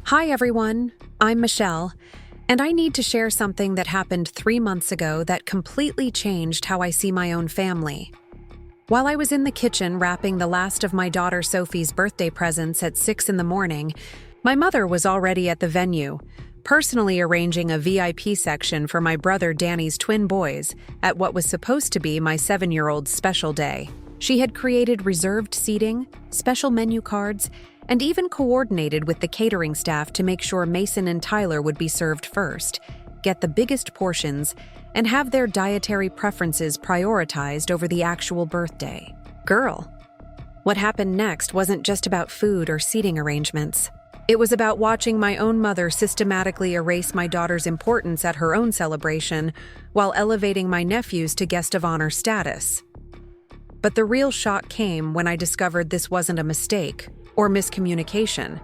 Hi everyone, I'm Michelle, and I need to share something that happened 3 months ago that completely changed how I see my own family. While I was in the kitchen wrapping the last of my daughter Sophie's birthday presents at 6 in the morning, my mother was already at the venue, personally arranging a VIP section for my brother Danny's twin boys at what was supposed to be my 7-year-old's special day. She had created reserved seating, special menu cards, and even coordinated with the catering staff to make sure Mason and Tyler would be served first, get the biggest portions, and have their dietary preferences prioritized over the actual birthday. Girl. What happened next wasn't just about food or seating arrangements. It was about watching my own mother systematically erase my daughter's importance at her own celebration while elevating my nephews to guest of honor status. But the real shock came when I discovered this wasn't a mistake or miscommunication.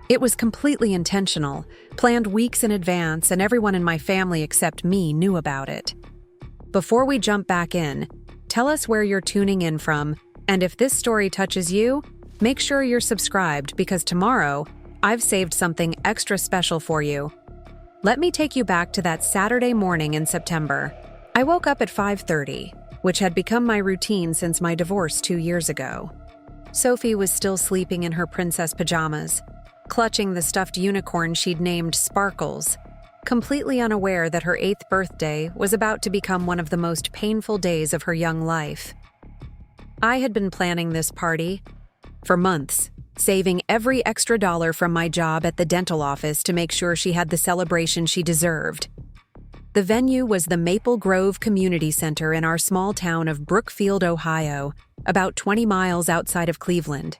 It was completely intentional, planned weeks in advance, and everyone in my family except me knew about it. Before we jump back in, tell us where you're tuning in from, and if this story touches you, make sure you're subscribed because tomorrow, I've saved something extra special for you. Let me take you back to that Saturday morning in September. I woke up at 5:30, which had become my routine since my divorce 2 years ago. Sophie was still sleeping in her princess pajamas, clutching the stuffed unicorn she'd named Sparkles, completely unaware that her 8th birthday was about to become one of the most painful days of her young life. I had been planning this party for months, saving every extra dollar from my job at the dental office to make sure she had the celebration she deserved. The venue was the Maple Grove Community Center in our small town of Brookfield, Ohio, about 20 miles outside of Cleveland.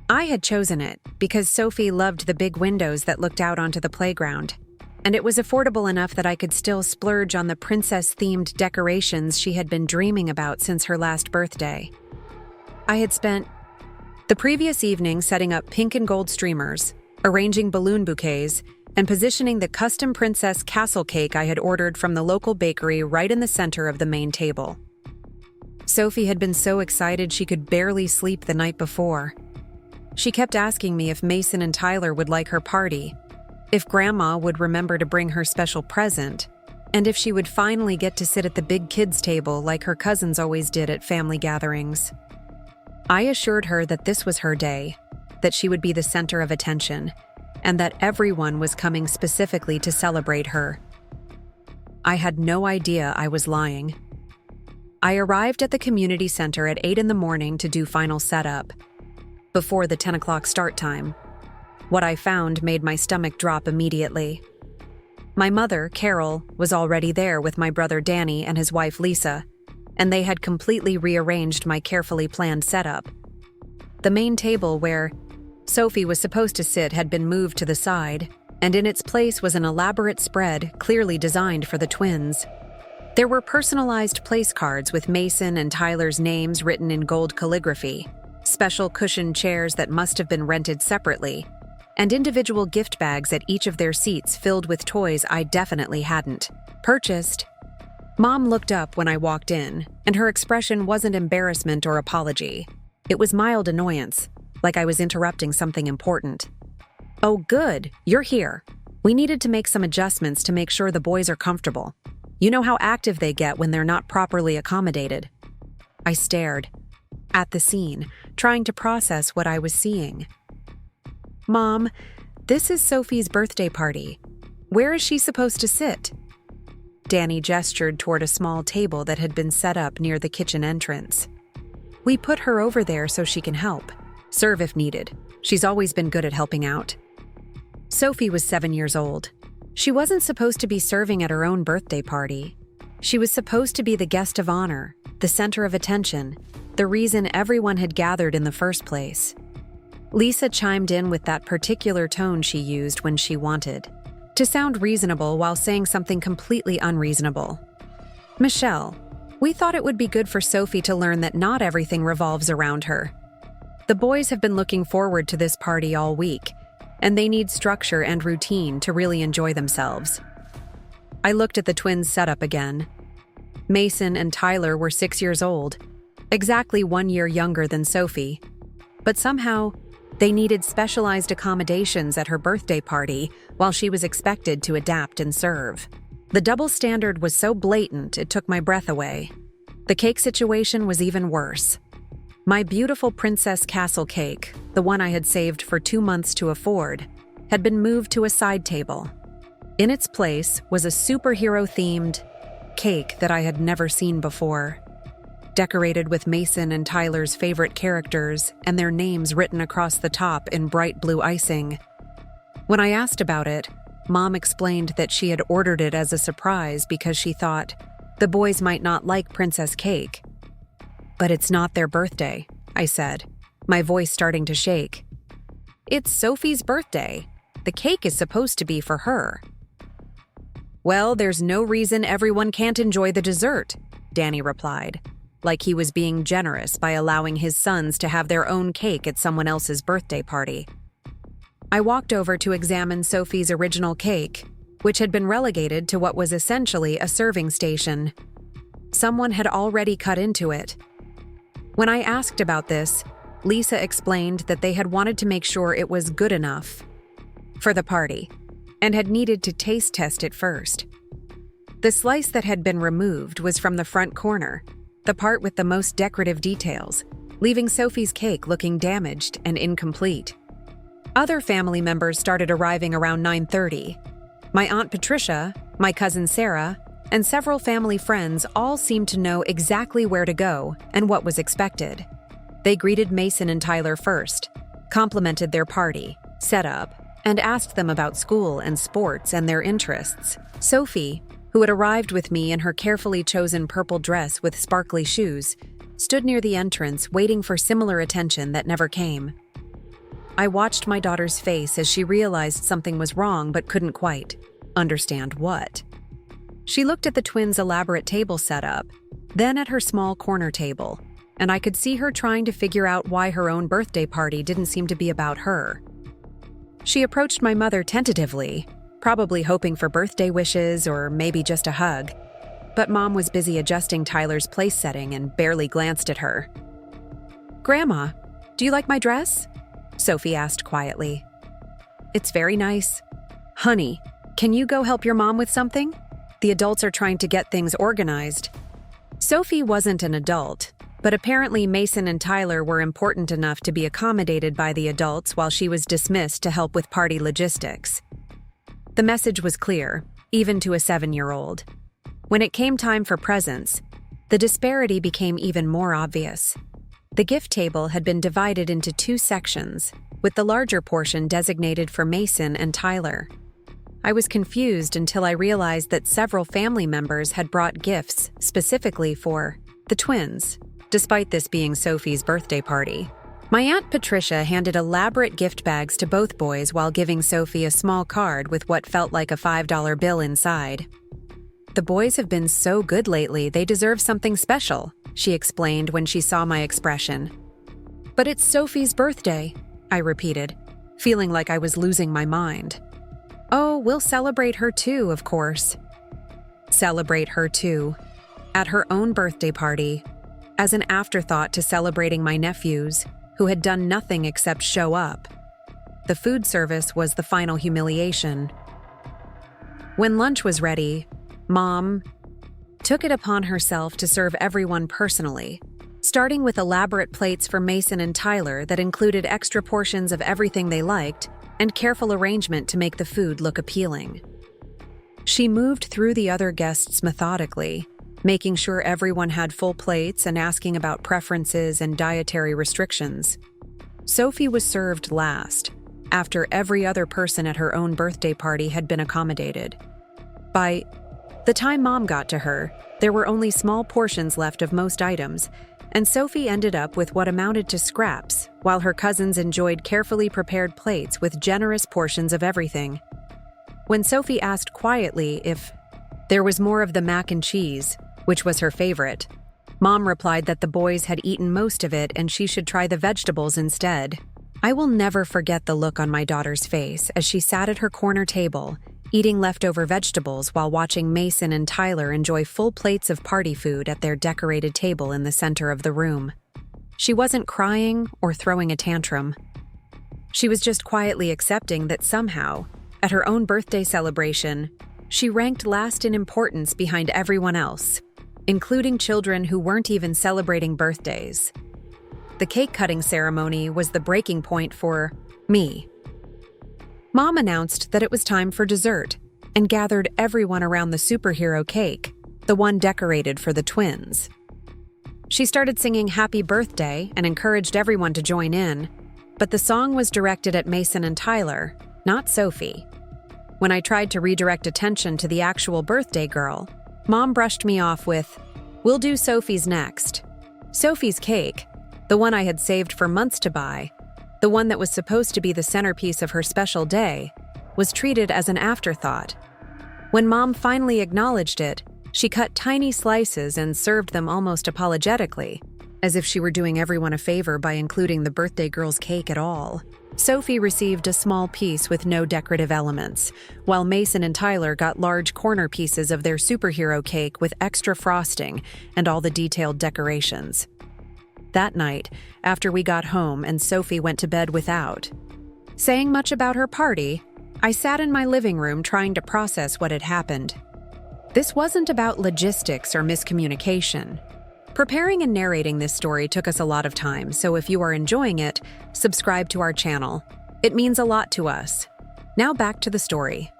I had chosen it because Sophie loved the big windows that looked out onto the playground, and it was affordable enough that I could still splurge on the princess-themed decorations she had been dreaming about since her last birthday. I had spent the previous evening setting up pink and gold streamers, arranging balloon bouquets, and positioning the custom princess castle cake I had ordered from the local bakery right in the center of the main table. Sophie had been so excited she could barely sleep the night before. She kept asking me if Mason and Tyler would like her party, if Grandma would remember to bring her special present, and if she would finally get to sit at the big kids' table like her cousins always did at family gatherings. I assured her that this was her day, that she would be the center of attention, and that everyone was coming specifically to celebrate her. I had no idea I was lying. I arrived at the community center at 8 in the morning to do final setup, before the 10 o'clock start time. What I found made my stomach drop immediately. My mother, Carol, was already there with my brother Danny and his wife Lisa, and they had completely rearranged my carefully planned setup. The main table where Sophie was supposed to sit had been moved to the side, and in its place was an elaborate spread clearly designed for the twins. There were personalized place cards with Mason and Tyler's names written in gold calligraphy, special cushioned chairs that must have been rented separately, and individual gift bags at each of their seats filled with toys I definitely hadn't purchased. Mom looked up when I walked in, and her expression wasn't embarrassment or apology. It was mild annoyance, like I was interrupting something important. "Oh, good, you're here. We needed to make some adjustments to make sure the boys are comfortable. You know how active they get when they're not properly accommodated." I stared at the scene, trying to process what I was seeing. "Mom, this is Sophie's birthday party. Where is she supposed to sit?" Danny gestured toward a small table that had been set up near the kitchen entrance. "We put her over there so she can help. Serve if needed. She's always been good at helping out." Sophie was 7 years old. She wasn't supposed to be serving at her own birthday party. She was supposed to be the guest of honor, the center of attention, the reason everyone had gathered in the first place. Lisa chimed in with that particular tone she used when she wanted to sound reasonable while saying something completely unreasonable. "Michelle, we thought it would be good for Sophie to learn that not everything revolves around her. The boys have been looking forward to this party all week, and they need structure and routine to really enjoy themselves." I looked at the twins' setup again. Mason and Tyler were 6 years old, exactly 1 year younger than Sophie, but somehow They needed specialized accommodations at her birthday party while she was expected to adapt and serve. The double standard was so blatant it took my breath away. The cake situation was even worse. My beautiful princess castle cake, the one I had saved for 2 months to afford, had been moved to a side table. In its place was a superhero-themed cake that I had never seen before, decorated with Mason and Tyler's favorite characters and their names written across the top in bright blue icing. When I asked about it, Mom explained that she had ordered it as a surprise because she thought the boys might not like princess cake. "But it's not their birthday," I said, my voice starting to shake. "It's Sophie's birthday. The cake is supposed to be for her." "Well, there's no reason everyone can't enjoy the dessert," Danny replied, like he was being generous by allowing his sons to have their own cake at someone else's birthday party. I walked over to examine Sophie's original cake, which had been relegated to what was essentially a serving station. Someone had already cut into it. When I asked about this, Lisa explained that they had wanted to make sure it was good enough for the party, and had needed to taste test it first. The slice that had been removed was from the front corner, the part with the most decorative details, leaving Sophie's cake looking damaged and incomplete. Other family members started arriving around 9:30. My Aunt Patricia, my cousin Sarah, and several family friends all seemed to know exactly where to go and what was expected. They greeted Mason and Tyler first, complimented their party, setup, and asked them about school and sports and their interests. Sophie, who had arrived with me in her carefully chosen purple dress with sparkly shoes, stood near the entrance waiting for similar attention that never came. I watched my daughter's face as she realized something was wrong but couldn't quite understand what. She looked at the twins' elaborate table setup, then at her small corner table, and I could see her trying to figure out why her own birthday party didn't seem to be about her. She approached my mother tentatively, probably hoping for birthday wishes or maybe just a hug, but Mom was busy adjusting Tyler's place setting and barely glanced at her. "Grandma, do you like my dress?" Sophie asked quietly. "It's very nice. Honey, can you go help your mom with something? The adults are trying to get things organized." Sophie wasn't an adult, but apparently Mason and Tyler were important enough to be accommodated by the adults while she was dismissed to help with party logistics. The message was clear, even to a 7-year-old. When it came time for presents, the disparity became even more obvious. The gift table had been divided into 2 sections, with the larger portion designated for Mason and Tyler. I was confused until I realized that several family members had brought gifts specifically for the twins, despite this being Sophie's birthday party. My Aunt Patricia handed elaborate gift bags to both boys while giving Sophie a small card with what felt like a $5 bill inside. "The boys have been so good lately, they deserve something special," she explained when she saw my expression. "But it's Sophie's birthday," I repeated, feeling like I was losing my mind. "Oh, we'll celebrate her too, of course." Celebrate her too, at her own birthday party, as an afterthought to celebrating my nephews, who had done nothing except show up. The food service was the final humiliation. When lunch was ready, Mom took it upon herself to serve everyone personally, starting with elaborate plates for Mason and Tyler that included extra portions of everything they liked and careful arrangement to make the food look appealing. She moved through the other guests methodically, making sure everyone had full plates and asking about preferences and dietary restrictions. Sophie was served last, after every other person at her own birthday party had been accommodated. By the time Mom got to her, there were only small portions left of most items, and Sophie ended up with what amounted to scraps, while her cousins enjoyed carefully prepared plates with generous portions of everything. When Sophie asked quietly if there was more of the mac and cheese, which was her favorite, Mom replied that the boys had eaten most of it and she should try the vegetables instead. I will never forget the look on my daughter's face as she sat at her corner table, eating leftover vegetables while watching Mason and Tyler enjoy full plates of party food at their decorated table in the center of the room. She wasn't crying or throwing a tantrum. She was just quietly accepting that somehow, at her own birthday celebration, she ranked last in importance behind everyone else, including children who weren't even celebrating birthdays. The cake-cutting ceremony was the breaking point for me. Mom announced that it was time for dessert and gathered everyone around the superhero cake, the one decorated for the twins. She started singing Happy Birthday and encouraged everyone to join in, but the song was directed at Mason and Tyler, not Sophie. When I tried to redirect attention to the actual birthday girl, Mom brushed me off with, "We'll do Sophie's next." Sophie's cake, the one I had saved for months to buy, the one that was supposed to be the centerpiece of her special day, was treated as an afterthought. When Mom finally acknowledged it, she cut tiny slices and served them almost apologetically, as if she were doing everyone a favor by including the birthday girl's cake at all. Sophie received a small piece with no decorative elements, while Mason and Tyler got large corner pieces of their superhero cake with extra frosting and all the detailed decorations. That night, after we got home and Sophie went to bed without saying much about her party, I sat in my living room trying to process what had happened. This wasn't about logistics or miscommunication. Preparing and narrating this story took us a lot of time, so if you are enjoying it, subscribe to our channel. It means a lot to us. Now back to the story.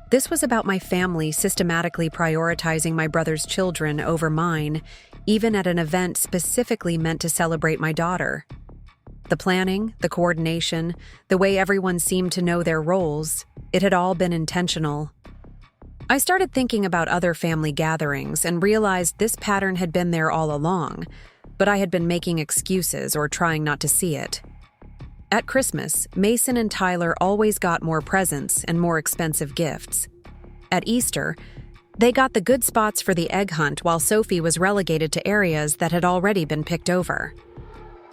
This was about my family systematically prioritizing my brother's children over mine, even at an event specifically meant to celebrate my daughter. The planning, the coordination, the way everyone seemed to know their roles, it had all been intentional. I started thinking about other family gatherings and realized this pattern had been there all along, but I had been making excuses or trying not to see it. At Christmas, Mason and Tyler always got more presents and more expensive gifts. At Easter, they got the good spots for the egg hunt while Sophie was relegated to areas that had already been picked over.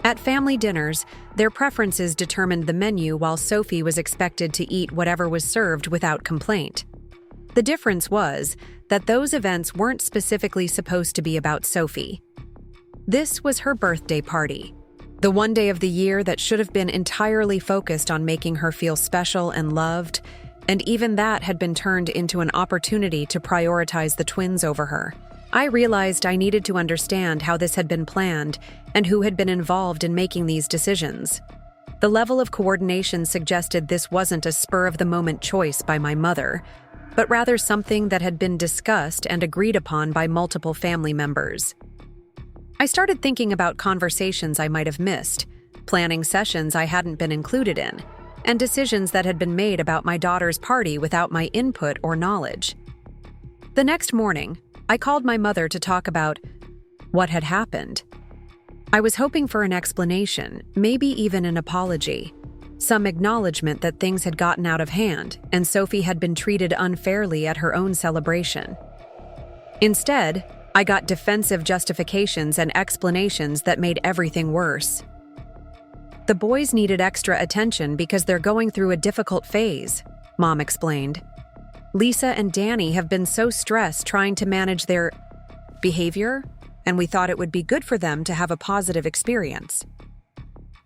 At family dinners, their preferences determined the menu while Sophie was expected to eat whatever was served without complaint. The difference was that those events weren't specifically supposed to be about Sophie. This was her birthday party, the one day of the year that should have been entirely focused on making her feel special and loved, and even that had been turned into an opportunity to prioritize the twins over her. I realized I needed to understand how this had been planned and who had been involved in making these decisions. The level of coordination suggested this wasn't a spur-of-the-moment choice by my mother, but rather something that had been discussed and agreed upon by multiple family members. I started thinking about conversations I might have missed, planning sessions I hadn't been included in, and decisions that had been made about my daughter's party without my input or knowledge. The next morning, I called my mother to talk about what had happened. I was hoping for an explanation, maybe even an apology, some acknowledgement that things had gotten out of hand and Sophie had been treated unfairly at her own celebration. Instead, I got defensive justifications and explanations that made everything worse. The boys needed extra attention because they're going through a difficult phase, Mom explained. Lisa and Danny have been so stressed trying to manage their behavior, and we thought it would be good for them to have a positive experience.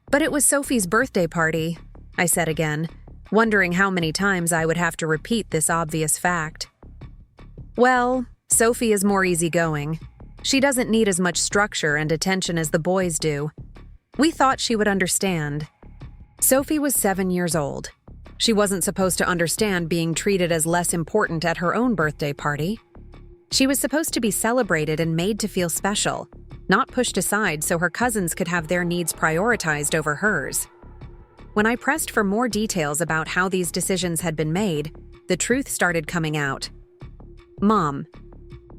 But it was Sophie's birthday party, I said again, wondering how many times I would have to repeat this obvious fact. Well, Sophie is more easygoing. She doesn't need as much structure and attention as the boys do. We thought she would understand. Sophie was 7 years old. She wasn't supposed to understand being treated as less important at her own birthday party. She was supposed to be celebrated and made to feel special, not pushed aside so her cousins could have their needs prioritized over hers. When I pressed for more details about how these decisions had been made, the truth started coming out. Mom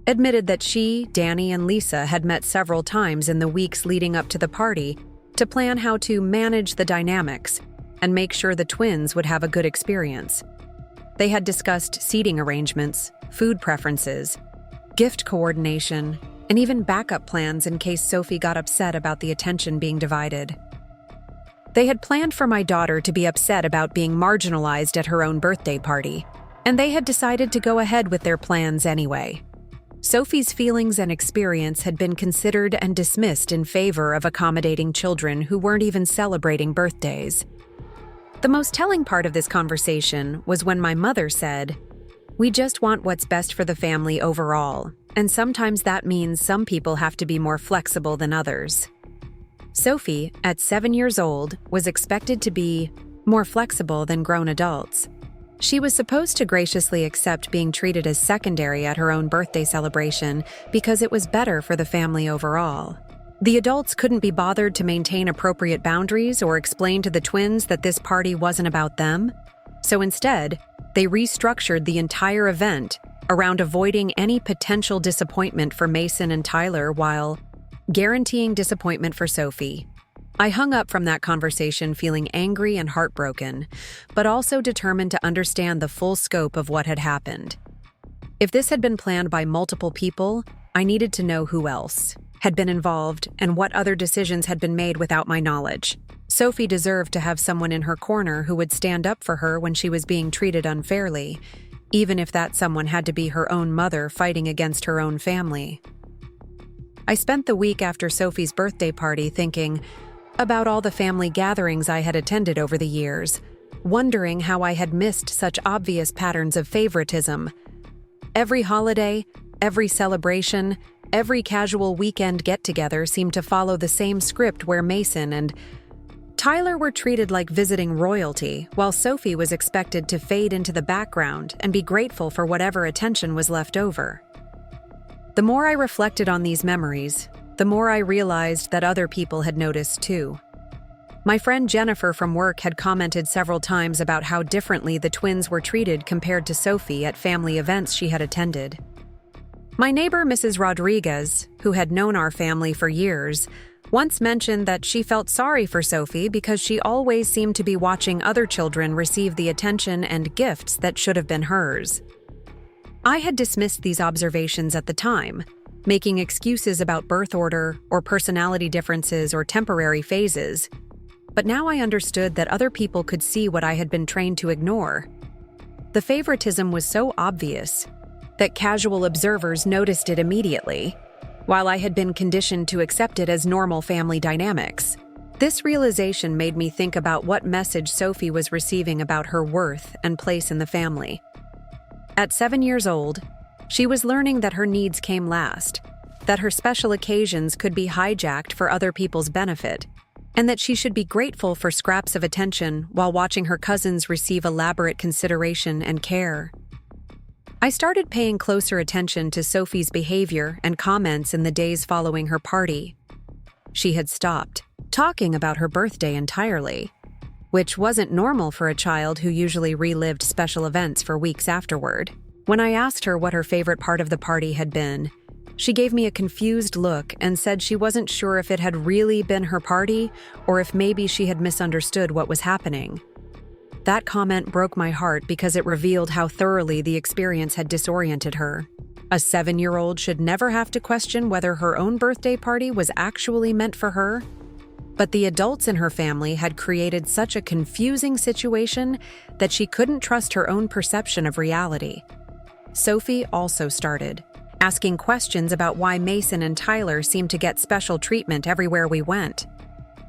admitted that she, Danny, and Lisa had met several times in the weeks leading up to the party to plan how to manage the dynamics and make sure the twins would have a good experience. They had discussed seating arrangements, food preferences, gift coordination, and even backup plans in case Sophie got upset about the attention being divided. They had planned for my daughter to be upset about being marginalized at her own birthday party, and they had decided to go ahead with their plans anyway. Sophie's feelings and experience had been considered and dismissed in favor of accommodating children who weren't even celebrating birthdays. The most telling part of this conversation was when my mother said, "We just want what's best for the family overall, and sometimes that means some people have to be more flexible than others." Sophie, at 7 years old, was expected to be more flexible than grown adults. She was supposed to graciously accept being treated as secondary at her own birthday celebration because it was better for the family overall. The adults couldn't be bothered to maintain appropriate boundaries or explain to the twins that this party wasn't about them. So instead, they restructured the entire event around avoiding any potential disappointment for Mason and Tyler while guaranteeing disappointment for Sophie. I hung up from that conversation feeling angry and heartbroken, but also determined to understand the full scope of what had happened. If this had been planned by multiple people, I needed to know who else had been involved and what other decisions had been made without my knowledge. Sophie deserved to have someone in her corner who would stand up for her when she was being treated unfairly, even if that someone had to be her own mother fighting against her own family. I spent the week after Sophie's birthday party thinking about all the family gatherings I had attended over the years, wondering how I had missed such obvious patterns of favoritism. Every holiday, every celebration, every casual weekend get-together seemed to follow the same script where Mason and Tyler were treated like visiting royalty, while Sophie was expected to fade into the background and be grateful for whatever attention was left over. The more I reflected on these memories, the more I realized that other people had noticed too. My friend Jennifer from work had commented several times about how differently the twins were treated compared to Sophie at family events she had attended. My neighbor, Mrs. Rodriguez, who had known our family for years, once mentioned that she felt sorry for Sophie because she always seemed to be watching other children receive the attention and gifts that should have been hers. I had dismissed these observations at the time, making excuses about birth order or personality differences or temporary phases. But now I understood that other people could see what I had been trained to ignore. The favoritism was so obvious that casual observers noticed it immediately, while I had been conditioned to accept it as normal family dynamics. This realization made me think about what message Sophie was receiving about her worth and place in the family. At 7 years old, she was learning that her needs came last, that her special occasions could be hijacked for other people's benefit, and that she should be grateful for scraps of attention while watching her cousins receive elaborate consideration and care. I started paying closer attention to Sophie's behavior and comments in the days following her party. She had stopped talking about her birthday entirely, which wasn't normal for a child who usually relived special events for weeks afterward. When I asked her what her favorite part of the party had been, she gave me a confused look and said she wasn't sure if it had really been her party or if maybe she had misunderstood what was happening. That comment broke my heart because it revealed how thoroughly the experience had disoriented her. A 7-year-old should never have to question whether her own birthday party was actually meant for her. But the adults in her family had created such a confusing situation that she couldn't trust her own perception of reality. Sophie also started asking questions about why Mason and Tyler seemed to get special treatment everywhere we went.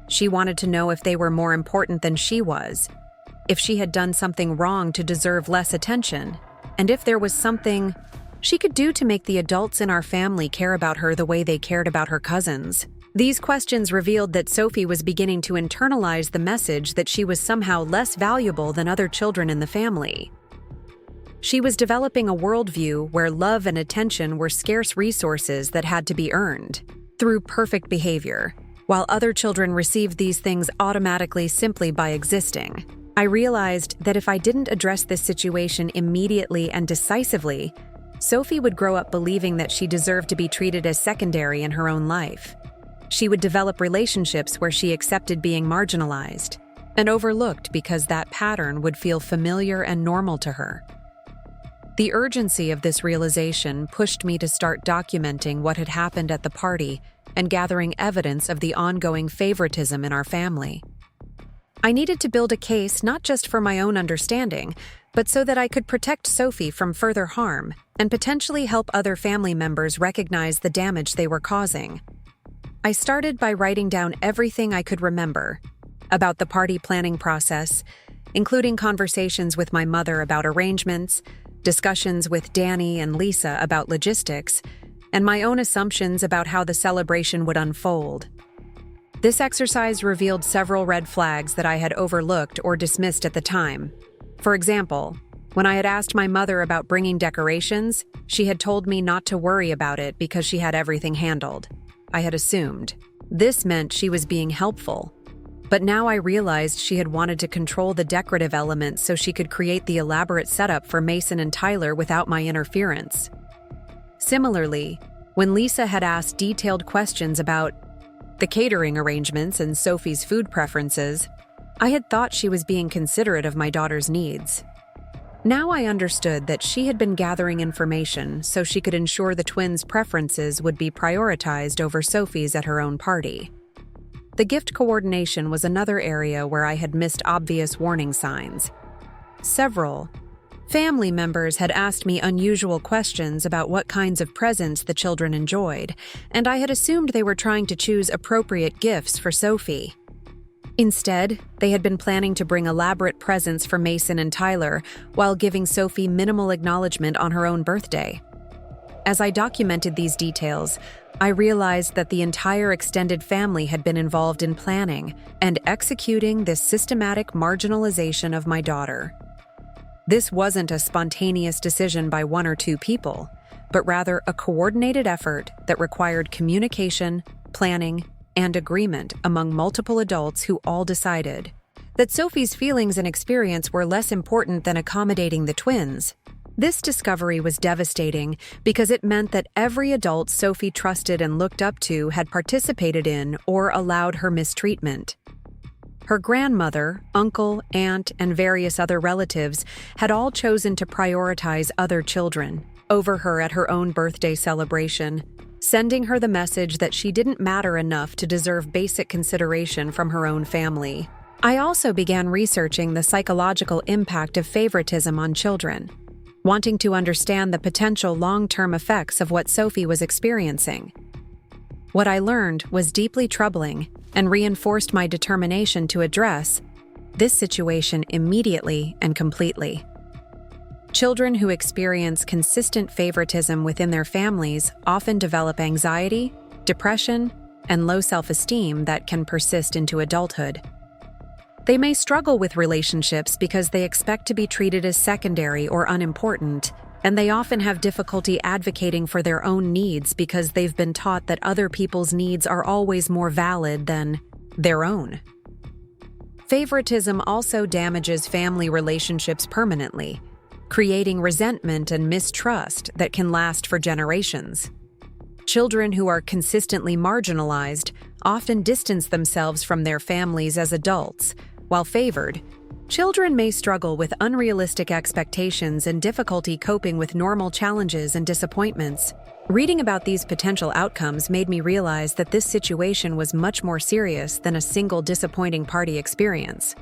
She wanted to know if they were more important than she was, if she had done something wrong to deserve less attention, and if there was something she could do to make the adults in our family care about her the way they cared about her cousins. These questions revealed that Sophie was beginning to internalize the message that she was somehow less valuable than other children in the family. She was developing a worldview where love and attention were scarce resources that had to be earned through perfect behavior, while other children received these things automatically simply by existing. I realized that if I didn't address this situation immediately and decisively, Sophie would grow up believing that she deserved to be treated as secondary in her own life. She would develop relationships where she accepted being marginalized and overlooked because that pattern would feel familiar and normal to her. The urgency of this realization pushed me to start documenting what had happened at the party and gathering evidence of the ongoing favoritism in our family. I needed to build a case not just for my own understanding, but so that I could protect Sophie from further harm and potentially help other family members recognize the damage they were causing. I started by writing down everything I could remember about the party planning process including conversations with my mother about arrangements, discussions with Danny and Lisa about logistics, and my own assumptions about how the celebration would unfold. This exercise revealed several red flags that I had overlooked or dismissed at the time. For example, when I had asked my mother about bringing decorations, she had told me not to worry about it because she had everything handled. I had assumed. This meant she was being helpful. But now I realized she had wanted to control the decorative elements so she could create the elaborate setup for Mason and Tyler without my interference. Similarly, when Lisa had asked detailed questions about the catering arrangements and Sophie's food preferences, I had thought she was being considerate of my daughter's needs. Now I understood that she had been gathering information so she could ensure the twins' preferences would be prioritized over Sophie's at her own party. The gift coordination was another area where I had missed obvious warning signs. Several family members had asked me unusual questions about what kinds of presents the children enjoyed, and I had assumed they were trying to choose appropriate gifts for Sophie. Instead, they had been planning to bring elaborate presents for Mason and Tyler while giving Sophie minimal acknowledgement on her own birthday. As I documented these details, I realized that the entire extended family had been involved in planning and executing this systematic marginalization of my daughter. This wasn't a spontaneous decision by one or two people, but rather a coordinated effort that required communication, planning, and agreement among multiple adults who all decided that Sophie's feelings and experience were less important than accommodating the twins. This discovery was devastating because it meant that every adult Sophie trusted and looked up to had participated in or allowed her mistreatment. Her grandmother, uncle, aunt, and various other relatives had all chosen to prioritize other children over her at her own birthday celebration, sending her the message that she didn't matter enough to deserve basic consideration from her own family. I also began researching the psychological impact of favoritism on children, wanting to understand the potential long-term effects of what Sophie was experiencing. What I learned was deeply troubling and reinforced my determination to address this situation immediately and completely. Children who experience consistent favoritism within their families often develop anxiety, depression, and low self-esteem that can persist into adulthood. They may struggle with relationships because they expect to be treated as secondary or unimportant, and they often have difficulty advocating for their own needs because they've been taught that other people's needs are always more valid than their own. Favoritism also damages family relationships permanently, creating resentment and mistrust that can last for generations. Children who are consistently marginalized often distance themselves from their families as adults, while favored, children may struggle with unrealistic expectations and difficulty coping with normal challenges and disappointments. Reading about these potential outcomes made me realize that this situation was much more serious than a single disappointing party experience.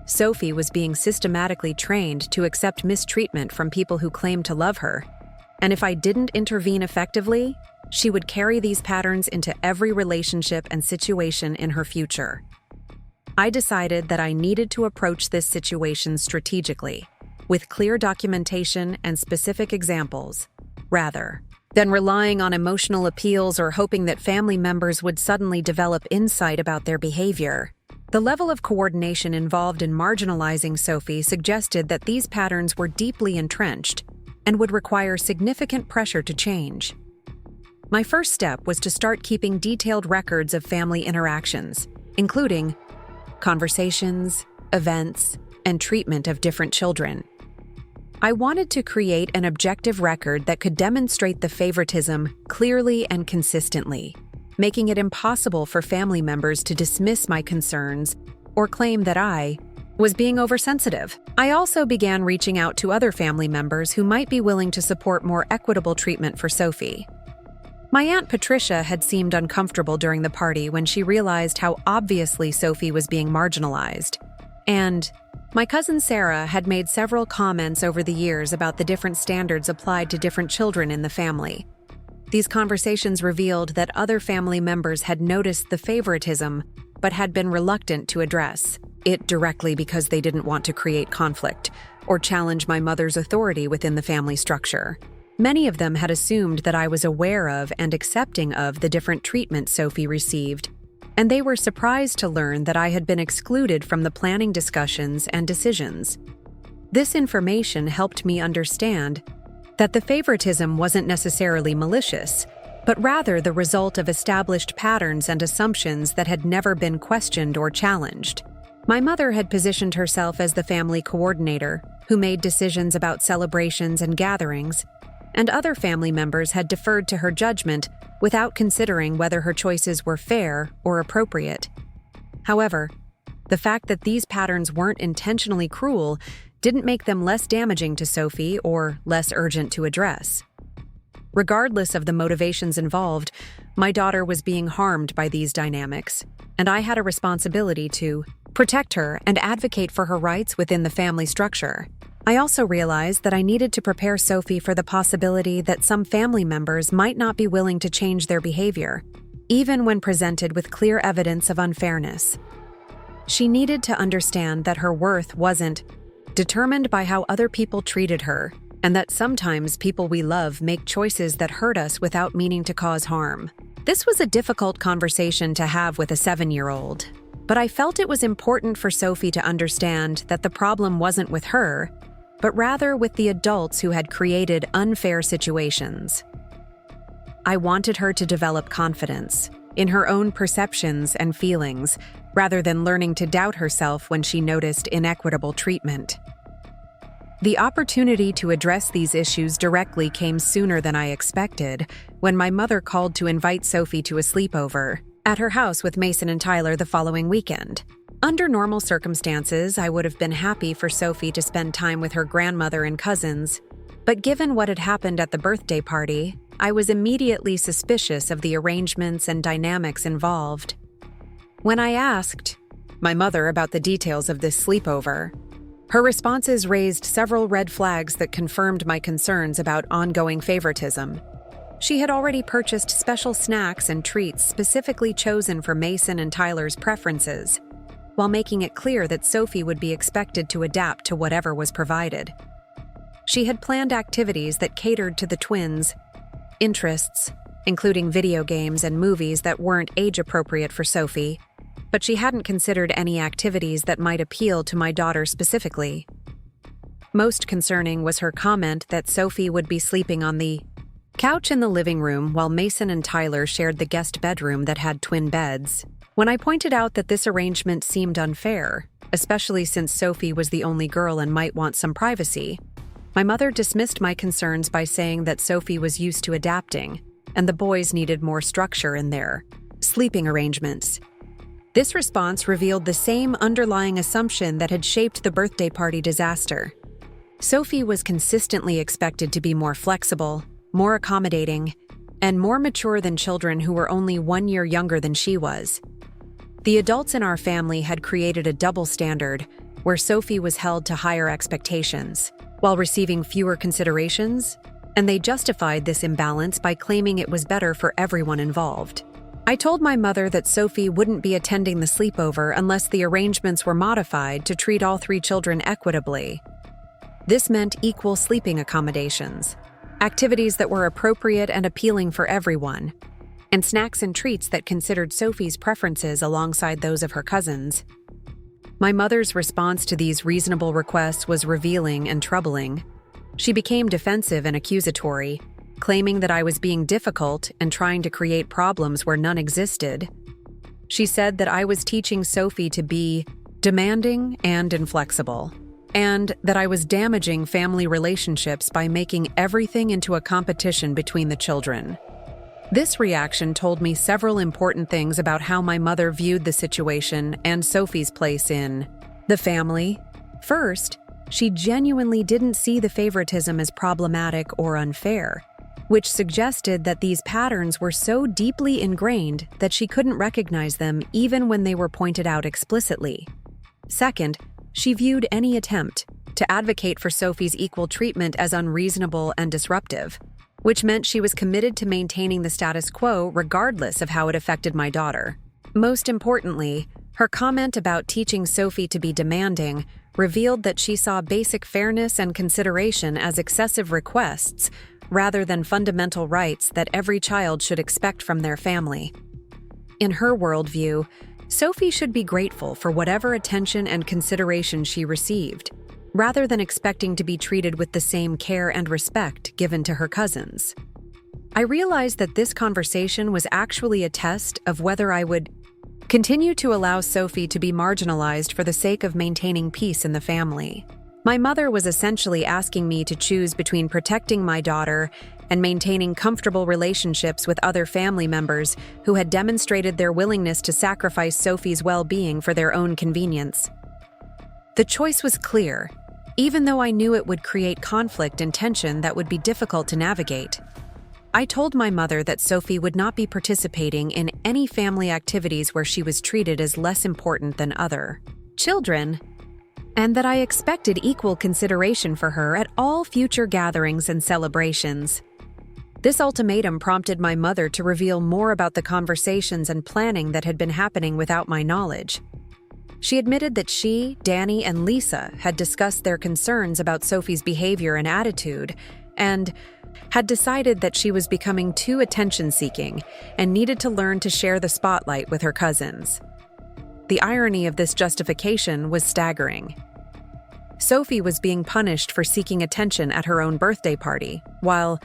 Sophie was being systematically trained to accept mistreatment from people who claimed to love her, and if I didn't intervene effectively, she would carry these patterns into every relationship and situation in her future. I decided that I needed to approach this situation strategically, with clear documentation and specific examples, rather than relying on emotional appeals or hoping that family members would suddenly develop insight about their behavior. The level of coordination involved in marginalizing Sophie suggested that these patterns were deeply entrenched and would require significant pressure to change. My first step was to start keeping detailed records of family interactions, including conversations, events, and treatment of different children. I wanted to create an objective record that could demonstrate the favoritism clearly and consistently, making it impossible for family members to dismiss my concerns or claim that I was being oversensitive. I also began reaching out to other family members who might be willing to support more equitable treatment for Sophie. My Aunt Patricia had seemed uncomfortable during the party when she realized how obviously Sophie was being marginalized. And my cousin Sarah had made several comments over the years about the different standards applied to different children in the family. These conversations revealed that other family members had noticed the favoritism but had been reluctant to address it directly because they didn't want to create conflict or challenge my mother's authority within the family structure. Many of them had assumed that I was aware of and accepting of the different treatment Sophie received, and they were surprised to learn that I had been excluded from the planning discussions and decisions. This information helped me understand that the favoritism wasn't necessarily malicious, but rather the result of established patterns and assumptions that had never been questioned or challenged. My mother had positioned herself as the family coordinator, who made decisions about celebrations and gatherings, and other family members had deferred to her judgment without considering whether her choices were fair or appropriate. However, the fact that these patterns weren't intentionally cruel didn't make them less damaging to Sophie or less urgent to address. Regardless of the motivations involved, my daughter was being harmed by these dynamics, and I had a responsibility to protect her and advocate for her rights within the family structure. I also realized that I needed to prepare Sophie for the possibility that some family members might not be willing to change their behavior, even when presented with clear evidence of unfairness. She needed to understand that her worth wasn't determined by how other people treated her, and that sometimes people we love make choices that hurt us without meaning to cause harm. This was a difficult conversation to have with a 7-year-old, but I felt it was important for Sophie to understand that the problem wasn't with her, but rather with the adults who had created unfair situations. I wanted her to develop confidence in her own perceptions and feelings, rather than learning to doubt herself when she noticed inequitable treatment. The opportunity to address these issues directly came sooner than I expected when my mother called to invite Sophie to a sleepover at her house with Mason and Tyler the following weekend. Under normal circumstances, I would have been happy for Sophie to spend time with her grandmother and cousins, but given what had happened at the birthday party, I was immediately suspicious of the arrangements and dynamics involved. When I asked my mother about the details of this sleepover, her responses raised several red flags that confirmed my concerns about ongoing favoritism. She had already purchased special snacks and treats specifically chosen for Mason and Tyler's preferences, while making it clear that Sophie would be expected to adapt to whatever was provided. She had planned activities that catered to the twins' interests, including video games and movies that weren't age-appropriate for Sophie, but she hadn't considered any activities that might appeal to my daughter specifically. Most concerning was her comment that Sophie would be sleeping on the couch in the living room while Mason and Tyler shared the guest bedroom that had twin beds. When I pointed out that this arrangement seemed unfair, especially since Sophie was the only girl and might want some privacy, my mother dismissed my concerns by saying that Sophie was used to adapting, and the boys needed more structure in their sleeping arrangements. This response revealed the same underlying assumption that had shaped the birthday party disaster. Sophie was consistently expected to be more flexible, more accommodating, and more mature than children who were only 1 year younger than she was. The adults in our family had created a double standard where Sophie was held to higher expectations, while receiving fewer considerations, and they justified this imbalance by claiming it was better for everyone involved. I told my mother that Sophie wouldn't be attending the sleepover unless the arrangements were modified to treat all 3 children equitably. This meant equal sleeping accommodations, activities that were appropriate and appealing for everyone, and snacks and treats that considered Sophie's preferences alongside those of her cousins. My mother's response to these reasonable requests was revealing and troubling. She became defensive and accusatory, claiming that I was being difficult and trying to create problems where none existed. She said that I was teaching Sophie to be demanding and inflexible, and that I was damaging family relationships by making everything into a competition between the children. This reaction told me several important things about how my mother viewed the situation and Sophie's place in the family. First, she genuinely didn't see the favoritism as problematic or unfair, which suggested that these patterns were so deeply ingrained that she couldn't recognize them even when they were pointed out explicitly. Second, she viewed any attempt to advocate for Sophie's equal treatment as unreasonable and disruptive, which meant she was committed to maintaining the status quo regardless of how it affected my daughter. Most importantly, Her comment about teaching Sophie to be demanding revealed that she saw basic fairness and consideration as excessive requests rather than fundamental rights that every child should expect from their family. In her worldview, Sophie should be grateful for whatever attention and consideration she received, rather than expecting to be treated with the same care and respect given to her cousins. I realized that this conversation was actually a test of whether I would continue to allow Sophie to be marginalized for the sake of maintaining peace in the family. My mother was essentially asking me to choose between protecting my daughter and maintaining comfortable relationships with other family members who had demonstrated their willingness to sacrifice Sophie's well-being for their own convenience. The choice was clear, even though I knew it would create conflict and tension that would be difficult to navigate. I told my mother that Sophie would not be participating in any family activities where she was treated as less important than other children, and that I expected equal consideration for her at all future gatherings and celebrations. This ultimatum prompted my mother to reveal more about the conversations and planning that had been happening without my knowledge. She admitted that she, Danny, and Lisa had discussed their concerns about Sophie's behavior and attitude, and had decided that she was becoming too attention-seeking and needed to learn to share the spotlight with her cousins. The irony of this justification was staggering. Sophie was being punished for seeking attention at her own birthday party, while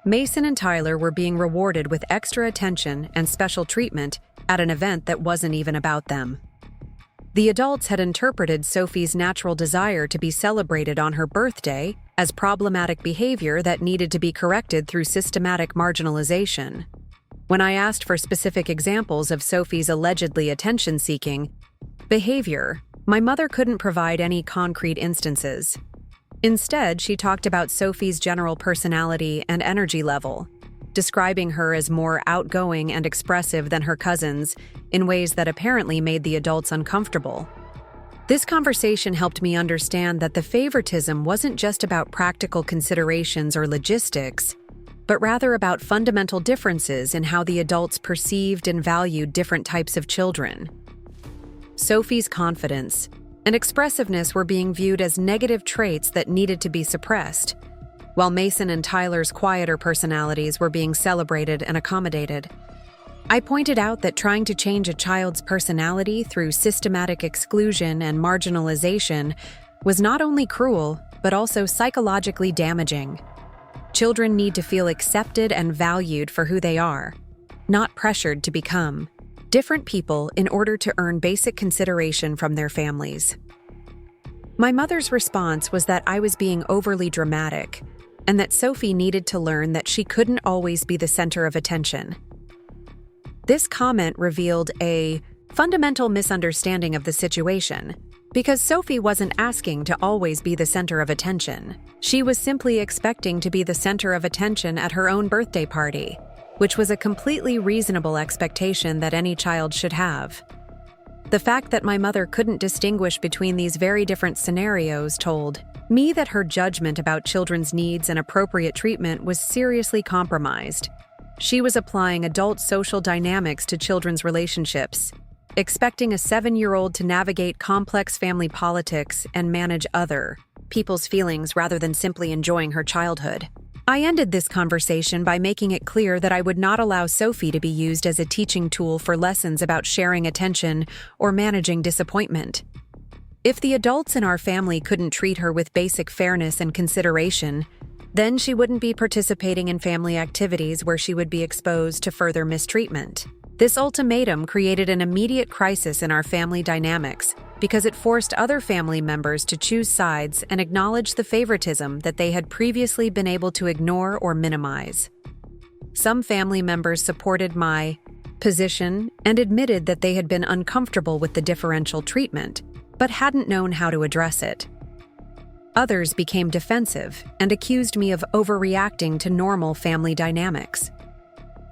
Mason and Tyler were being rewarded with extra attention and special treatment at an event that wasn't even about them. The adults had interpreted Sophie's natural desire to be celebrated on her birthday as problematic behavior that needed to be corrected through systematic marginalization. When I asked for specific examples of Sophie's allegedly attention-seeking behavior, my mother couldn't provide any concrete instances. Instead, she talked about Sophie's general personality and energy level, describing her as more outgoing and expressive than her cousins in ways that apparently made the adults uncomfortable. This conversation helped me understand that the favoritism wasn't just about practical considerations or logistics, but rather about fundamental differences in how the adults perceived and valued different types of children. Sophie's confidence and expressiveness were being viewed as negative traits that needed to be suppressed, while Mason and Tyler's quieter personalities were being celebrated and accommodated. I pointed out that trying to change a child's personality through systematic exclusion and marginalization was not only cruel, but also psychologically damaging. Children need to feel accepted and valued for who they are, not pressured to become different people in order to earn basic consideration from their families. My mother's response was that I was being overly dramatic, and that Sophie needed to learn that she couldn't always be the center of attention. This comment revealed a fundamental misunderstanding of the situation, because Sophie wasn't asking to always be the center of attention. She was simply expecting to be the center of attention at her own birthday party, which was a completely reasonable expectation that any child should have. The fact that my mother couldn't distinguish between these very different scenarios told me that her judgment about children's needs and appropriate treatment was seriously compromised. She was applying adult social dynamics to children's relationships, expecting a 7-year-old to navigate complex family politics and manage other people's feelings rather than simply enjoying her childhood. I ended this conversation by making it clear that I would not allow Sophie to be used as a teaching tool for lessons about sharing attention or managing disappointment. If the adults in our family couldn't treat her with basic fairness and consideration, then she wouldn't be participating in family activities where she would be exposed to further mistreatment. This ultimatum created an immediate crisis in our family dynamics because it forced other family members to choose sides and acknowledge the favoritism that they had previously been able to ignore or minimize. Some family members supported my position and admitted that they had been uncomfortable with the differential treatment, but hadn't known how to address it. Others became defensive and accused me of overreacting to normal family dynamics.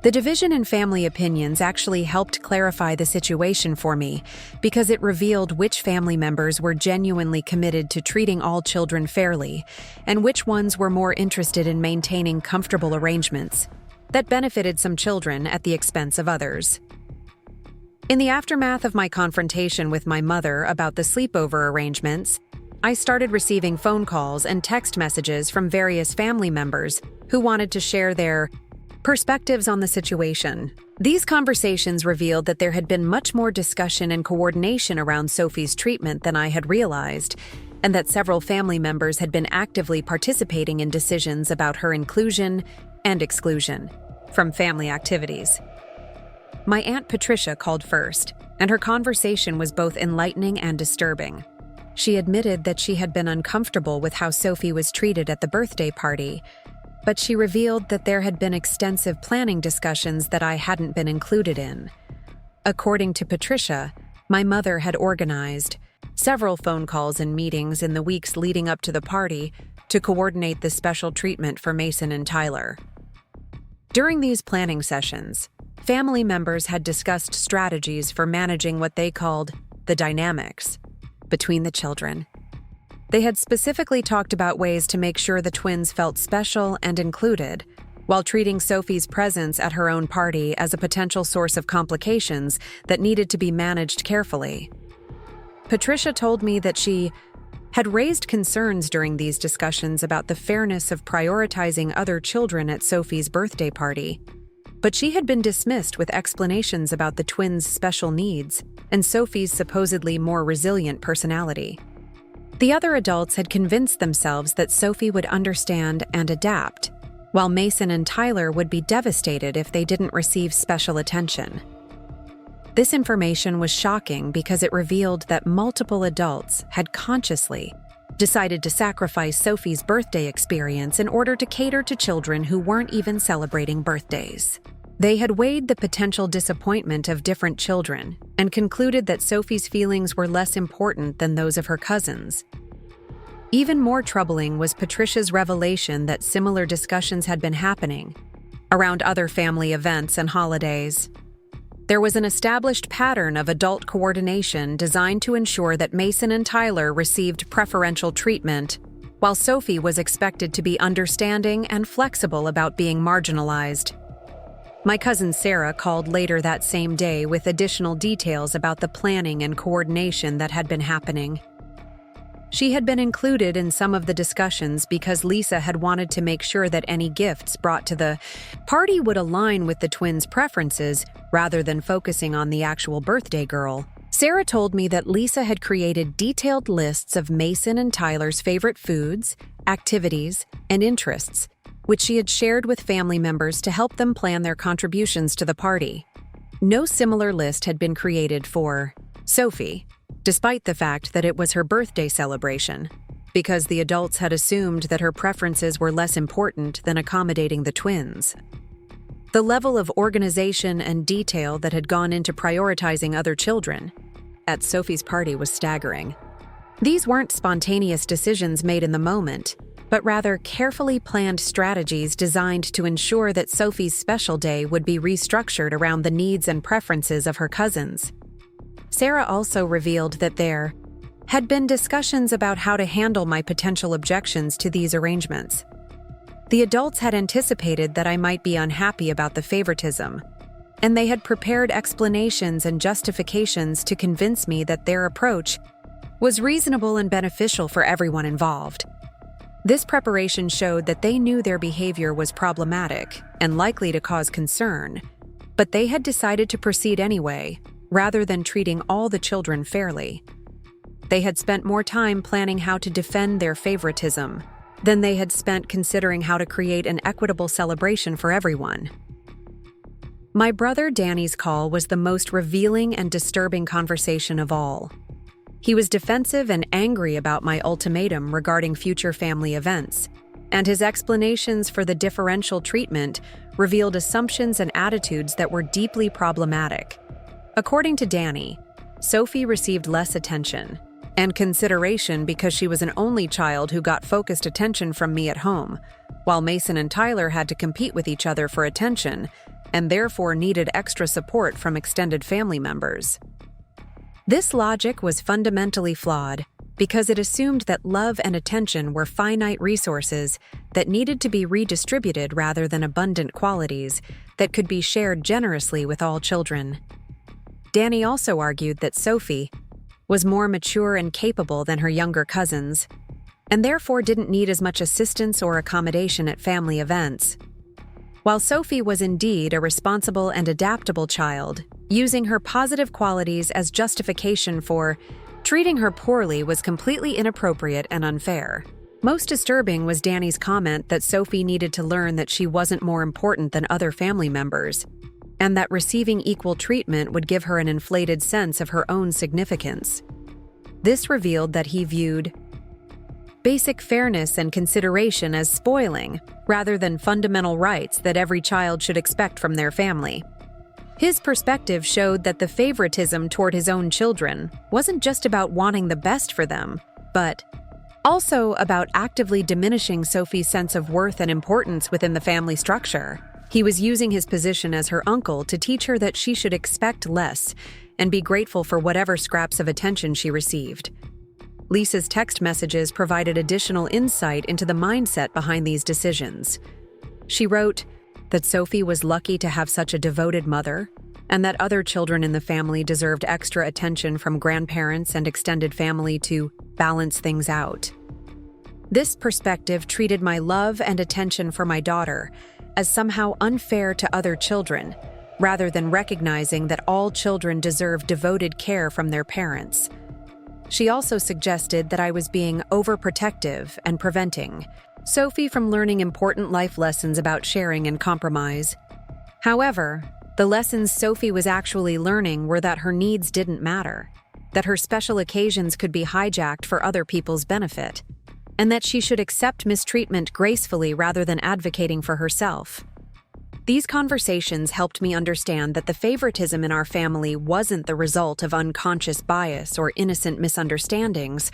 The division in family opinions actually helped clarify the situation for me because it revealed which family members were genuinely committed to treating all children fairly and which ones were more interested in maintaining comfortable arrangements that benefited some children at the expense of others. In the aftermath of my confrontation with my mother about the sleepover arrangements, I started receiving phone calls and text messages from various family members who wanted to share their perspectives on the situation. These conversations revealed that there had been much more discussion and coordination around Sophie's treatment than I had realized, and that several family members had been actively participating in decisions about her inclusion and exclusion from family activities. My Aunt Patricia called first, and her conversation was both enlightening and disturbing. She admitted that she had been uncomfortable with how Sophie was treated at the birthday party, but she revealed that there had been extensive planning discussions that I hadn't been included in. According to Patricia, my mother had organized several phone calls and meetings in the weeks leading up to the party to coordinate the special treatment for Mason and Tyler. During these planning sessions, family members had discussed strategies for managing what they called the dynamics between the children. They had specifically talked about ways to make sure the twins felt special and included, while treating Sophie's presence at her own party as a potential source of complications that needed to be managed carefully. Patricia told me that she had raised concerns during these discussions about the fairness of prioritizing other children at Sophie's birthday party, but she had been dismissed with explanations about the twins' special needs and Sophie's supposedly more resilient personality. The other adults had convinced themselves that Sophie would understand and adapt, while Mason and Tyler would be devastated if they didn't receive special attention. This information was shocking because it revealed that multiple adults had consciously decided to sacrifice Sophie's birthday experience in order to cater to children who weren't even celebrating birthdays. They had weighed the potential disappointment of different children and concluded that Sophie's feelings were less important than those of her cousins. Even more troubling was Patricia's revelation that similar discussions had been happening around other family events and holidays. There was an established pattern of adult coordination designed to ensure that Mason and Tyler received preferential treatment, while Sophie was expected to be understanding and flexible about being marginalized. My cousin Sarah called later that same day with additional details about the planning and coordination that had been happening. She had been included in some of the discussions because Lisa had wanted to make sure that any gifts brought to the party would align with the twins' preferences rather than focusing on the actual birthday girl. Sarah told me that Lisa had created detailed lists of Mason and Tyler's favorite foods, activities, and interests, which she had shared with family members to help them plan their contributions to the party. No similar list had been created for Sophie, despite the fact that it was her birthday celebration, because the adults had assumed that her preferences were less important than accommodating the twins. The level of organization and detail that had gone into prioritizing other children at Sophie's party was staggering. These weren't spontaneous decisions made in the moment, but rather carefully planned strategies designed to ensure that Sophie's special day would be restructured around the needs and preferences of her cousins. Sarah also revealed that there had been discussions about how to handle my potential objections to these arrangements. The adults had anticipated that I might be unhappy about the favoritism, and they had prepared explanations and justifications to convince me that their approach was reasonable and beneficial for everyone involved. This preparation showed that they knew their behavior was problematic and likely to cause concern, but they had decided to proceed anyway, rather than treating all the children fairly. They had spent more time planning how to defend their favoritism than they had spent considering how to create an equitable celebration for everyone. My brother Danny's call was the most revealing and disturbing conversation of all. He was defensive and angry about my ultimatum regarding future family events, and his explanations for the differential treatment revealed assumptions and attitudes that were deeply problematic. According to Danny, Sophie received less attention and consideration because she was an only child who got focused attention from me at home, while Mason and Tyler had to compete with each other for attention and therefore needed extra support from extended family members. This logic was fundamentally flawed because it assumed that love and attention were finite resources that needed to be redistributed rather than abundant qualities that could be shared generously with all children. Danny also argued that Sophie was more mature and capable than her younger cousins, and therefore didn't need as much assistance or accommodation at family events. While Sophie was indeed a responsible and adaptable child, using her positive qualities as justification for treating her poorly was completely inappropriate and unfair. Most disturbing was Danny's comment that Sophie needed to learn that she wasn't more important than other family members, and that receiving equal treatment would give her an inflated sense of her own significance. This revealed that he viewed basic fairness and consideration as spoiling, rather than fundamental rights that every child should expect from their family. His perspective showed that the favoritism toward his own children wasn't just about wanting the best for them, but also about actively diminishing Sophie's sense of worth and importance within the family structure. He was using his position as her uncle to teach her that she should expect less and be grateful for whatever scraps of attention she received. Lisa's text messages provided additional insight into the mindset behind these decisions. She wrote that Sophie was lucky to have such a devoted mother, and that other children in the family deserved extra attention from grandparents and extended family to balance things out. This perspective treated my love and attention for my daughter as somehow unfair to other children, rather than recognizing that all children deserve devoted care from their parents. She also suggested that I was being overprotective and preventing Sophie from learning important life lessons about sharing and compromise. However, the lessons Sophie was actually learning were that her needs didn't matter, that her special occasions could be hijacked for other people's benefit, and that she should accept mistreatment gracefully rather than advocating for herself. These conversations helped me understand that the favoritism in our family wasn't the result of unconscious bias or innocent misunderstandings,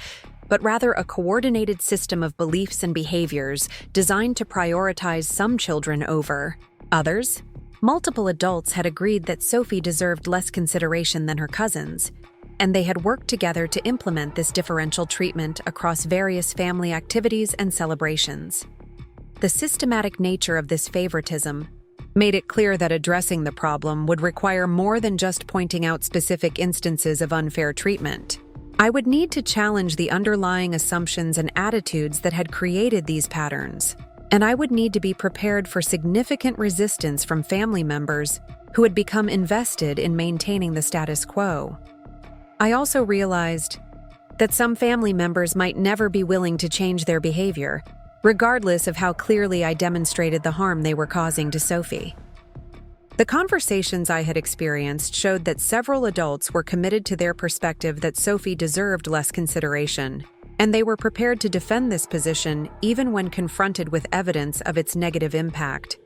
but rather a coordinated system of beliefs and behaviors designed to prioritize some children over others. Multiple adults had agreed that Sophie deserved less consideration than her cousins, and they had worked together to implement this differential treatment across various family activities and celebrations. The systematic nature of this favoritism made it clear that addressing the problem would require more than just pointing out specific instances of unfair treatment. I would need to challenge the underlying assumptions and attitudes that had created these patterns, and I would need to be prepared for significant resistance from family members who had become invested in maintaining the status quo. I also realized that some family members might never be willing to change their behavior, regardless of how clearly I demonstrated the harm they were causing to Sophie. The conversations I had experienced showed that several adults were committed to their perspective that Sophie deserved less consideration, and they were prepared to defend this position even when confronted with evidence of its negative impact.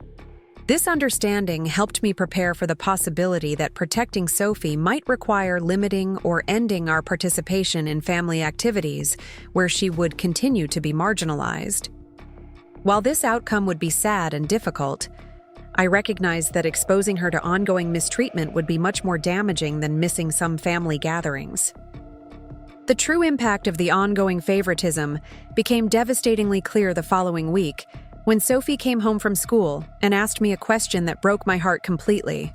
This understanding helped me prepare for the possibility that protecting Sophie might require limiting or ending our participation in family activities where she would continue to be marginalized. While this outcome would be sad and difficult, I recognized that exposing her to ongoing mistreatment would be much more damaging than missing some family gatherings. The true impact of the ongoing favoritism became devastatingly clear the following week when Sophie came home from school and asked me a question that broke my heart completely.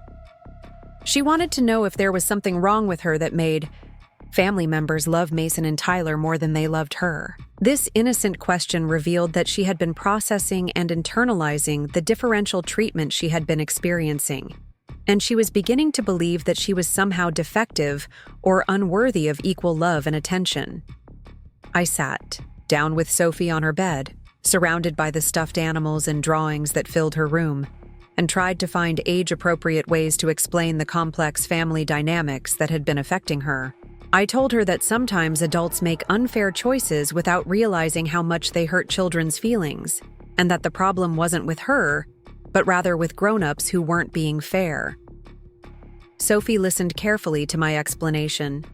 She wanted to know if there was something wrong with her that made family members love Mason and Tyler more than they loved her. This innocent question revealed that she had been processing and internalizing the differential treatment she had been experiencing, and she was beginning to believe that she was somehow defective or unworthy of equal love and attention. I sat down with Sophie on her bed, surrounded by the stuffed animals and drawings that filled her room, and tried to find age-appropriate ways to explain the complex family dynamics that had been affecting her. I told her that sometimes adults make unfair choices without realizing how much they hurt children's feelings, and that the problem wasn't with her, but rather with grown-ups who weren't being fair. Sophie listened carefully to my explanation,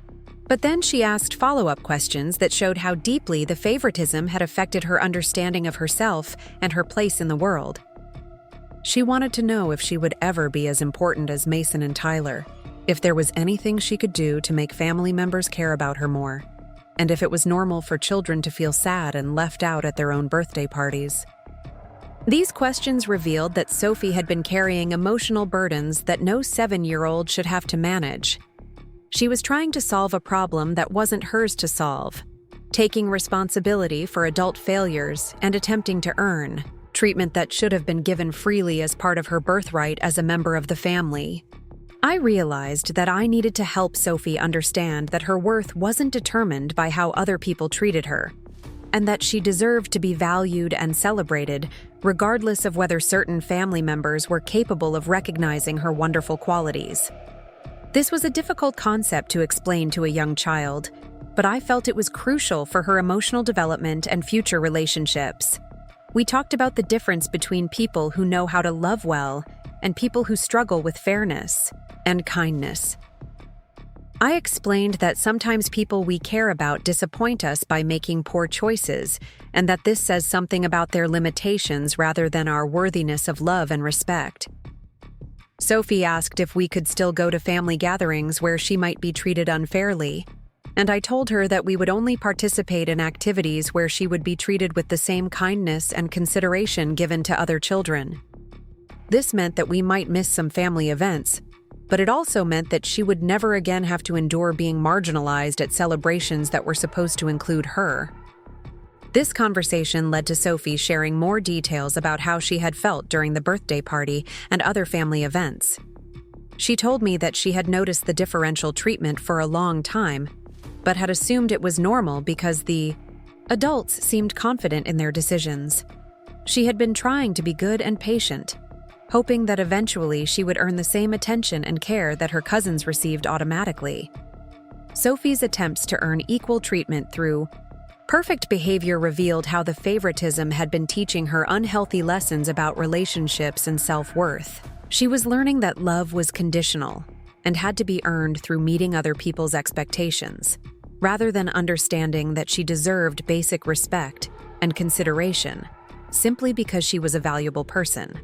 but then she asked follow-up questions that showed how deeply the favoritism had affected her understanding of herself and her place in the world. She wanted to know if she would ever be as important as Mason and Tyler, if there was anything she could do to make family members care about her more, and if it was normal for children to feel sad and left out at their own birthday parties. These questions revealed that Sophie had been carrying emotional burdens that no 7-year-old should have to manage, She was trying to solve a problem that wasn't hers to solve, taking responsibility for adult failures and attempting to earn treatment that should have been given freely as part of her birthright as a member of the family. I realized that I needed to help Sophie understand that her worth wasn't determined by how other people treated her, and that she deserved to be valued and celebrated, regardless of whether certain family members were capable of recognizing her wonderful qualities. This was a difficult concept to explain to a young child, but I felt it was crucial for her emotional development and future relationships. We talked about the difference between people who know how to love well and people who struggle with fairness and kindness. I explained that sometimes people we care about disappoint us by making poor choices, and that this says something about their limitations rather than our worthiness of love and respect. Sophie asked if we could still go to family gatherings where she might be treated unfairly, and I told her that we would only participate in activities where she would be treated with the same kindness and consideration given to other children. This meant that we might miss some family events, but it also meant that she would never again have to endure being marginalized at celebrations that were supposed to include her. This conversation led to Sophie sharing more details about how she had felt during the birthday party and other family events. She told me that she had noticed the differential treatment for a long time, but had assumed it was normal because the adults seemed confident in their decisions. She had been trying to be good and patient, hoping that eventually she would earn the same attention and care that her cousins received automatically. Sophie's attempts to earn equal treatment through perfect behavior revealed how the favoritism had been teaching her unhealthy lessons about relationships and self-worth. She was learning that love was conditional and had to be earned through meeting other people's expectations, rather than understanding that she deserved basic respect and consideration simply because she was a valuable person.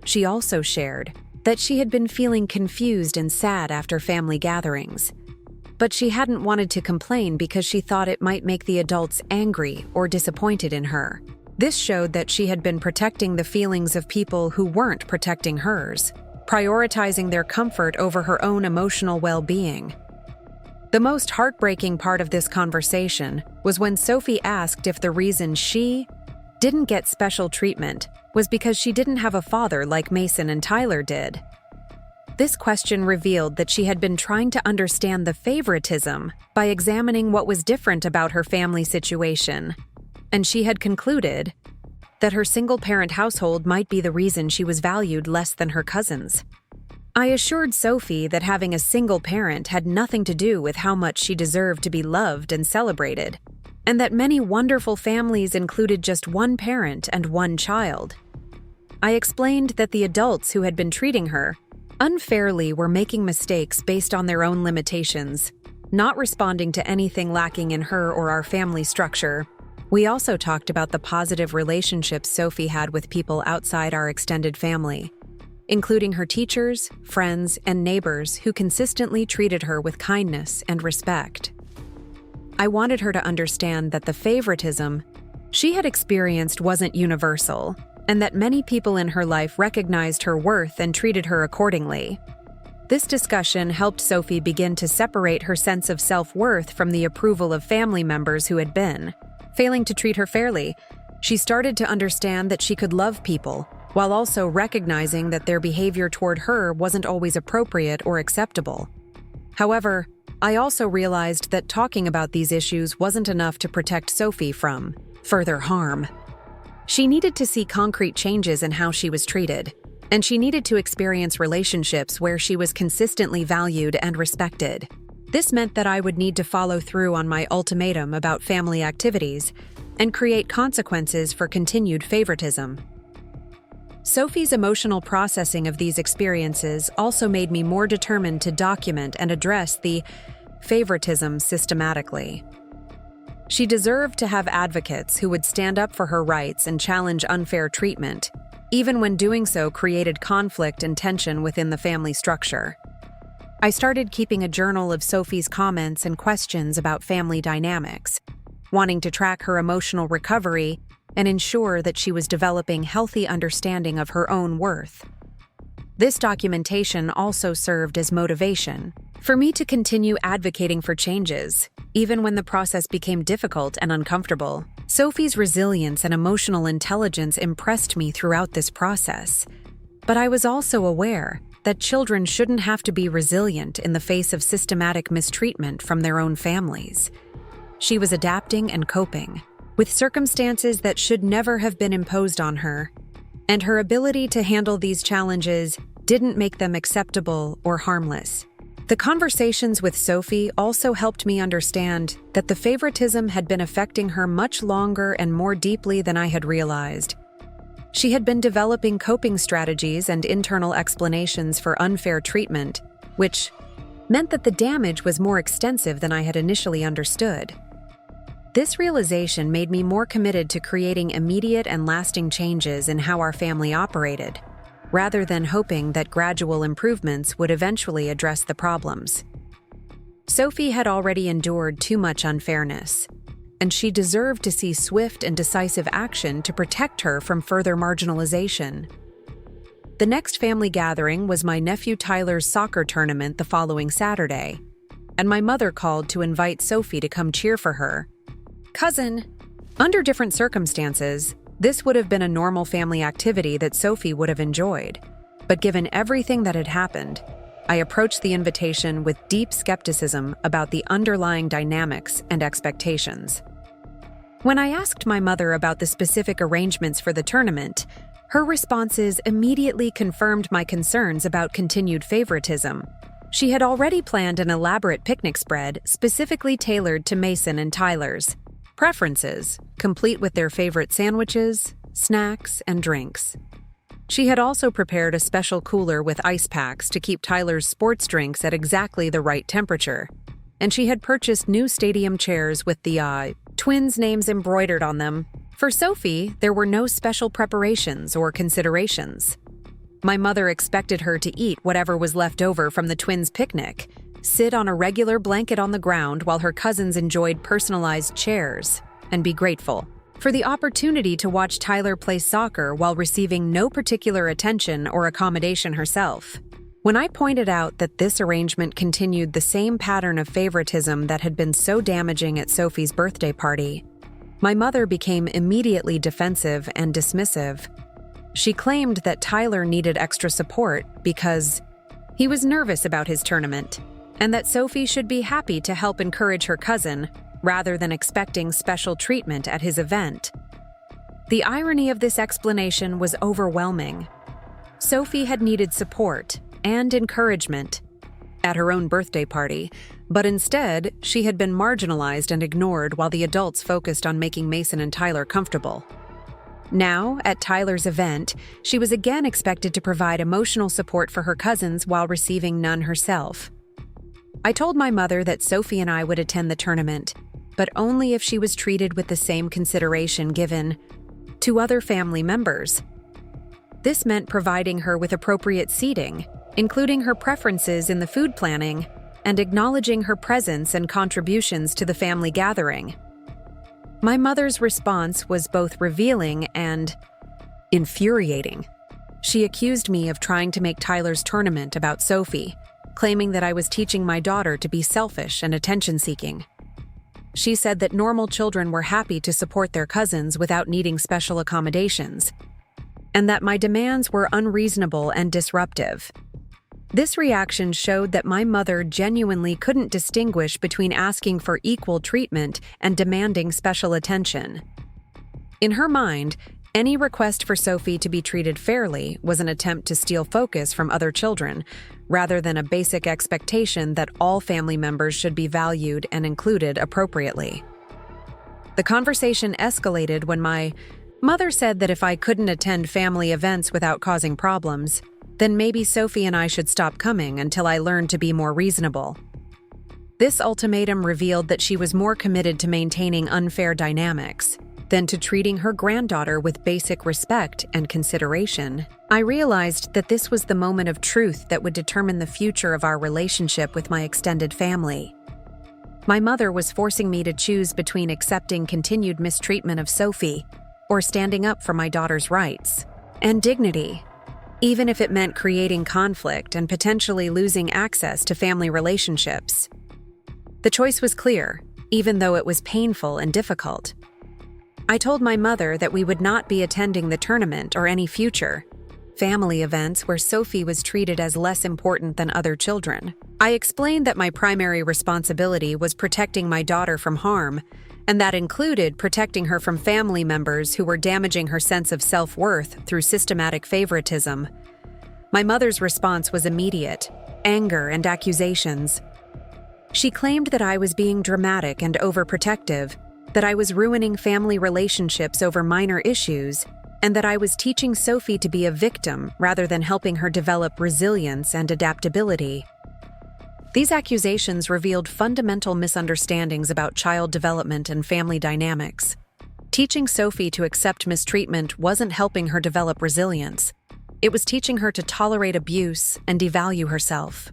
She also shared that she had been feeling confused and sad after family gatherings, but she hadn't wanted to complain because she thought it might make the adults angry or disappointed in her. This showed that she had been protecting the feelings of people who weren't protecting hers, prioritizing their comfort over her own emotional well-being. The most heartbreaking part of this conversation was when Sophie asked if the reason she didn't get special treatment was because she didn't have a father like Mason and Tyler did. This question revealed that she had been trying to understand the favoritism by examining what was different about her family situation, and she had concluded that her single-parent household might be the reason she was valued less than her cousins. I assured Sophie that having a single parent had nothing to do with how much she deserved to be loved and celebrated, and that many wonderful families included just one parent and one child. I explained that the adults who had been treating her unfairly were making mistakes based on their own limitations, not responding to anything lacking in her or our family structure. We also talked about the positive relationships Sophie had with people outside our extended family, including her teachers, friends, and neighbors who consistently treated her with kindness and respect. I wanted her to understand that the favoritism she had experienced wasn't universal, and that many people in her life recognized her worth and treated her accordingly. This discussion helped Sophie begin to separate her sense of self-worth from the approval of family members who had been failing to treat her fairly. She started to understand that she could love people, while also recognizing that their behavior toward her wasn't always appropriate or acceptable. However, I also realized that talking about these issues wasn't enough to protect Sophie from further harm. She needed to see concrete changes in how she was treated, and she needed to experience relationships where she was consistently valued and respected. This meant that I would need to follow through on my ultimatum about family activities and create consequences for continued favoritism. Sophie's emotional processing of these experiences also made me more determined to document and address the favoritism systematically. She deserved to have advocates who would stand up for her rights and challenge unfair treatment, even when doing so created conflict and tension within the family structure. I started keeping a journal of Sophie's comments and questions about family dynamics, wanting to track her emotional recovery and ensure that she was developing healthy understanding of her own worth. This documentation also served as motivation, For me to continue advocating for changes, even when the process became difficult and uncomfortable, Sophie's resilience and emotional intelligence impressed me throughout this process. But I was also aware that children shouldn't have to be resilient in the face of systematic mistreatment from their own families. She was adapting and coping with circumstances that should never have been imposed on her, and her ability to handle these challenges didn't make them acceptable or harmless. The conversations with Sophie also helped me understand that the favoritism had been affecting her much longer and more deeply than I had realized. She had been developing coping strategies and internal explanations for unfair treatment, which meant that the damage was more extensive than I had initially understood. This realization made me more committed to creating immediate and lasting changes in how our family operated, rather than hoping that gradual improvements would eventually address the problems. Sophie had already endured too much unfairness, and she deserved to see swift and decisive action to protect her from further marginalization. The next family gathering was my nephew Tyler's soccer tournament the following Saturday, and my mother called to invite Sophie to come cheer for her cousin. Under different circumstances, this would have been a normal family activity that Sophie would have enjoyed, but given everything that had happened, I approached the invitation with deep skepticism about the underlying dynamics and expectations. When I asked my mother about the specific arrangements for the tournament, her responses immediately confirmed my concerns about continued favoritism. She had already planned an elaborate picnic spread specifically tailored to Mason and Tyler's preferences, complete with their favorite sandwiches, snacks, and drinks. She had also prepared a special cooler with ice packs to keep Tyler's sports drinks at exactly the right temperature, and she had purchased new stadium chairs with the twins' names embroidered on them. For Sophie, there were no special preparations or considerations. My mother expected her to eat whatever was left over from the twins' picnic, sit on a regular blanket on the ground while her cousins enjoyed personalized chairs, and be grateful for the opportunity to watch Tyler play soccer while receiving no particular attention or accommodation herself. When I pointed out that this arrangement continued the same pattern of favoritism that had been so damaging at Sophie's birthday party, my mother became immediately defensive and dismissive. She claimed that Tyler needed extra support because he was nervous about his tournament, and that Sophie should be happy to help encourage her cousin rather than expecting special treatment at his event. The irony of this explanation was overwhelming. Sophie had needed support and encouragement at her own birthday party, but instead, she had been marginalized and ignored while the adults focused on making Mason and Tyler comfortable. Now, at Tyler's event, she was again expected to provide emotional support for her cousins while receiving none herself. I told my mother that Sophie and I would attend the tournament, but only if she was treated with the same consideration given to other family members. This meant providing her with appropriate seating, including her preferences in the food planning, and acknowledging her presence and contributions to the family gathering. My mother's response was both revealing and infuriating. She accused me of trying to make Tyler's tournament about Sophie, claiming that I was teaching my daughter to be selfish and attention-seeking. She said that normal children were happy to support their cousins without needing special accommodations, and that my demands were unreasonable and disruptive. This reaction showed that my mother genuinely couldn't distinguish between asking for equal treatment and demanding special attention. In her mind, any request for Sophie to be treated fairly was an attempt to steal focus from other children, rather than a basic expectation that all family members should be valued and included appropriately. The conversation escalated when my mother said that if I couldn't attend family events without causing problems, then maybe Sophie and I should stop coming until I learned to be more reasonable. This ultimatum revealed that she was more committed to maintaining unfair dynamics than to treating her granddaughter with basic respect and consideration. I realized that this was the moment of truth that would determine the future of our relationship with my extended family. My mother was forcing me to choose between accepting continued mistreatment of Sophie or standing up for my daughter's rights and dignity. even if it meant creating conflict and potentially losing access to family relationships. The choice was clear, even though it was painful and difficult. I told my mother that we would not be attending the tournament or any future family events where Sophie was treated as less important than other children. I explained that my primary responsibility was protecting my daughter from harm, and that included protecting her from family members who were damaging her sense of self-worth through systematic favoritism. My mother's response was immediate: anger and accusations. She claimed that I was being dramatic and overprotective, that I was ruining family relationships over minor issues, and that I was teaching Sophie to be a victim rather than helping her develop resilience and adaptability. These accusations revealed fundamental misunderstandings about child development and family dynamics. Teaching Sophie to accept mistreatment wasn't helping her develop resilience. It was teaching her to tolerate abuse and devalue herself.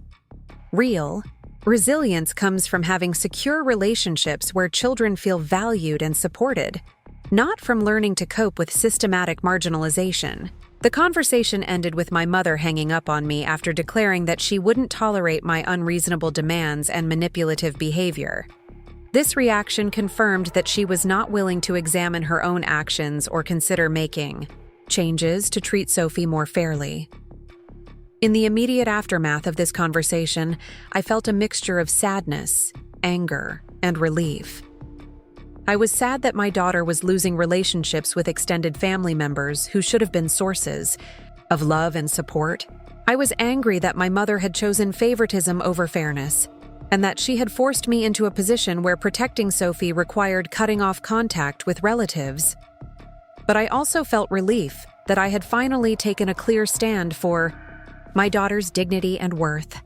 Real resilience comes from having secure relationships where children feel valued and supported, not from learning to cope with systematic marginalization. The conversation ended with my mother hanging up on me after declaring that she wouldn't tolerate my unreasonable demands and manipulative behavior. This reaction confirmed that she was not willing to examine her own actions or consider making changes to treat Sophie more fairly. In the immediate aftermath of this conversation, I felt a mixture of sadness, anger, and relief. I was sad that my daughter was losing relationships with extended family members who should have been sources of love and support. I was angry that my mother had chosen favoritism over fairness, and that she had forced me into a position where protecting Sophie required cutting off contact with relatives. But I also felt relief that I had finally taken a clear stand for my daughter's dignity and worth.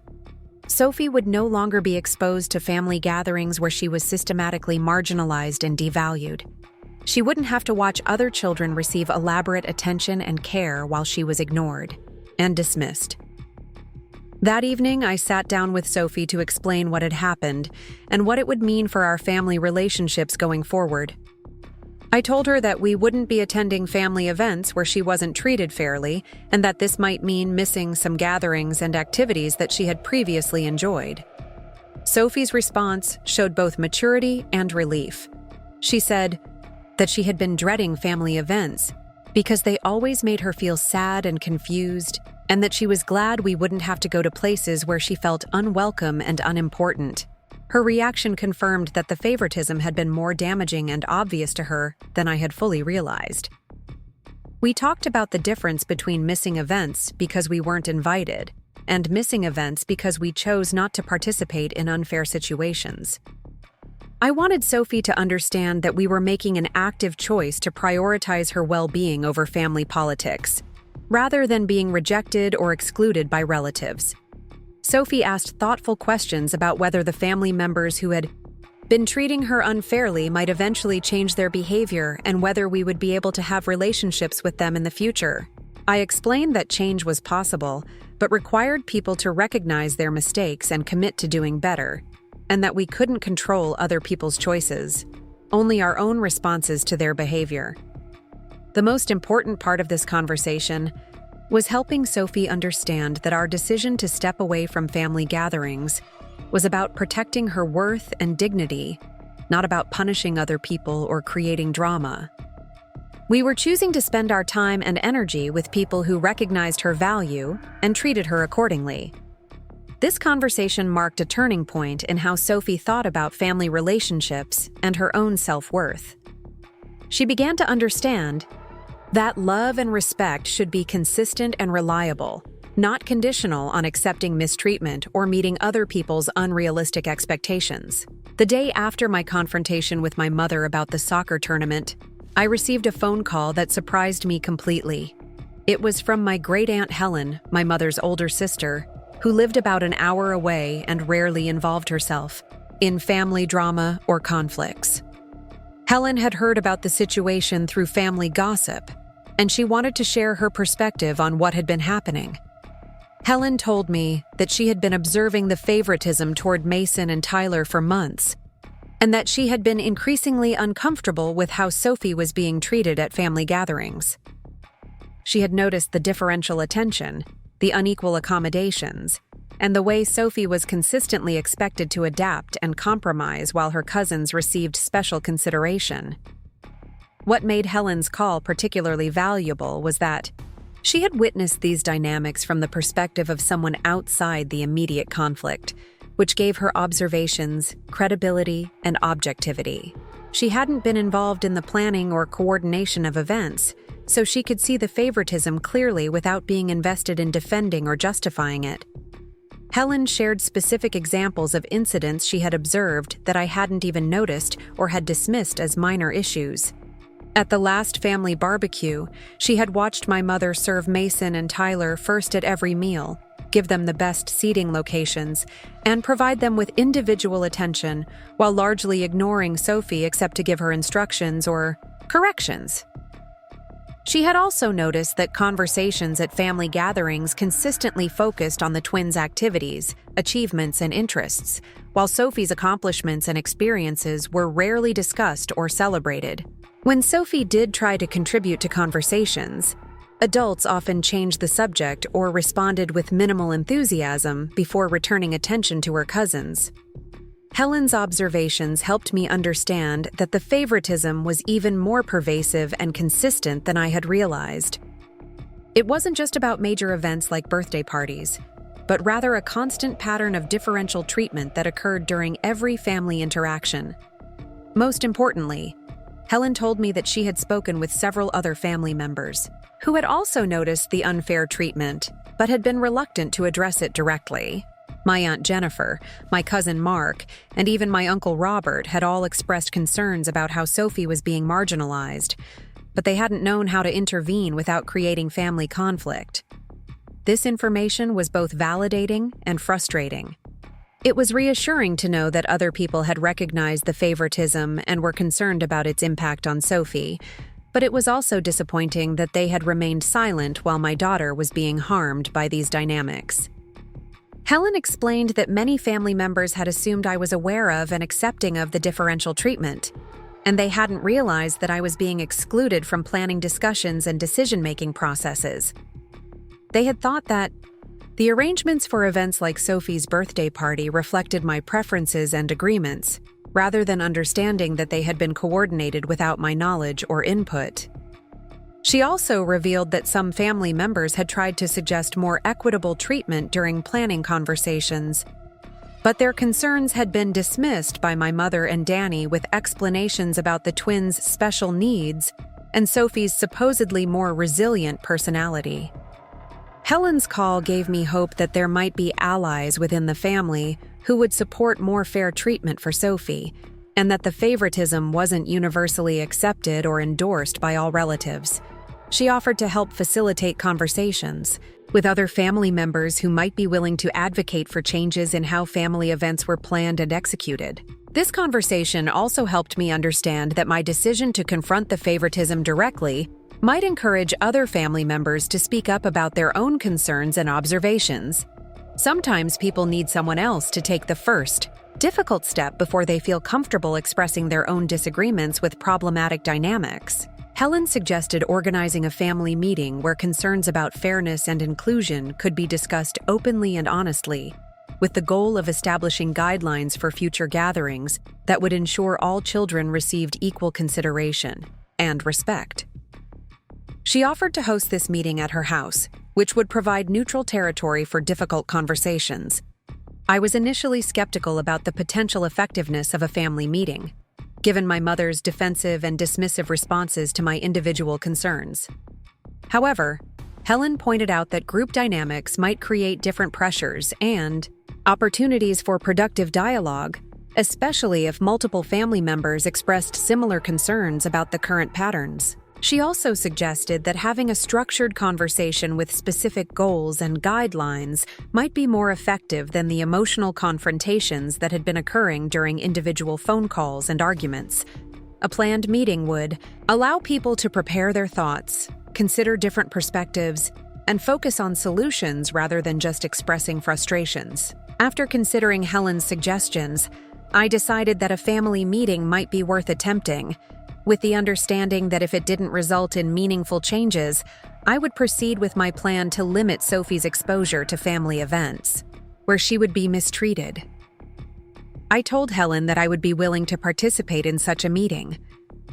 Sophie would no longer be exposed to family gatherings where she was systematically marginalized and devalued. She wouldn't have to watch other children receive elaborate attention and care while she was ignored and dismissed. That evening, I sat down with Sophie to explain what had happened and what it would mean for our family relationships going forward. I told her that we wouldn't be attending family events where she wasn't treated fairly, and that this might mean missing some gatherings and activities that she had previously enjoyed. Sophie's response showed both maturity and relief. She said that she had been dreading family events because they always made her feel sad and confused, and that she was glad we wouldn't have to go to places where she felt unwelcome and unimportant. Her reaction confirmed that the favoritism had been more damaging and obvious to her than I had fully realized. We talked about the difference between missing events because we weren't invited and missing events because we chose not to participate in unfair situations. I wanted Sophie to understand that we were making an active choice to prioritize her well-being over family politics, rather than being rejected or excluded by relatives. Sophie asked thoughtful questions about whether the family members who had been treating her unfairly might eventually change their behavior and whether we would be able to have relationships with them in the future. I explained that change was possible, but required people to recognize their mistakes and commit to doing better, and that we couldn't control other people's choices, only our own responses to their behavior. The most important part of this conversation was helping Sophie understand that our decision to step away from family gatherings was about protecting her worth and dignity, not about punishing other people or creating drama. We were choosing to spend our time and energy with people who recognized her value and treated her accordingly. This conversation marked a turning point in how Sophie thought about family relationships and her own self-worth. She began to understand that love and respect should be consistent and reliable, not conditional on accepting mistreatment or meeting other people's unrealistic expectations. The day after my confrontation with my mother about the soccer tournament, I received a phone call that surprised me completely. It was from my great-aunt Helen, my mother's older sister, who lived about an hour away and rarely involved herself in family drama or conflicts. Helen had heard about the situation through family gossip, and she wanted to share her perspective on what had been happening. Helen told me that she had been observing the favoritism toward Mason and Tyler for months, and that she had been increasingly uncomfortable with how Sophie was being treated at family gatherings. she had noticed the differential attention, the unequal accommodations, and the way Sophie was consistently expected to adapt and compromise while her cousins received special consideration. What made Helen's call particularly valuable was that she had witnessed these dynamics from the perspective of someone outside the immediate conflict, which gave her observations credibility and objectivity. She hadn't been involved in the planning or coordination of events, so she could see the favoritism clearly without being invested in defending or justifying it. Helen shared specific examples of incidents she had observed that I hadn't even noticed or had dismissed as minor issues. At the last family barbecue, she had watched my mother serve Mason and Tyler first at every meal, give them the best seating locations, and provide them with individual attention, while largely ignoring Sophie except to give her instructions or corrections. She had also noticed that conversations at family gatherings consistently focused on the twins' activities, achievements, and interests, while Sophie's accomplishments and experiences were rarely discussed or celebrated. When Sophie did try to contribute to conversations, adults often changed the subject or responded with minimal enthusiasm before returning attention to her cousins. Helen's observations helped me understand that the favoritism was even more pervasive and consistent than I had realized. It wasn't just about major events like birthday parties, but rather a constant pattern of differential treatment that occurred during every family interaction. Most importantly, Helen told me that she had spoken with several other family members who had also noticed the unfair treatment, but had been reluctant to address it directly. My Aunt Jennifer, my cousin Mark, and even my Uncle Robert had all expressed concerns about how Sophie was being marginalized, but they hadn't known how to intervene without creating family conflict. This information was both validating and frustrating. It was reassuring to know that other people had recognized the favoritism and were concerned about its impact on Sophie, but it was also disappointing that they had remained silent while my daughter was being harmed by these dynamics. Helen explained that many family members had assumed I was aware of and accepting of the differential treatment, and they hadn't realized that I was being excluded from planning discussions and decision-making processes. They had thought that the arrangements for events like Sophie's birthday party reflected my preferences and agreements, rather than understanding that they had been coordinated without my knowledge or input. She also revealed that some family members had tried to suggest more equitable treatment during planning conversations, but their concerns had been dismissed by my mother and Danny with explanations about the twins' special needs and Sophie's supposedly more resilient personality. Helen's call gave me hope that there might be allies within the family who would support more fair treatment for Sophie, and that the favoritism wasn't universally accepted or endorsed by all relatives. She offered to help facilitate conversations with other family members who might be willing to advocate for changes in how family events were planned and executed. This conversation also helped me understand that my decision to confront the favoritism directly might encourage other family members to speak up about their own concerns and observations. Sometimes people need someone else to take the first, difficult step before they feel comfortable expressing their own disagreements with problematic dynamics. Helen suggested organizing a family meeting where concerns about fairness and inclusion could be discussed openly and honestly, with the goal of establishing guidelines for future gatherings that would ensure all children received equal consideration and respect. She offered to host this meeting at her house, which would provide neutral territory for difficult conversations. I was initially skeptical about the potential effectiveness of a family meeting, given my mother's defensive and dismissive responses to my individual concerns. However, Helen pointed out that group dynamics might create different pressures and opportunities for productive dialogue, especially if multiple family members expressed similar concerns about the current patterns. She also suggested that having a structured conversation with specific goals and guidelines might be more effective than the emotional confrontations that had been occurring during individual phone calls and arguments. A planned meeting would allow people to prepare their thoughts, consider different perspectives, and focus on solutions rather than just expressing frustrations. After considering Helen's suggestions, I decided that a family meeting might be worth attempting, with the understanding that if it didn't result in meaningful changes, I would proceed with my plan to limit Sophie's exposure to family events, where she would be mistreated. I told Helen that I would be willing to participate in such a meeting,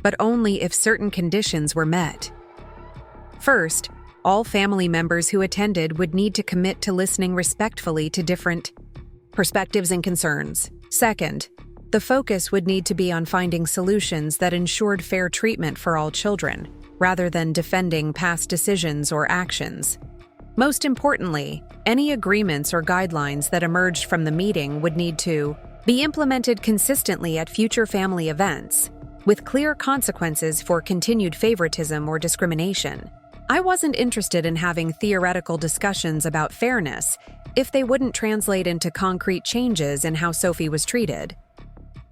but only if certain conditions were met. First, all family members who attended would need to commit to listening respectfully to different perspectives and concerns. Second, the focus would need to be on finding solutions that ensured fair treatment for all children, rather than defending past decisions or actions. Most importantly, any agreements or guidelines that emerged from the meeting would need to be implemented consistently at future family events, with clear consequences for continued favoritism or discrimination. I wasn't interested in having theoretical discussions about fairness if they wouldn't translate into concrete changes in how Sophie was treated.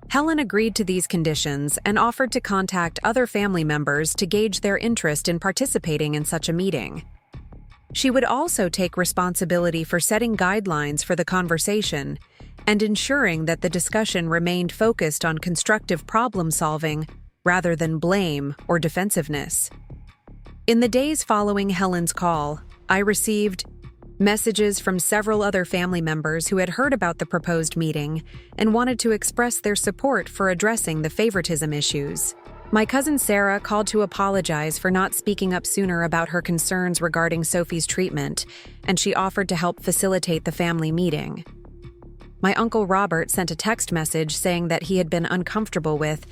Helen agreed to these conditions and offered to contact other family members to gauge their interest in participating in such a meeting. She would also take responsibility for setting guidelines for the conversation and ensuring that the discussion remained focused on constructive problem-solving rather than blame or defensiveness. In the days following Helen's call, I received messages from several other family members who had heard about the proposed meeting and wanted to express their support for addressing the favoritism issues. My cousin Sarah called to apologize for not speaking up sooner about her concerns regarding Sophie's treatment, and she offered to help facilitate the family meeting. My uncle Robert sent a text message saying that he had been uncomfortable with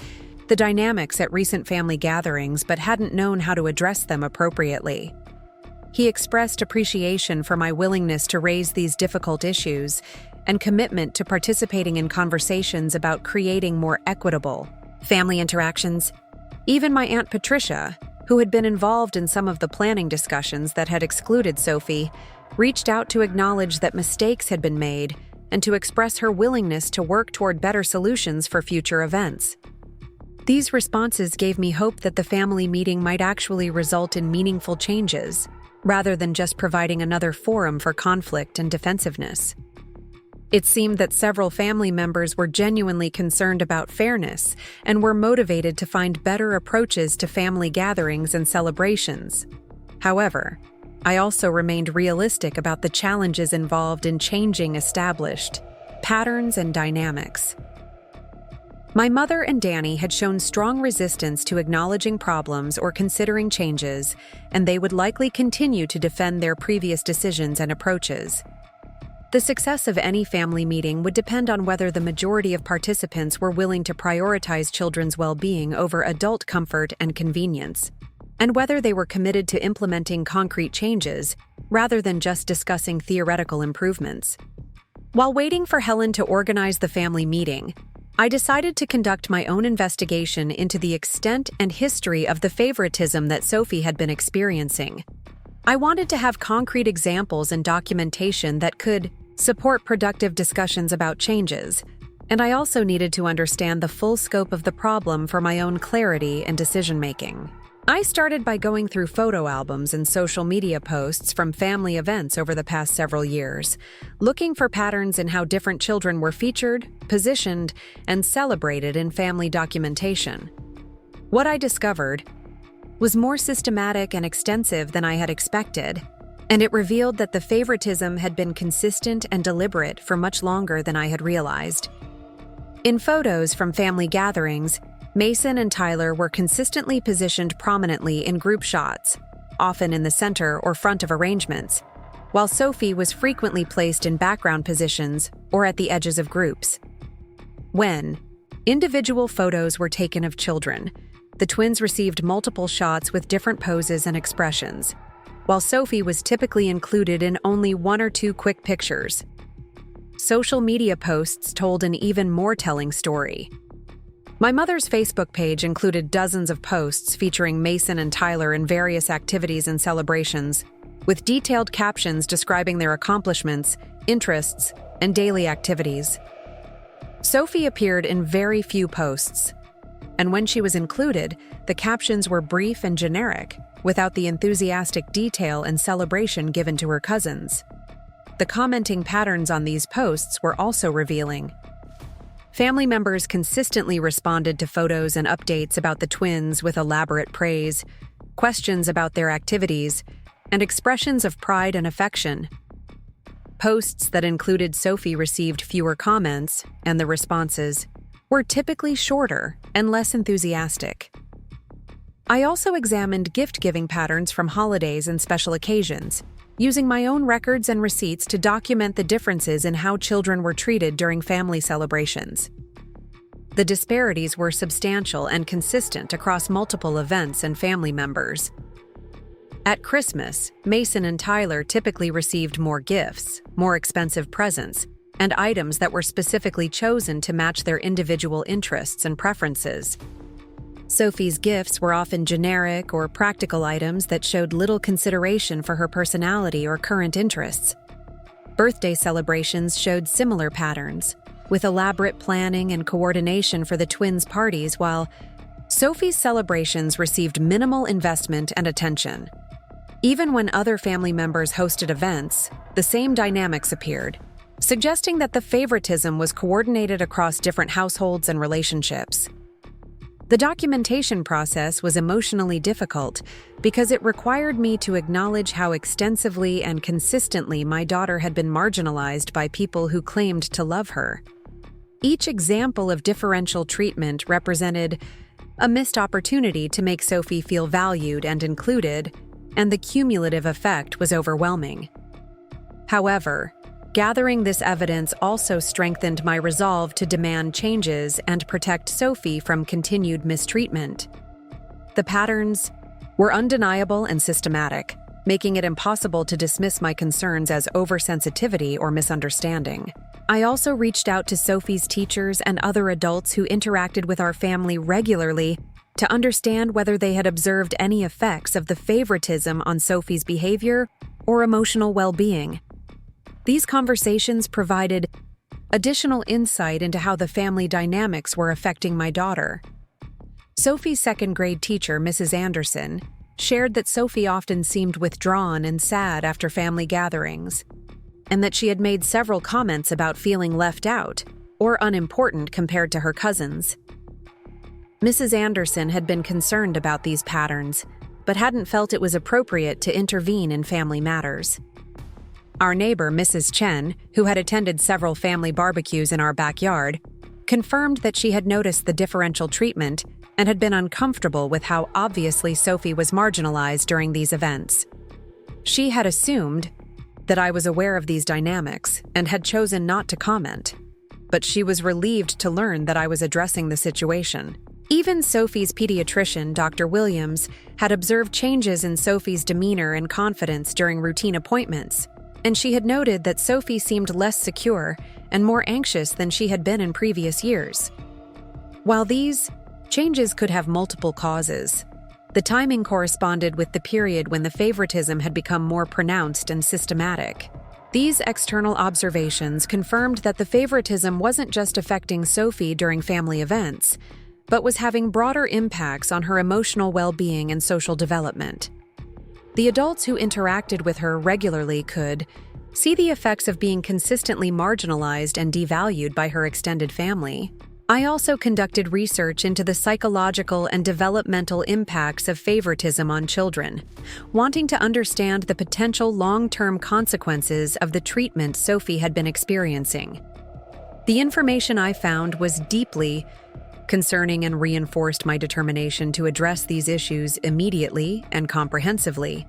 the dynamics at recent family gatherings but hadn't known how to address them appropriately. He expressed appreciation for my willingness to raise these difficult issues and commitment to participating in conversations about creating more equitable family interactions. Even my Aunt Patricia, who had been involved in some of the planning discussions that had excluded Sophie, reached out to acknowledge that mistakes had been made and to express her willingness to work toward better solutions for future events. These responses gave me hope that the family meeting might actually result in meaningful changes, rather than just providing another forum for conflict and defensiveness. It seemed that several family members were genuinely concerned about fairness and were motivated to find better approaches to family gatherings and celebrations. However, I also remained realistic about the challenges involved in changing established patterns and dynamics. My mother and Danny had shown strong resistance to acknowledging problems or considering changes, and they would likely continue to defend their previous decisions and approaches. The success of any family meeting would depend on whether the majority of participants were willing to prioritize children's well-being over adult comfort and convenience, and whether they were committed to implementing concrete changes rather than just discussing theoretical improvements. While waiting for Helen to organize the family meeting, I decided to conduct my own investigation into the extent and history of the favoritism that Sophie had been experiencing. I wanted to have concrete examples and documentation that could support productive discussions about changes, and I also needed to understand the full scope of the problem for my own clarity and decision-making. I started by going through photo albums and social media posts from family events over the past several years, looking for patterns in how different children were featured, positioned, and celebrated in family documentation. What I discovered was more systematic and extensive than I had expected, and it revealed that the favoritism had been consistent and deliberate for much longer than I had realized. In photos from family gatherings, Mason and Tyler were consistently positioned prominently in group shots, often in the center or front of arrangements, while Sophie was frequently placed in background positions or at the edges of groups. When individual photos were taken of children, the twins received multiple shots with different poses and expressions, while Sophie was typically included in only one or two quick pictures. Social media posts told an even more telling story. My mother's Facebook page included dozens of posts featuring Mason and Tyler in various activities and celebrations, with detailed captions describing their accomplishments, interests, and daily activities. Sophie appeared in very few posts, and when she was included, the captions were brief and generic, without the enthusiastic detail and celebration given to her cousins. The commenting patterns on these posts were also revealing. Family members consistently responded to photos and updates about the twins with elaborate praise, questions about their activities, and expressions of pride and affection. Posts that included Sophie received fewer comments, and the responses were typically shorter and less enthusiastic. I also examined gift-giving patterns from holidays and special occasions, using my own records and receipts to document the differences in how children were treated during family celebrations. The disparities were substantial and consistent across multiple events and family members. At Christmas, Mason and Tyler typically received more gifts, more expensive presents, and items that were specifically chosen to match their individual interests and preferences. Sophie's gifts were often generic or practical items that showed little consideration for her personality or current interests. Birthday celebrations showed similar patterns, with elaborate planning and coordination for the twins' parties, while Sophie's celebrations received minimal investment and attention. Even when other family members hosted events, the same dynamics appeared, suggesting that the favoritism was coordinated across different households and relationships. The documentation process was emotionally difficult because it required me to acknowledge how extensively and consistently my daughter had been marginalized by people who claimed to love her. Each example of differential treatment represented a missed opportunity to make Sophie feel valued and included, and the cumulative effect was overwhelming. However, gathering this evidence also strengthened my resolve to demand changes and protect Sophie from continued mistreatment. The patterns were undeniable and systematic, making it impossible to dismiss my concerns as oversensitivity or misunderstanding. I also reached out to Sophie's teachers and other adults who interacted with our family regularly to understand whether they had observed any effects of the favoritism on Sophie's behavior or emotional well-being. These conversations provided additional insight into how the family dynamics were affecting my daughter. Sophie's second-grade teacher, Mrs. Anderson, shared that Sophie often seemed withdrawn and sad after family gatherings, and that she had made several comments about feeling left out or unimportant compared to her cousins. Mrs. Anderson had been concerned about these patterns, but hadn't felt it was appropriate to intervene in family matters. Our neighbor, Mrs. Chen, who had attended several family barbecues in our backyard, confirmed that she had noticed the differential treatment and had been uncomfortable with how obviously Sophie was marginalized during these events. She had assumed that I was aware of these dynamics and had chosen not to comment, but she was relieved to learn that I was addressing the situation. Even Sophie's pediatrician, Dr. Williams, had observed changes in Sophie's demeanor and confidence during routine appointments, and she had noted that Sophie seemed less secure and more anxious than she had been in previous years. While these changes could have multiple causes, the timing corresponded with the period when the favoritism had become more pronounced and systematic. These external observations confirmed that the favoritism wasn't just affecting Sophie during family events, but was having broader impacts on her emotional well-being and social development. The adults who interacted with her regularly could see the effects of being consistently marginalized and devalued by her extended family. I also conducted research into the psychological and developmental impacts of favoritism on children, wanting to understand the potential long-term consequences of the treatment Sophie had been experiencing. The information I found was deeply concerning and reinforced my determination to address these issues immediately and comprehensively.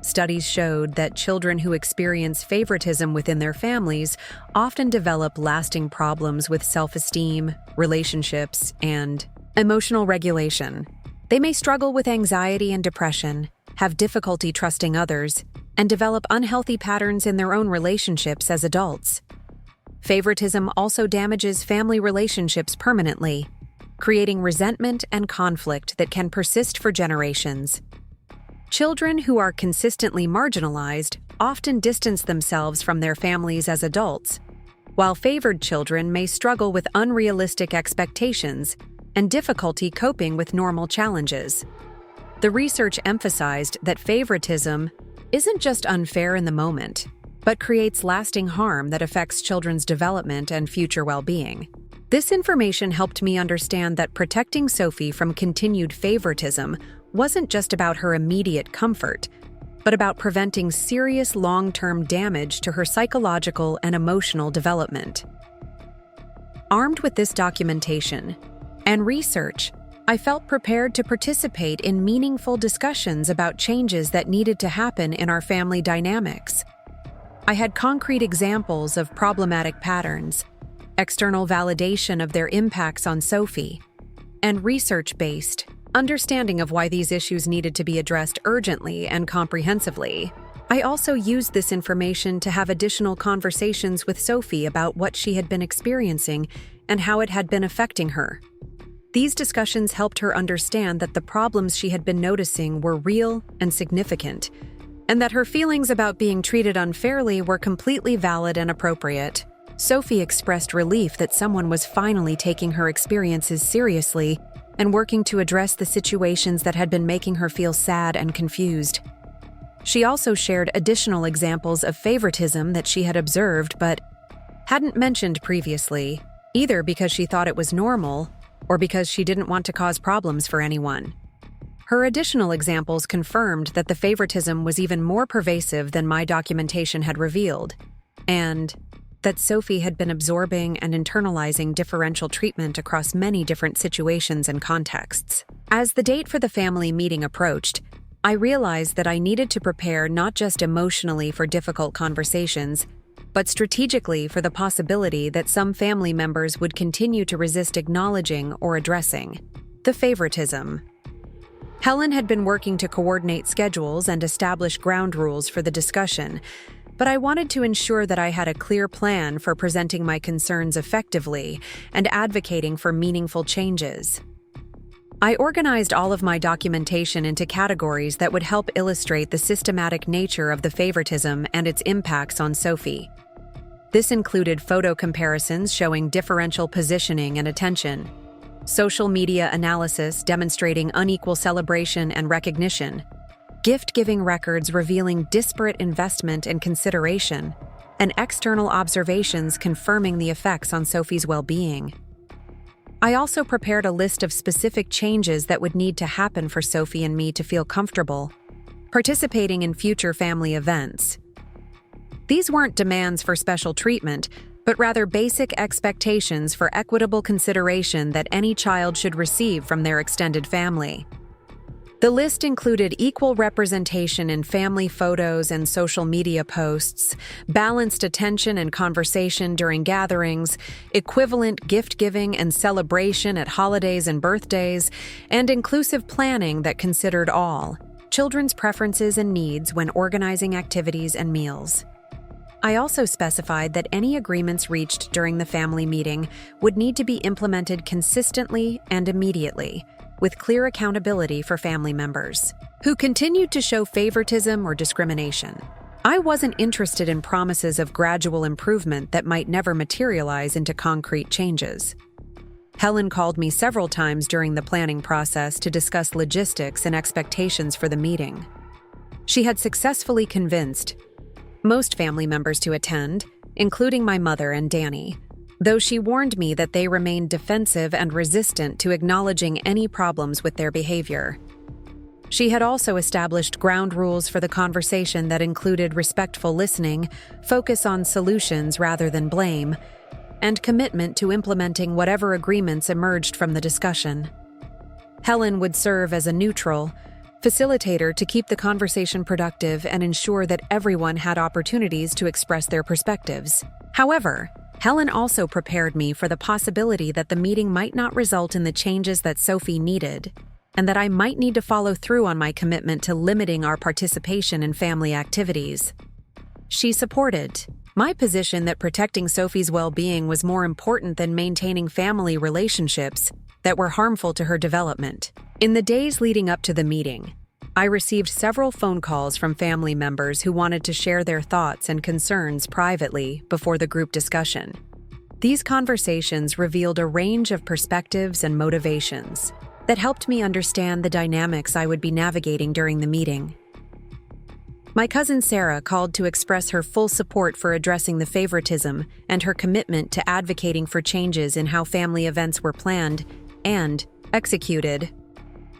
Studies showed that children who experience favoritism within their families often develop lasting problems with self-esteem, relationships, and emotional regulation. They may struggle with anxiety and depression, have difficulty trusting others, and develop unhealthy patterns in their own relationships as adults. Favoritism also damages family relationships permanently, creating resentment and conflict that can persist for generations. Children who are consistently marginalized often distance themselves from their families as adults, while favored children may struggle with unrealistic expectations and difficulty coping with normal challenges. The research emphasized that favoritism isn't just unfair in the moment, but creates lasting harm that affects children's development and future well-being. This information helped me understand that protecting Sophie from continued favoritism wasn't just about her immediate comfort, but about preventing serious long-term damage to her psychological and emotional development. Armed with this documentation and research, I felt prepared to participate in meaningful discussions about changes that needed to happen in our family dynamics. I had concrete examples of problematic patterns, external validation of their impacts on Sophie, and research-based understanding of why these issues needed to be addressed urgently and comprehensively. I also used this information to have additional conversations with Sophie about what she had been experiencing and how it had been affecting her. These discussions helped her understand that the problems she had been noticing were real and significant, and that her feelings about being treated unfairly were completely valid and appropriate. Sophie expressed relief that someone was finally taking her experiences seriously and working to address the situations that had been making her feel sad and confused. She also shared additional examples of favoritism that she had observed but hadn't mentioned previously, either because she thought it was normal or because she didn't want to cause problems for anyone. Her additional examples confirmed that the favoritism was even more pervasive than my documentation had revealed, and that Sophie had been absorbing and internalizing differential treatment across many different situations and contexts. As the date for the family meeting approached, I realized that I needed to prepare not just emotionally for difficult conversations, but strategically for the possibility that some family members would continue to resist acknowledging or addressing the favoritism. Helen had been working to coordinate schedules and establish ground rules for the discussion, but I wanted to ensure that I had a clear plan for presenting my concerns effectively and advocating for meaningful changes. I organized all of my documentation into categories that would help illustrate the systematic nature of the favoritism and its impacts on Sophie. This included photo comparisons showing differential positioning and attention, social media analysis demonstrating unequal celebration and recognition, gift-giving records revealing disparate investment and consideration, and external observations confirming the effects on Sophie's well-being. I also prepared a list of specific changes that would need to happen for Sophie and me to feel comfortable participating in future family events. These weren't demands for special treatment, but rather basic expectations for equitable consideration that any child should receive from their extended family. The list included equal representation in family photos and social media posts, balanced attention and conversation during gatherings, equivalent gift-giving and celebration at holidays and birthdays, and inclusive planning that considered all children's preferences and needs when organizing activities and meals. I also specified that any agreements reached during the family meeting would need to be implemented consistently and immediately, with clear accountability for family members who continued to show favoritism or discrimination. I wasn't interested in promises of gradual improvement that might never materialize into concrete changes. Helen called me several times during the planning process to discuss logistics and expectations for the meeting. She had successfully convinced most family members to attend, including my mother and Danny, though she warned me that they remained defensive and resistant to acknowledging any problems with their behavior. She had also established ground rules for the conversation that included respectful listening, focus on solutions rather than blame, and commitment to implementing whatever agreements emerged from the discussion. Helen would serve as a neutral facilitator to keep the conversation productive and ensure that everyone had opportunities to express their perspectives. However, Helen also prepared me for the possibility that the meeting might not result in the changes that Sophie needed, and that I might need to follow through on my commitment to limiting our participation in family activities. She supported my position that protecting Sophie's well-being was more important than maintaining family relationships that were harmful to her development. In the days leading up to the meeting, I received several phone calls from family members who wanted to share their thoughts and concerns privately before the group discussion. These conversations revealed a range of perspectives and motivations that helped me understand the dynamics I would be navigating during the meeting. My cousin Sarah called to express her full support for addressing the favoritism and her commitment to advocating for changes in how family events were planned and executed.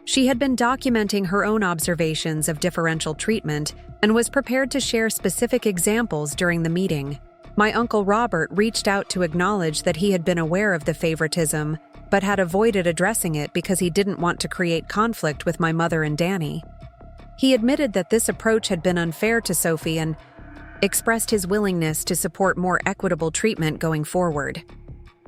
She had been documenting her own observations of differential treatment and was prepared to share specific examples during the meeting. My Uncle Robert reached out to acknowledge that he had been aware of the favoritism, but had avoided addressing it because he didn't want to create conflict with my mother and Danny. He admitted that this approach had been unfair to Sophie and expressed his willingness to support more equitable treatment going forward.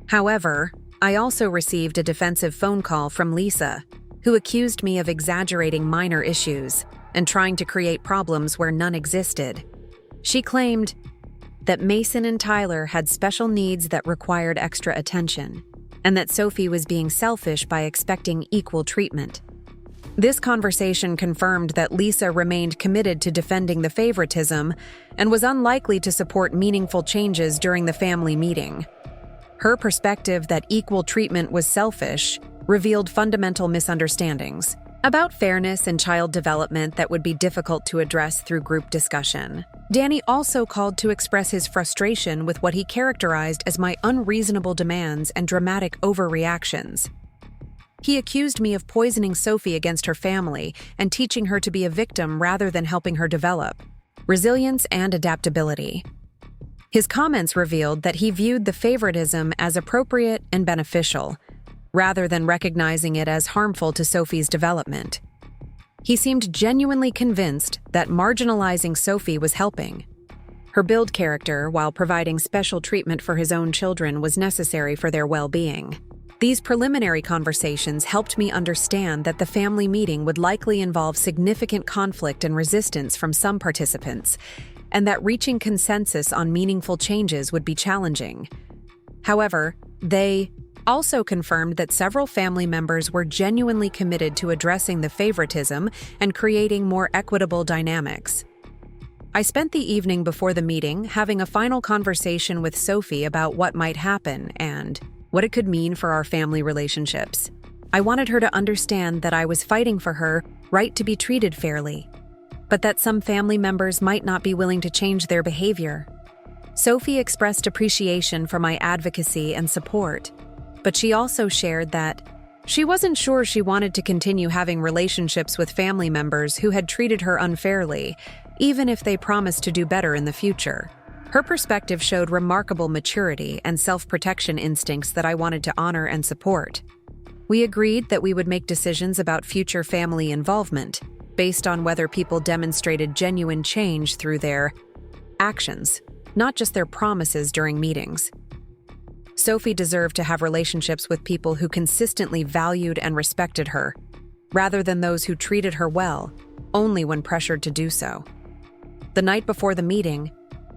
However, I also received a defensive phone call from Lisa, who accused me of exaggerating minor issues and trying to create problems where none existed. She claimed that Mason and Tyler had special needs that required extra attention, and that Sophie was being selfish by expecting equal treatment. This conversation confirmed that Lisa remained committed to defending the favoritism and was unlikely to support meaningful changes during the family meeting. Her perspective that equal treatment was selfish revealed fundamental misunderstandings about fairness and child development that would be difficult to address through group discussion. Danny also called to express his frustration with what he characterized as my unreasonable demands and dramatic overreactions. He accused me of poisoning Sophie against her family and teaching her to be a victim rather than helping her develop resilience and adaptability. His comments revealed that he viewed the favoritism as appropriate and beneficial, rather than recognizing it as harmful to Sophie's development. He seemed genuinely convinced that marginalizing Sophie was helping her build character while providing special treatment for his own children was necessary for their well-being. These preliminary conversations helped me understand that the family meeting would likely involve significant conflict and resistance from some participants, and that reaching consensus on meaningful changes would be challenging. However, they also confirmed that several family members were genuinely committed to addressing the favoritism and creating more equitable dynamics. I spent the evening before the meeting having a final conversation with Sophie about what might happen and what it could mean for our family relationships. I wanted her to understand that I was fighting for her right to be treated fairly, but that some family members might not be willing to change their behavior. Sophie expressed appreciation for my advocacy and support, but she also shared that she wasn't sure she wanted to continue having relationships with family members who had treated her unfairly, even if they promised to do better in the future. Her perspective showed remarkable maturity and self-protection instincts that I wanted to honor and support. We agreed that we would make decisions about future family involvement based on whether people demonstrated genuine change through their actions, not just their promises during meetings. Sophie deserved to have relationships with people who consistently valued and respected her, rather than those who treated her well, only when pressured to do so. The night before the meeting,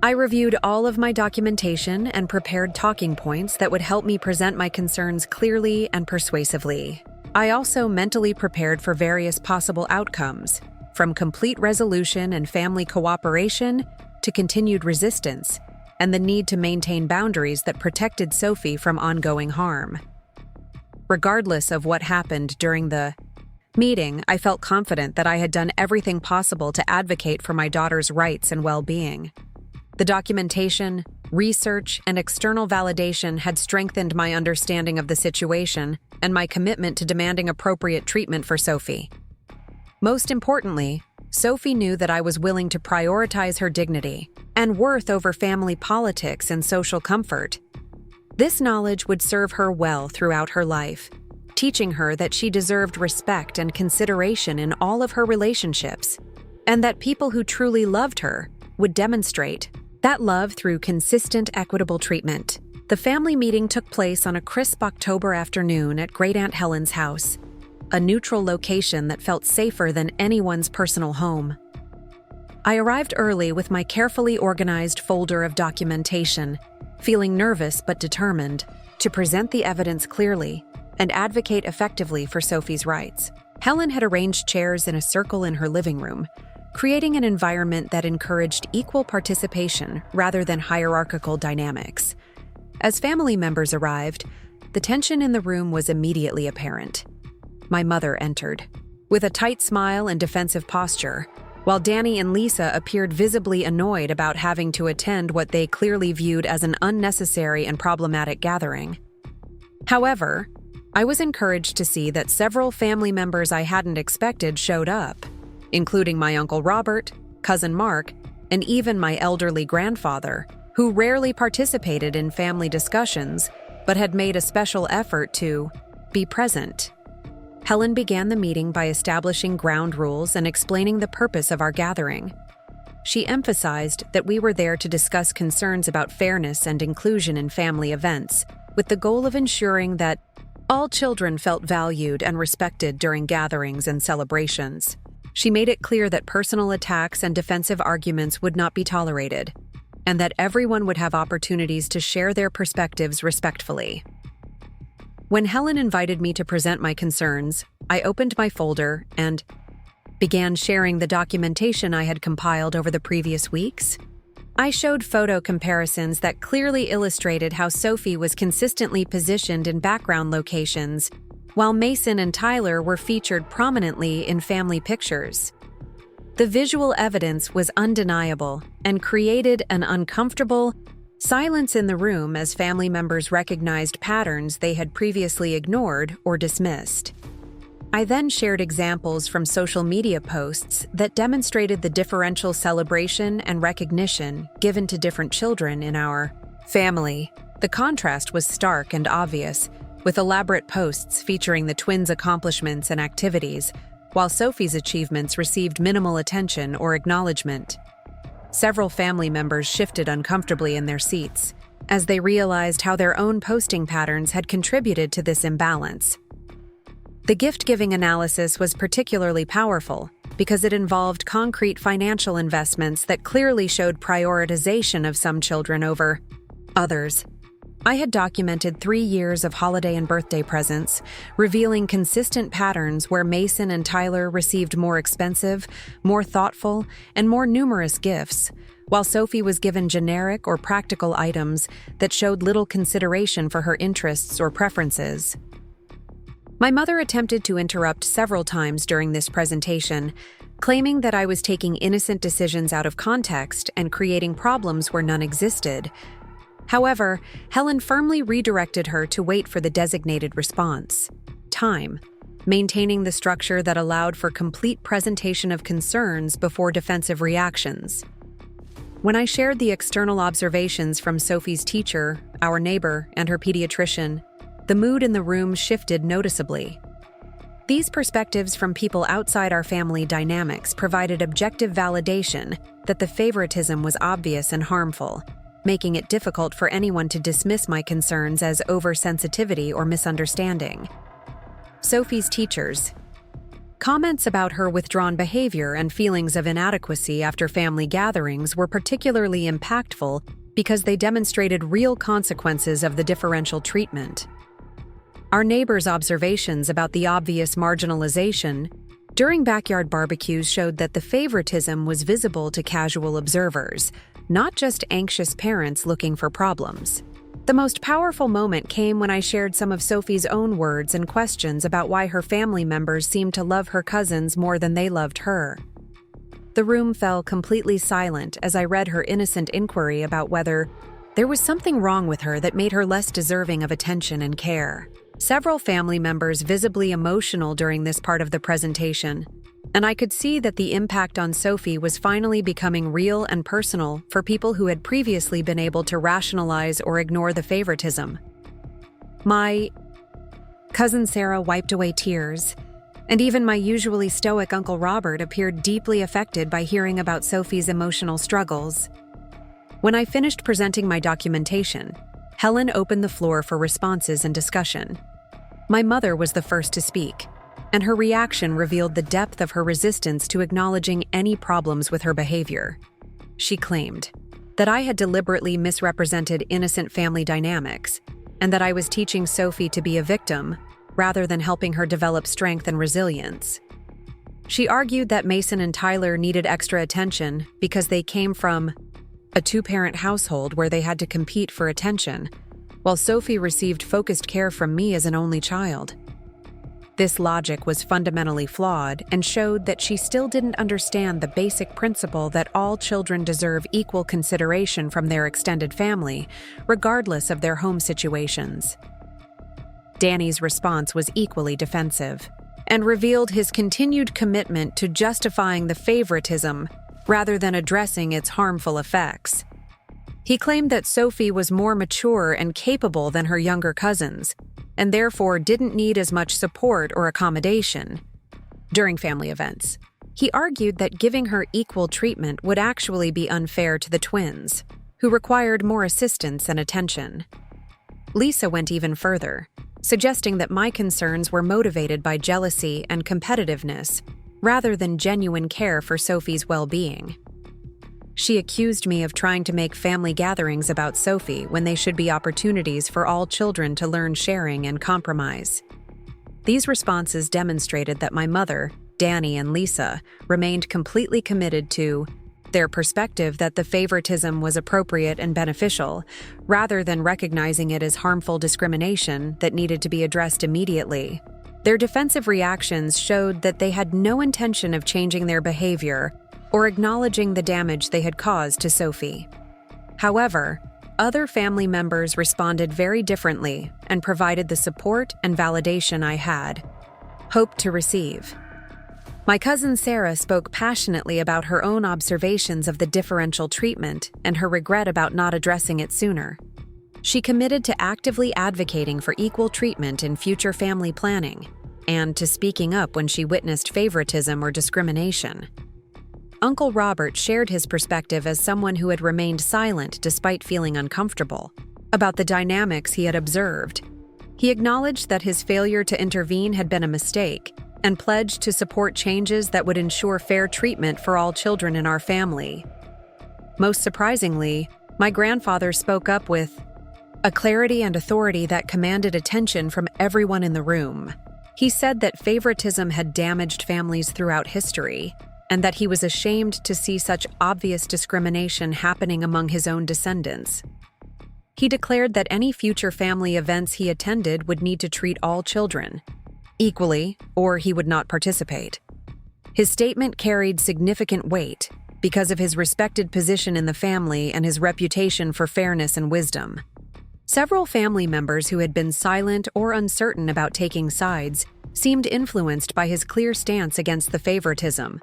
I reviewed all of my documentation and prepared talking points that would help me present my concerns clearly and persuasively. I also mentally prepared for various possible outcomes, from complete resolution and family cooperation to continued resistance, and the need to maintain boundaries that protected Sophie from ongoing harm. Regardless of what happened during the meeting, I felt confident that I had done everything possible to advocate for my daughter's rights and well-being. The documentation, research, and external validation had strengthened my understanding of the situation and my commitment to demanding appropriate treatment for Sophie. Most importantly, Sophie knew that I was willing to prioritize her dignity and worth over family politics and social comfort. This knowledge would serve her well throughout her life, teaching her that she deserved respect and consideration in all of her relationships, and that people who truly loved her would demonstrate that love through consistent, equitable treatment. The family meeting took place on a crisp October afternoon at Great Aunt Helen's house, a neutral location that felt safer than anyone's personal home. I arrived early with my carefully organized folder of documentation, feeling nervous but determined to present the evidence clearly and advocate effectively for Sophie's rights. Helen had arranged chairs in a circle in her living room, creating an environment that encouraged equal participation rather than hierarchical dynamics. As family members arrived, the tension in the room was immediately apparent. My mother entered. With a tight smile and defensive posture, while Danny and Lisa appeared visibly annoyed about having to attend what they clearly viewed as an unnecessary and problematic gathering. However, I was encouraged to see that several family members I hadn't expected showed up, including my Uncle Robert, Cousin Mark, and even my elderly grandfather, who rarely participated in family discussions but had made a special effort to be present. Helen began the meeting by establishing ground rules and explaining the purpose of our gathering. She emphasized that we were there to discuss concerns about fairness and inclusion in family events, with the goal of ensuring that all children felt valued and respected during gatherings and celebrations. She made it clear that personal attacks and defensive arguments would not be tolerated, and that everyone would have opportunities to share their perspectives respectfully. When Helen invited me to present my concerns, I opened my folder and began sharing the documentation I had compiled over the previous weeks. I showed photo comparisons that clearly illustrated how Sophie was consistently positioned in background locations, while Mason and Tyler were featured prominently in family pictures. The visual evidence was undeniable and created an uncomfortable silence in the room as family members recognized patterns they had previously ignored or dismissed. I then shared examples from social media posts that demonstrated the differential celebration and recognition given to different children in our family. The contrast was stark and obvious, with elaborate posts featuring the twins' accomplishments and activities, while Sophie's achievements received minimal attention or acknowledgement. Several family members shifted uncomfortably in their seats as they realized how their own posting patterns had contributed to this imbalance. The gift-giving analysis was particularly powerful because it involved concrete financial investments that clearly showed prioritization of some children over others. I had documented 3 years of holiday and birthday presents, revealing consistent patterns where Mason and Tyler received more expensive, more thoughtful, and more numerous gifts, while Sophie was given generic or practical items that showed little consideration for her interests or preferences. My mother attempted to interrupt several times during this presentation, claiming that I was taking innocent decisions out of context and creating problems where none existed. However, Helen firmly redirected her to wait for the designated response time, maintaining the structure that allowed for complete presentation of concerns before defensive reactions. When I shared the external observations from Sophie's teacher, our neighbor, and her pediatrician, the mood in the room shifted noticeably. These perspectives from people outside our family dynamics provided objective validation that the favoritism was obvious and harmful, making it difficult for anyone to dismiss my concerns as oversensitivity or misunderstanding. Sophie's teachers. Comments about her withdrawn behavior and feelings of inadequacy after family gatherings were particularly impactful because they demonstrated real consequences of the differential treatment. Our neighbors' observations about the obvious marginalization during backyard barbecues showed that the favoritism was visible to casual observers, not just anxious parents looking for problems. The most powerful moment came when I shared some of Sophie's own words and questions about why her family members seemed to love her cousins more than they loved her. The room fell completely silent as I read her innocent inquiry about whether there was something wrong with her that made her less deserving of attention and care. Several family members visibly emotional during this part of the presentation, and I could see that the impact on Sophie was finally becoming real and personal for people who had previously been able to rationalize or ignore the favoritism. My cousin Sarah wiped away tears, and even my usually stoic Uncle Robert appeared deeply affected by hearing about Sophie's emotional struggles. When I finished presenting my documentation, Helen opened the floor for responses and discussion. My mother was the first to speak, and her reaction revealed the depth of her resistance to acknowledging any problems with her behavior. She claimed that I had deliberately misrepresented innocent family dynamics, and that I was teaching Sophie to be a victim rather than helping her develop strength and resilience. She argued that Mason and Tyler needed extra attention because they came from a two-parent household where they had to compete for attention, while Sophie received focused care from me as an only child. This logic was fundamentally flawed and showed that she still didn't understand the basic principle that all children deserve equal consideration from their extended family, regardless of their home situations. Danny's response was equally defensive and revealed his continued commitment to justifying the favoritism rather than addressing its harmful effects. He claimed that Sophie was more mature and capable than her younger cousins, and therefore didn't need as much support or accommodation during family events. He argued that giving her equal treatment would actually be unfair to the twins, who required more assistance and attention. Lisa went even further, suggesting that my concerns were motivated by jealousy and competitiveness, rather than genuine care for Sophie's well-being. She accused me of trying to make family gatherings about Sophie when they should be opportunities for all children to learn sharing and compromise. These responses demonstrated that my mother, Danny, and Lisa remained completely committed to their perspective that the favoritism was appropriate and beneficial, rather than recognizing it as harmful discrimination that needed to be addressed immediately. Their defensive reactions showed that they had no intention of changing their behavior or acknowledging the damage they had caused to Sophie. However, other family members responded very differently and provided the support and validation I had hoped to receive. My cousin Sarah spoke passionately about her own observations of the differential treatment and her regret about not addressing it sooner. She committed to actively advocating for equal treatment in future family planning and to speaking up when she witnessed favoritism or discrimination. Uncle Robert shared his perspective as someone who had remained silent despite feeling uncomfortable about the dynamics he had observed. He acknowledged that his failure to intervene had been a mistake and pledged to support changes that would ensure fair treatment for all children in our family. Most surprisingly, my grandfather spoke up with a clarity and authority that commanded attention from everyone in the room. He said that favoritism had damaged families throughout history, and that he was ashamed to see such obvious discrimination happening among his own descendants. He declared that any future family events he attended would need to treat all children equally, or he would not participate. His statement carried significant weight because of his respected position in the family and his reputation for fairness and wisdom. Several family members who had been silent or uncertain about taking sides seemed influenced by his clear stance against the favoritism.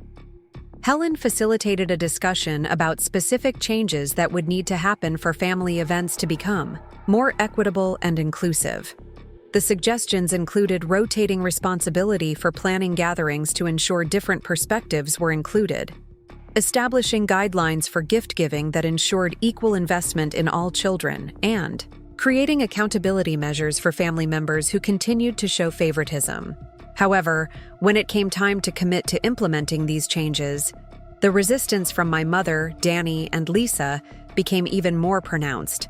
Helen facilitated a discussion about specific changes that would need to happen for family events to become more equitable and inclusive. The suggestions included rotating responsibility for planning gatherings to ensure different perspectives were included, establishing guidelines for gift-giving that ensured equal investment in all children, and creating accountability measures for family members who continued to show favoritism. However, when it came time to commit to implementing these changes, the resistance from my mother, Danny, and Lisa became even more pronounced.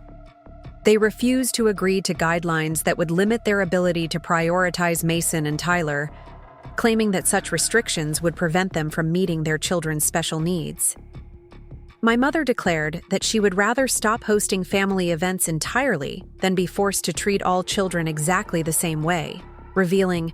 They refused to agree to guidelines that would limit their ability to prioritize Mason and Tyler, claiming that such restrictions would prevent them from meeting their children's special needs. My mother declared that she would rather stop hosting family events entirely than be forced to treat all children exactly the same way, revealing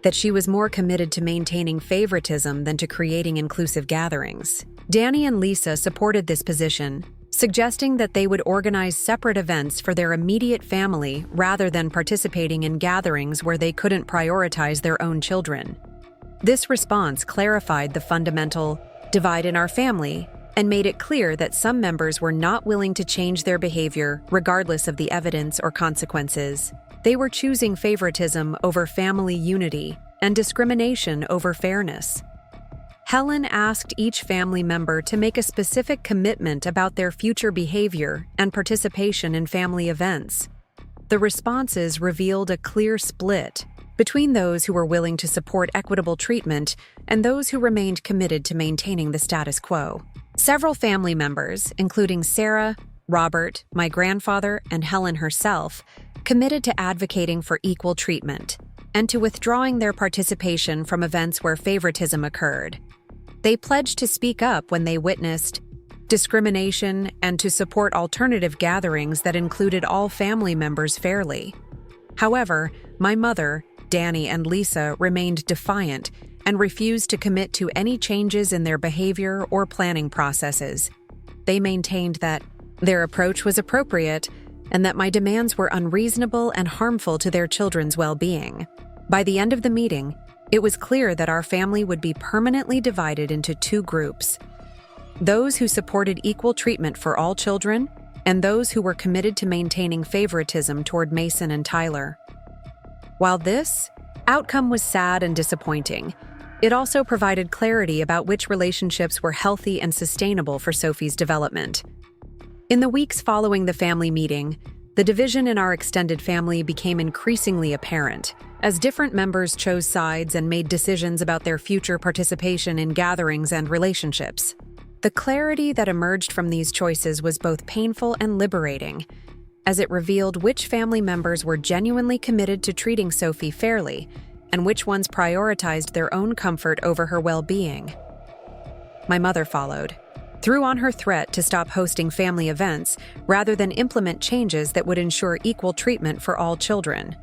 that she was more committed to maintaining favoritism than to creating inclusive gatherings. Danny and Lisa supported this position, suggesting that they would organize separate events for their immediate family rather than participating in gatherings where they couldn't prioritize their own children. This response clarified the fundamental divide in our family and made it clear that some members were not willing to change their behavior regardless of the evidence or consequences. They were choosing favoritism over family unity and discrimination over fairness. Helen asked each family member to make a specific commitment about their future behavior and participation in family events. The responses revealed a clear split between those who were willing to support equitable treatment and those who remained committed to maintaining the status quo. Several family members, including Sarah, Robert, my grandfather, and Helen herself, committed to advocating for equal treatment and to withdrawing their participation from events where favoritism occurred. They pledged to speak up when they witnessed discrimination and to support alternative gatherings that included all family members fairly. However, my mother, Danny and Lisa remained defiant and refused to commit to any changes in their behavior or planning processes. They maintained that their approach was appropriate and that my demands were unreasonable and harmful to their children's well-being. By the end of the meeting, it was clear that our family would be permanently divided into two groups: those who supported equal treatment for all children and those who were committed to maintaining favoritism toward Mason and Tyler. While this outcome was sad and disappointing, it also provided clarity about which relationships were healthy and sustainable for Sophie's development. In the weeks following the family meeting, the division in our extended family became increasingly apparent, as different members chose sides and made decisions about their future participation in gatherings and relationships. The clarity that emerged from these choices was both painful and liberating, as it revealed which family members were genuinely committed to treating Sophie fairly and which ones prioritized their own comfort over her well-being. My mother followed, threw on her threat to stop hosting family events rather than implement changes that would ensure equal treatment for all children.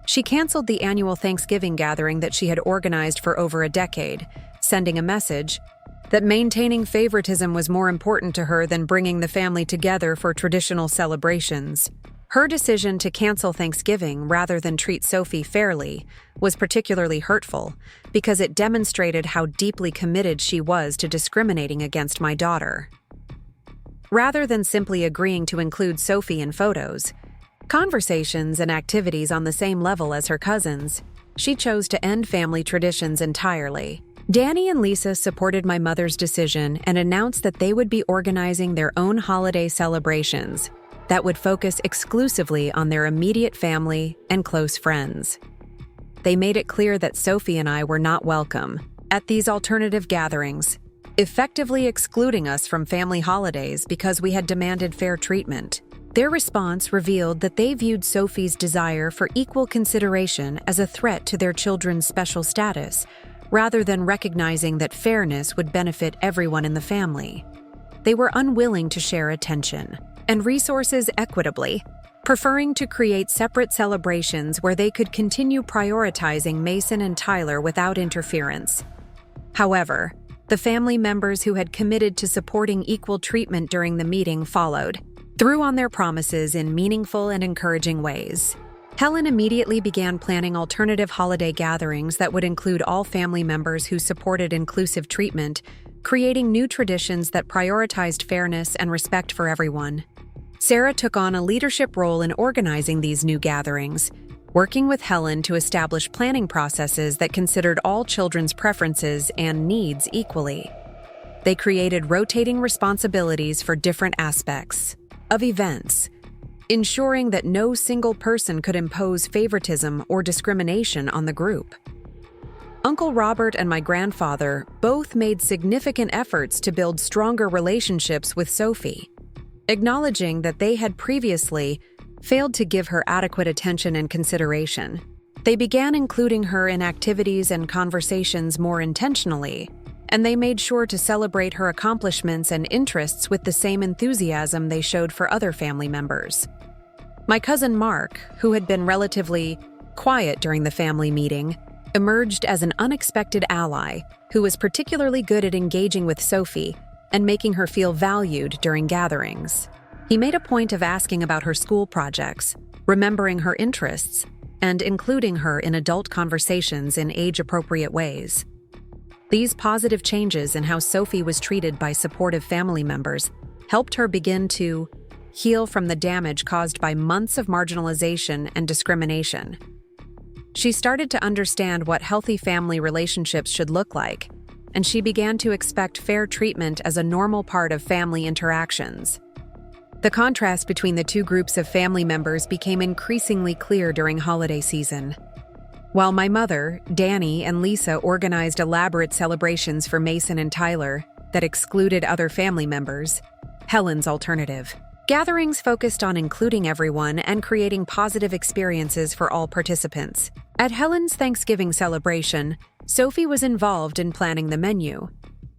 She canceled the annual Thanksgiving gathering that she had organized for over a decade, sending a message that maintaining favoritism was more important to her than bringing the family together for traditional celebrations. Her decision to cancel Thanksgiving rather than treat Sophie fairly was particularly hurtful because it demonstrated how deeply committed she was to discriminating against my daughter. Rather than simply agreeing to include Sophie in photos, conversations, and activities on the same level as her cousins, she chose to end family traditions entirely. Danny and Lisa supported my mother's decision and announced that they would be organizing their own holiday celebrations that would focus exclusively on their immediate family and close friends. They made it clear that Sophie and I were not welcome at these alternative gatherings, effectively excluding us from family holidays because we had demanded fair treatment. Their response revealed that they viewed Sophie's desire for equal consideration as a threat to their children's special status, rather than recognizing that fairness would benefit everyone in the family. They were unwilling to share attention and resources equitably, preferring to create separate celebrations where they could continue prioritizing Mason and Tyler without interference. However, the family members who had committed to supporting equal treatment during the meeting followed, through on their promises in meaningful and encouraging ways. Helen immediately began planning alternative holiday gatherings that would include all family members who supported inclusive treatment, creating new traditions that prioritized fairness and respect for everyone. Sarah took on a leadership role in organizing these new gatherings, working with Helen to establish planning processes that considered all children's preferences and needs equally. They created rotating responsibilities for different aspects of events, ensuring that no single person could impose favoritism or discrimination on the group. Uncle Robert and my grandfather both made significant efforts to build stronger relationships with Sophie, acknowledging that they had previously failed to give her adequate attention and consideration. They began including her in activities and conversations more intentionally, and they made sure to celebrate her accomplishments and interests with the same enthusiasm they showed for other family members. My cousin Mark, who had been relatively quiet during the family meeting, emerged as an unexpected ally who was particularly good at engaging with Sophie and making her feel valued during gatherings. He made a point of asking about her school projects, remembering her interests, and including her in adult conversations in age-appropriate ways. These positive changes in how Sophie was treated by supportive family members helped her begin to heal from the damage caused by months of marginalization and discrimination. She started to understand what healthy family relationships should look like, and she began to expect fair treatment as a normal part of family interactions. The contrast between the two groups of family members became increasingly clear during holiday season. While my mother, Danny, and Lisa organized elaborate celebrations for Mason and Tyler that excluded other family members, Helen's alternative gatherings focused on including everyone and creating positive experiences for all participants. At Helen's Thanksgiving celebration, Sophie was involved in planning the menu,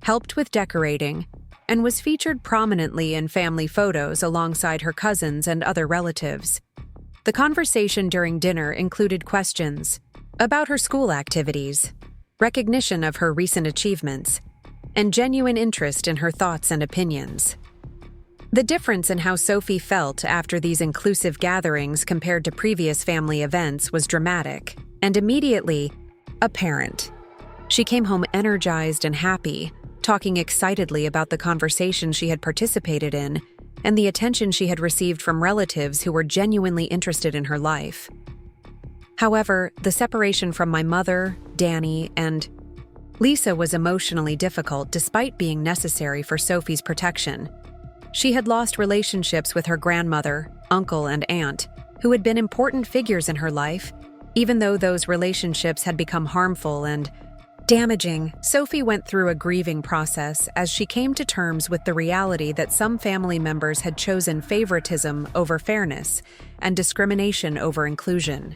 helped with decorating, and was featured prominently in family photos alongside her cousins and other relatives. The conversation during dinner included questions about her school activities, recognition of her recent achievements, and genuine interest in her thoughts and opinions. The difference in how Sophie felt after these inclusive gatherings compared to previous family events was dramatic and immediately apparent. She came home energized and happy, talking excitedly about the conversation she had participated in and the attention she had received from relatives who were genuinely interested in her life. However, the separation from my mother, Danny, and Lisa was emotionally difficult despite being necessary for Sophie's protection. She had lost relationships with her grandmother, uncle, and aunt, who had been important figures in her life, even though those relationships had become harmful and damaging. Sophie went through a grieving process as she came to terms with the reality that some family members had chosen favoritism over fairness and discrimination over inclusion.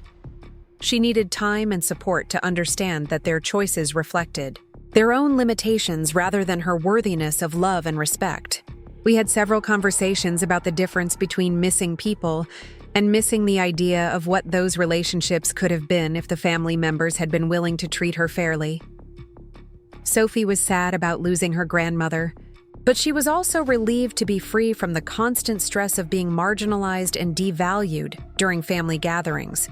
She needed time and support to understand that their choices reflected their own limitations rather than her worthiness of love and respect. We had several conversations about the difference between missing people and missing the idea of what those relationships could have been if the family members had been willing to treat her fairly. Sophie was sad about losing her grandmother, but she was also relieved to be free from the constant stress of being marginalized and devalued during family gatherings.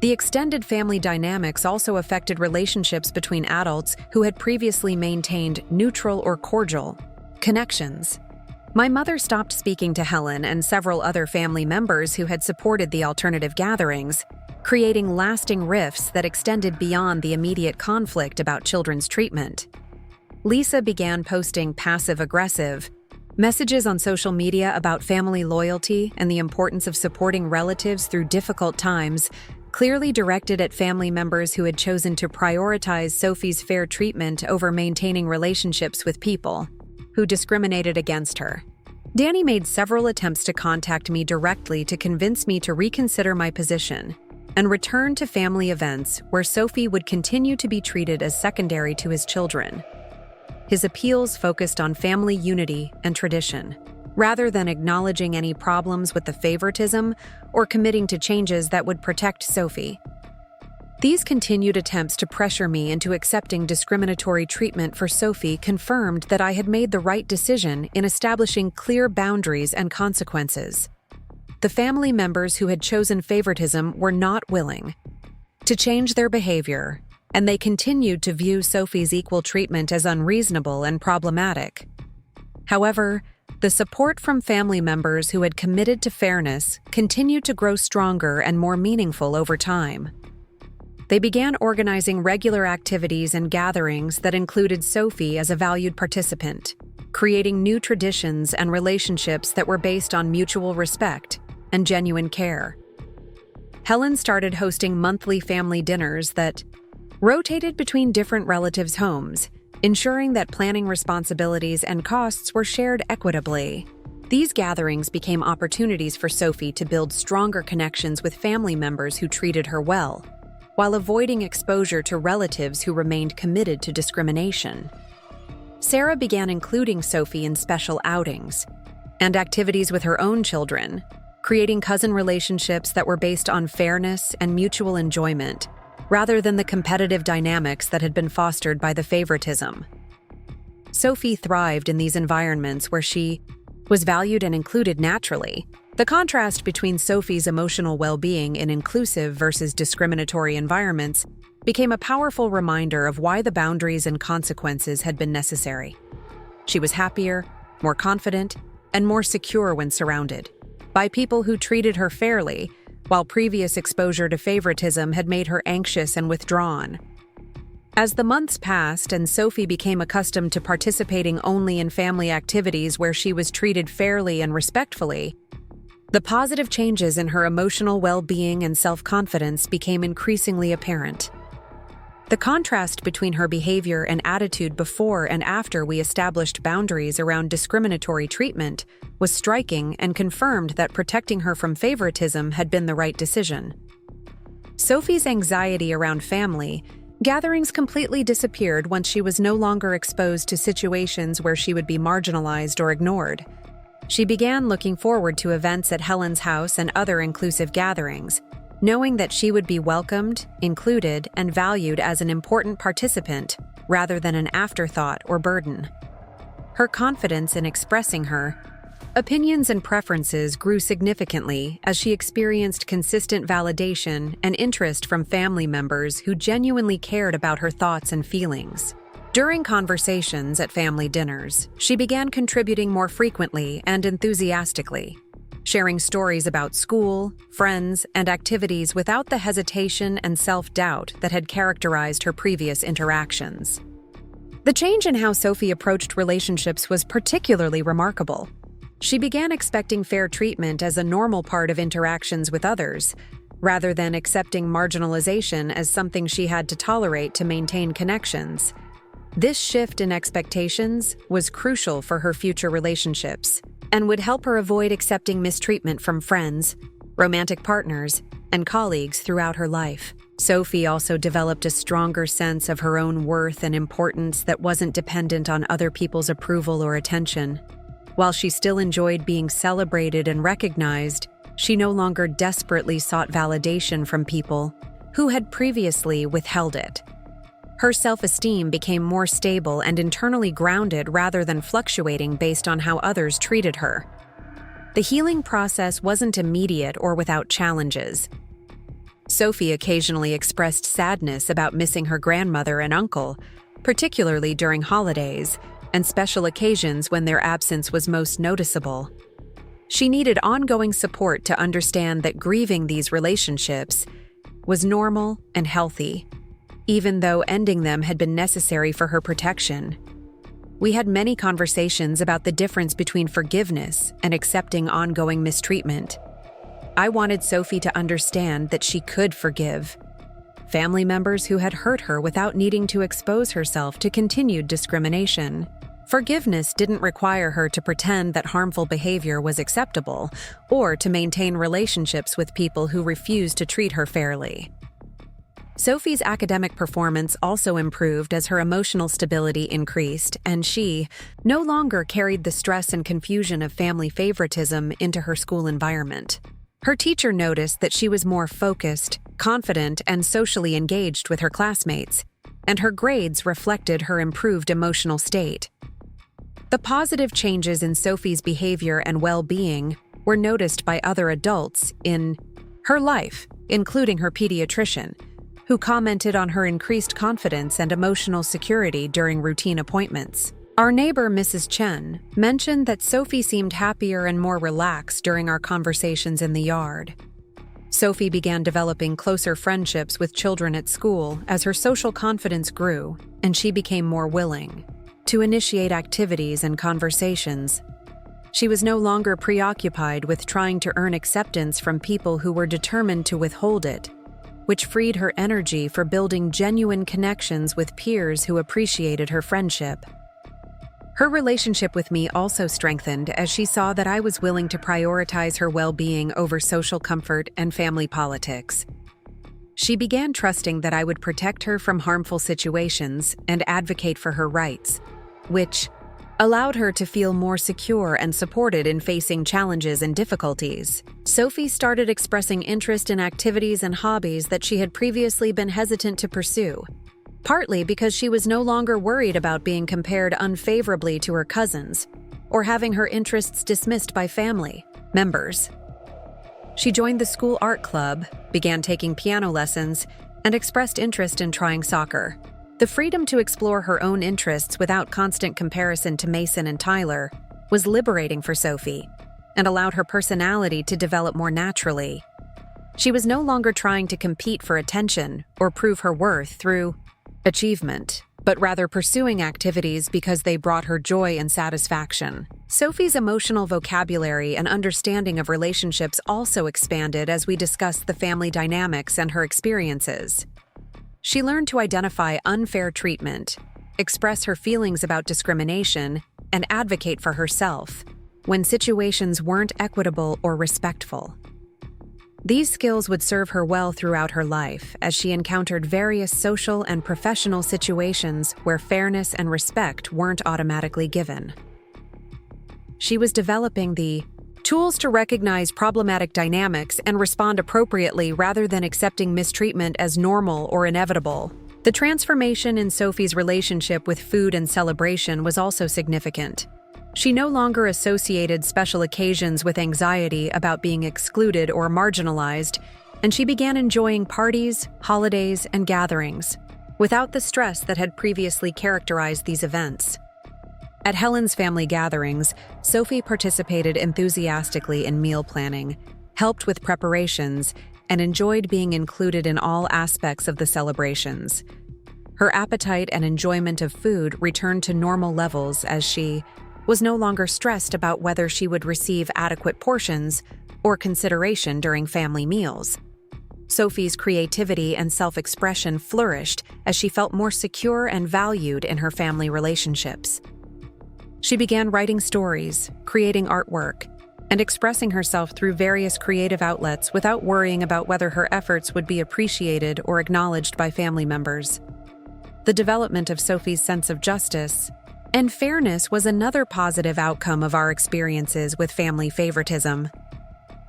The extended family dynamics also affected relationships between adults who had previously maintained neutral or cordial connections. My mother stopped speaking to Helen and several other family members who had supported the alternative gatherings, creating lasting rifts that extended beyond the immediate conflict about children's treatment. Lisa began posting passive-aggressive messages on social media about family loyalty and the importance of supporting relatives through difficult times, clearly directed at family members who had chosen to prioritize Sophie's fair treatment over maintaining relationships with people who discriminated against her. Danny made several attempts to contact me directly to convince me to reconsider my position and return to family events where Sophie would continue to be treated as secondary to his children. His appeals focused on family unity and tradition, rather than acknowledging any problems with the favoritism or committing to changes that would protect Sophie. These continued attempts to pressure me into accepting discriminatory treatment for Sophie confirmed that I had made the right decision in establishing clear boundaries and consequences. The family members who had chosen favoritism were not willing to change their behavior, and they continued to view Sophie's equal treatment as unreasonable and problematic. However, the support from family members who had committed to fairness continued to grow stronger and more meaningful over time. They began organizing regular activities and gatherings that included Sophie as a valued participant, creating new traditions and relationships that were based on mutual respect and genuine care. Helen started hosting monthly family dinners that rotated between different relatives' homes, ensuring that planning responsibilities and costs were shared equitably. These gatherings became opportunities for Sophie to build stronger connections with family members who treated her well, while avoiding exposure to relatives who remained committed to discrimination. Sarah began including Sophie in special outings and activities with her own children, creating cousin relationships that were based on fairness and mutual enjoyment, rather than the competitive dynamics that had been fostered by the favoritism. Sophie thrived in these environments where she was valued and included naturally. The contrast between Sophie's emotional well-being in inclusive versus discriminatory environments became a powerful reminder of why the boundaries and consequences had been necessary. She was happier, more confident, and more secure when surrounded by people who treated her fairly, while previous exposure to favoritism had made her anxious and withdrawn. As the months passed and Sophie became accustomed to participating only in family activities where she was treated fairly and respectfully, the positive changes in her emotional well-being and self-confidence became increasingly apparent. The contrast between her behavior and attitude before and after we established boundaries around discriminatory treatment was striking and confirmed that protecting her from favoritism had been the right decision. Sophie's anxiety around family gatherings completely disappeared once she was no longer exposed to situations where she would be marginalized or ignored. She began looking forward to events at Helen's house and other inclusive gatherings, knowing that she would be welcomed, included, and valued as an important participant rather than an afterthought or burden. Her confidence in expressing her opinions and preferences grew significantly as she experienced consistent validation and interest from family members who genuinely cared about her thoughts and feelings. During conversations at family dinners, she began contributing more frequently and enthusiastically, sharing stories about school, friends, and activities without the hesitation and self-doubt that had characterized her previous interactions. The change in how Sophie approached relationships was particularly remarkable. She began expecting fair treatment as a normal part of interactions with others, rather than accepting marginalization as something she had to tolerate to maintain connections. This shift in expectations was crucial for her future relationships and would help her avoid accepting mistreatment from friends, romantic partners, and colleagues throughout her life. Sophie also developed a stronger sense of her own worth and importance that wasn't dependent on other people's approval or attention. While she still enjoyed being celebrated and recognized, she no longer desperately sought validation from people who had previously withheld it. Her self-esteem became more stable and internally grounded rather than fluctuating based on how others treated her. The healing process wasn't immediate or without challenges. Sophie occasionally expressed sadness about missing her grandmother and uncle, particularly during holidays and special occasions when their absence was most noticeable. She needed ongoing support to understand that grieving these relationships was normal and healthy, even though ending them had been necessary for her protection. We had many conversations about the difference between forgiveness and accepting ongoing mistreatment. I wanted Sophie to understand that she could forgive family members who had hurt her without needing to expose herself to continued discrimination. Forgiveness didn't require her to pretend that harmful behavior was acceptable or to maintain relationships with people who refused to treat her fairly. Sophie's academic performance also improved as her emotional stability increased, and she no longer carried the stress and confusion of family favoritism into her school environment. Her teacher noticed that she was more focused, confident, and socially engaged with her classmates, and her grades reflected her improved emotional state. The positive changes in Sophie's behavior and well-being were noticed by other adults in her life, including her pediatrician, who commented on her increased confidence and emotional security during routine appointments. Our neighbor, Mrs. Chen, mentioned that Sophie seemed happier and more relaxed during our conversations in the yard. Sophie began developing closer friendships with children at school as her social confidence grew, and she became more willing to initiate activities and conversations. She was no longer preoccupied with trying to earn acceptance from people who were determined to withhold it, which freed her energy for building genuine connections with peers who appreciated her friendship. Her relationship with me also strengthened as she saw that I was willing to prioritize her well-being over social comfort and family politics. She began trusting that I would protect her from harmful situations and advocate for her rights, which allowed her to feel more secure and supported in facing challenges and difficulties. Sophie started expressing interest in activities and hobbies that she had previously been hesitant to pursue, partly because she was no longer worried about being compared unfavorably to her cousins or having her interests dismissed by family members. She joined the school art club, began taking piano lessons, and expressed interest in trying soccer. The freedom to explore her own interests without constant comparison to Mason and Tyler was liberating for Sophie and allowed her personality to develop more naturally. She was no longer trying to compete for attention or prove her worth through achievement, but rather pursuing activities because they brought her joy and satisfaction. Sophie's emotional vocabulary and understanding of relationships also expanded as we discussed the family dynamics and her experiences. She learned to identify unfair treatment, express her feelings about discrimination, and advocate for herself when situations weren't equitable or respectful. These skills would serve her well throughout her life as she encountered various social and professional situations where fairness and respect weren't automatically given. she was developing the tools to recognize problematic dynamics and respond appropriately rather than accepting mistreatment as normal or inevitable. The transformation in Sophie's relationship with food and celebration was also significant. She no longer associated special occasions with anxiety about being excluded or marginalized, and she began enjoying parties, holidays, and gatherings without the stress that had previously characterized these events. At Helen's family gatherings, Sophie participated enthusiastically in meal planning, helped with preparations, and enjoyed being included in all aspects of the celebrations. Her appetite and enjoyment of food returned to normal levels as she was no longer stressed about whether she would receive adequate portions or consideration during family meals. Sophie's creativity and self-expression flourished as she felt more secure and valued in her family relationships. She began writing stories, creating artwork, and expressing herself through various creative outlets without worrying about whether her efforts would be appreciated or acknowledged by family members. The development of Sophie's sense of justice and fairness was another positive outcome of our experiences with family favoritism.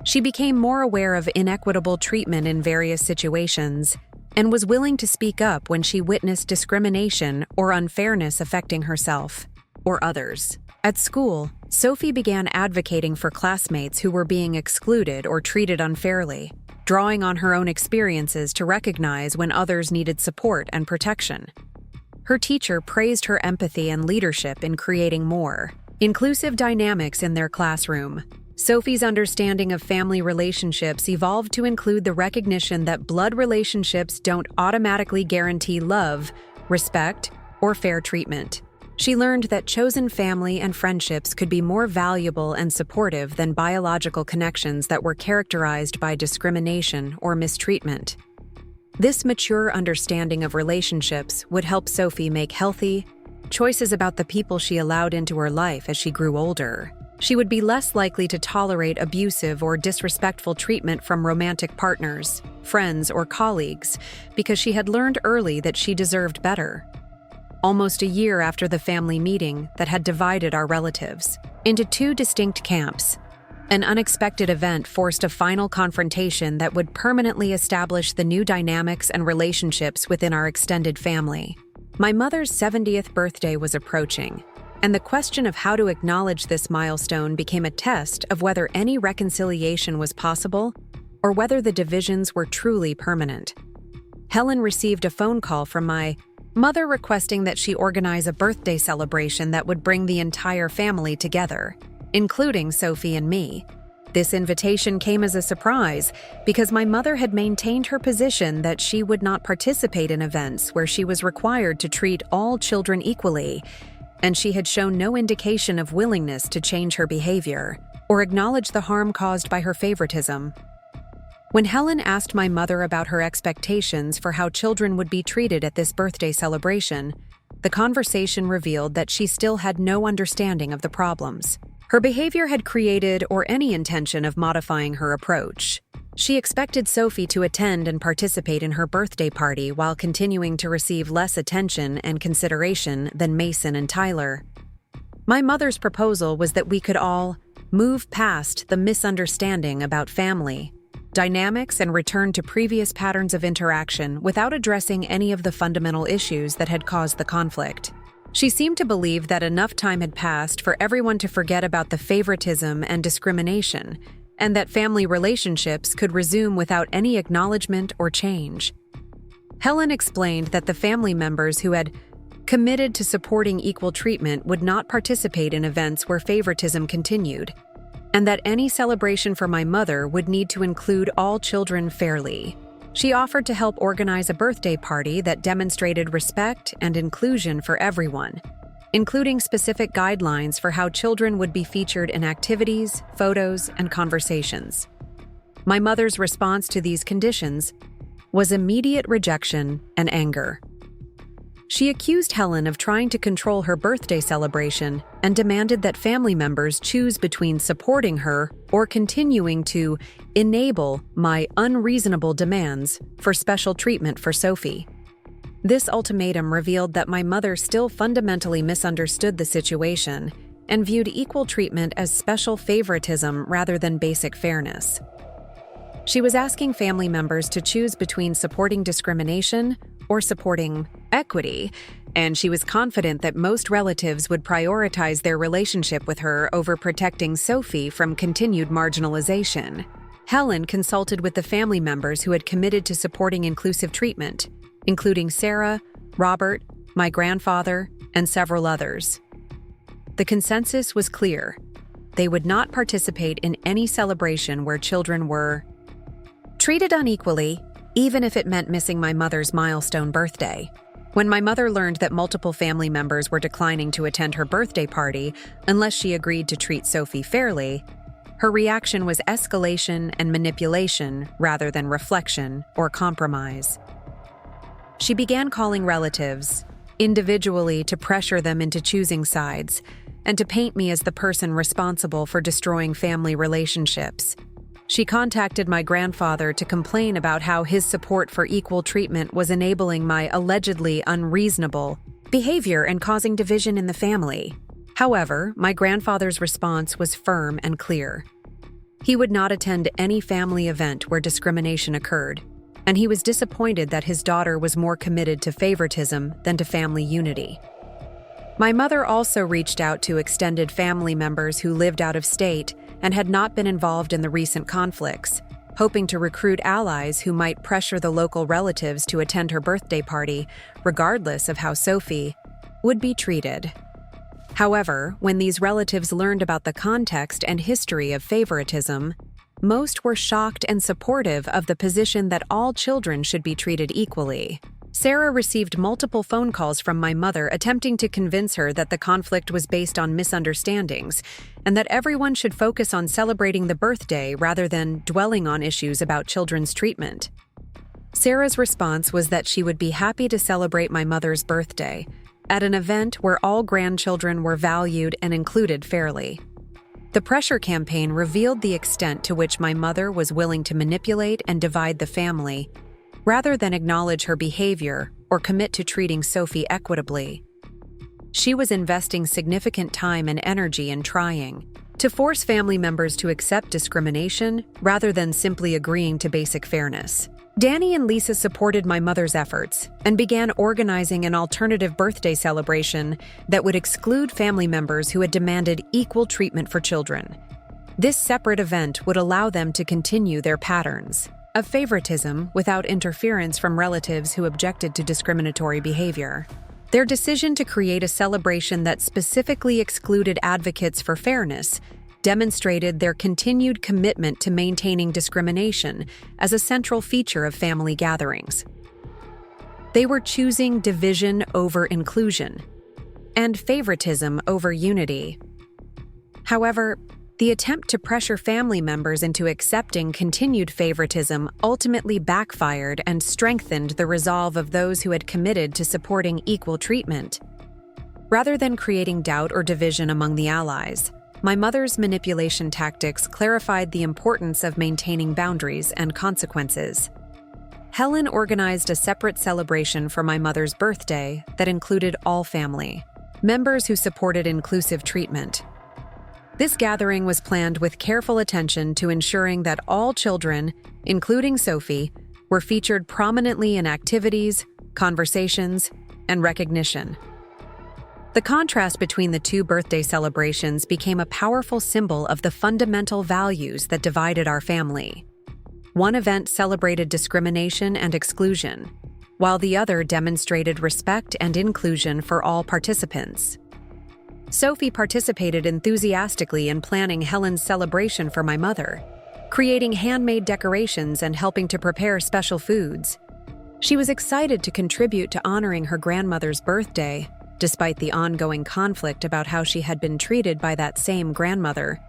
She became more aware of inequitable treatment in various situations and was willing to speak up when she witnessed discrimination or unfairness affecting herself or others. At school, Sophie began advocating for classmates who were being excluded or treated unfairly, drawing on her own experiences to recognize when others needed support and protection. Her teacher praised her empathy and leadership in creating more inclusive dynamics in their classroom. Sophie's understanding of family relationships evolved to include the recognition that blood relationships don't automatically guarantee love, respect, or fair treatment. She learned that chosen family and friendships could be more valuable and supportive than biological connections that were characterized by discrimination or mistreatment. This mature understanding of relationships would help Sophie make healthy choices about the people she allowed into her life as she grew older. She would be less likely to tolerate abusive or disrespectful treatment from romantic partners, friends, or colleagues because she had learned early that she deserved better. Almost a year after the family meeting that had divided our relatives into two distinct camps, an unexpected event forced a final confrontation that would permanently establish the new dynamics and relationships within our extended family. My mother's 70th birthday was approaching, and the question of how to acknowledge this milestone became a test of whether any reconciliation was possible or whether the divisions were truly permanent. Helen received a phone call from my mother requesting that she organize a birthday celebration that would bring the entire family together, including Sophie and me. This invitation came as a surprise because my mother had maintained her position that she would not participate in events where she was required to treat all children equally, and she had shown no indication of willingness to change her behavior or acknowledge the harm caused by her favoritism. When Helen asked my mother about her expectations for how children would be treated at this birthday celebration, the conversation revealed that she still had no understanding of the problems her behavior had created or any intention of modifying her approach. She expected Sophie to attend and participate in her birthday party while continuing to receive less attention and consideration than Mason and Tyler. My mother's proposal was that we could all move past the misunderstanding about family dynamics and return to previous patterns of interaction without addressing any of the fundamental issues that had caused the conflict. She seemed to believe that enough time had passed for everyone to forget about the favoritism and discrimination, and that family relationships could resume without any acknowledgement or change. Helen explained that the family members who had committed to supporting equal treatment would not participate in events where favoritism continued, and that any celebration for my mother would need to include all children fairly. She offered to help organize a birthday party that demonstrated respect and inclusion for everyone, including specific guidelines for how children would be featured in activities, photos, and conversations. My mother's response to these conditions was immediate rejection and anger. She accused Helen of trying to control her birthday celebration and demanded that family members choose between supporting her or continuing to enable my unreasonable demands for special treatment for Sophie. This ultimatum revealed that my mother still fundamentally misunderstood the situation and viewed equal treatment as special favoritism rather than basic fairness. She was asking family members to choose between supporting discrimination or supporting equity, and she was confident that most relatives would prioritize their relationship with her over protecting Sophie from continued marginalization. Helen consulted with the family members who had committed to supporting inclusive treatment, including Sarah, Robert, my grandfather, and several others. The consensus was clear. They would not participate in any celebration where children were treated unequally, even if it meant missing my mother's milestone birthday. When my mother learned that multiple family members were declining to attend her birthday party unless she agreed to treat Sophie fairly, her reaction was escalation and manipulation rather than reflection or compromise. She began calling relatives, individually, to pressure them into choosing sides and to paint me as the person responsible for destroying family relationships. She contacted my grandfather to complain about how his support for equal treatment was enabling my allegedly unreasonable behavior and causing division in the family. However, my grandfather's response was firm and clear. He would not attend any family event where discrimination occurred, and he was disappointed that his daughter was more committed to favoritism than to family unity. My mother also reached out to extended family members who lived out of state and had not been involved in the recent conflicts, hoping to recruit allies who might pressure the local relatives to attend her birthday party, regardless of how Sophie would be treated. However, when these relatives learned about the context and history of favoritism, most were shocked and supportive of the position that all children should be treated equally. Sarah received multiple phone calls from my mother attempting to convince her that the conflict was based on misunderstandings and that everyone should focus on celebrating the birthday rather than dwelling on issues about children's treatment. Sarah's response was that she would be happy to celebrate my mother's birthday at an event where all grandchildren were valued and included fairly. The pressure campaign revealed the extent to which my mother was willing to manipulate and divide the family, rather than acknowledge her behavior or commit to treating Sophie equitably. She was investing significant time and energy in trying to force family members to accept discrimination rather than simply agreeing to basic fairness. Danny and Lisa supported my mother's efforts and began organizing an alternative birthday celebration that would exclude family members who had demanded equal treatment for children. This separate event would allow them to continue their patterns of favoritism without interference from relatives who objected to discriminatory behavior. Their decision to create a celebration that specifically excluded advocates for fairness demonstrated their continued commitment to maintaining discrimination as a central feature of family gatherings. They were choosing division over inclusion and favoritism over unity. However, the attempt to pressure family members into accepting continued favoritism ultimately backfired and strengthened the resolve of those who had committed to supporting equal treatment. Rather than creating doubt or division among the allies, my mother's manipulation tactics clarified the importance of maintaining boundaries and consequences. Helen organized a separate celebration for my mother's birthday that included all family members who supported inclusive treatment. This gathering was planned with careful attention to ensuring that all children, including Sophie, were featured prominently in activities, conversations, and recognition. The contrast between the two birthday celebrations became a powerful symbol of the fundamental values that divided our family. One event celebrated discrimination and exclusion, while the other demonstrated respect and inclusion for all participants. Sophie participated enthusiastically in planning Helen's celebration for my mother, creating handmade decorations and helping to prepare special foods. She was excited to contribute to honoring her grandmother's birthday, despite the ongoing conflict about how she had been treated by that same grandmother.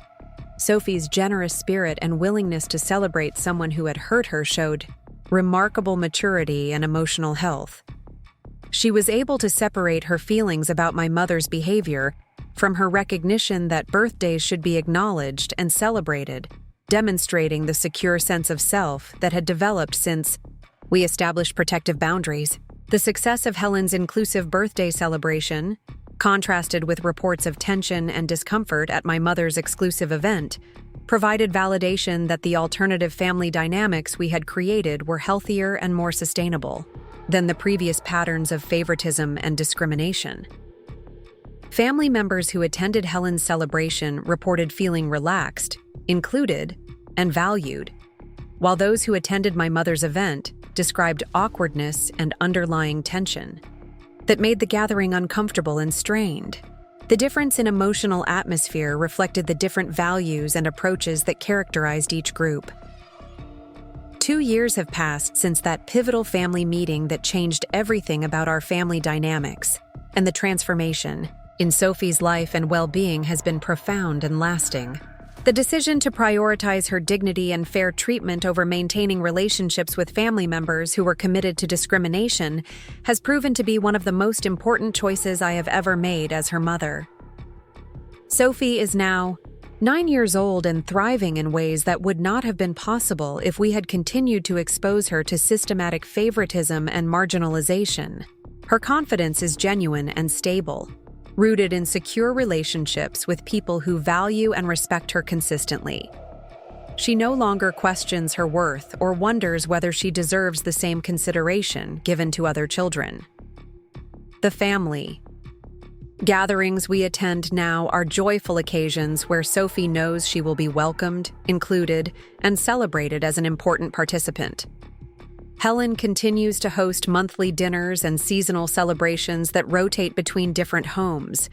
Sophie's generous spirit and willingness to celebrate someone who had hurt her showed remarkable maturity and emotional health. She was able to separate her feelings about my mother's behavior from her recognition that birthdays should be acknowledged and celebrated, demonstrating the secure sense of self that had developed since we established protective boundaries. The success of Helen's inclusive birthday celebration contrasted with reports of tension and discomfort at my mother's exclusive event, provided validation that the alternative family dynamics we had created were healthier and more sustainable than the previous patterns of favoritism and discrimination. Family members who attended Helen's celebration reported feeling relaxed, included, and valued, while those who attended my mother's event described awkwardness and underlying tension that made the gathering uncomfortable and strained. The difference in emotional atmosphere reflected the different values and approaches that characterized each group. 2 years have passed since that pivotal family meeting that changed everything about our family dynamics, and the transformation in Sophie's life and well-being has been profound and lasting. The decision to prioritize her dignity and fair treatment over maintaining relationships with family members who were committed to discrimination has proven to be one of the most important choices I have ever made as her mother. Sophie is now 9 years old and thriving in ways that would not have been possible if we had continued to expose her to systematic favoritism and marginalization. Her confidence is genuine and stable, rooted in secure relationships with people who value and respect her consistently. She no longer questions her worth or wonders whether she deserves the same consideration given to other children. The family gatherings we attend now are joyful occasions where Sophie knows she will be welcomed, included, and celebrated as an important participant. Helen continues to host monthly dinners and seasonal celebrations that rotate between different homes,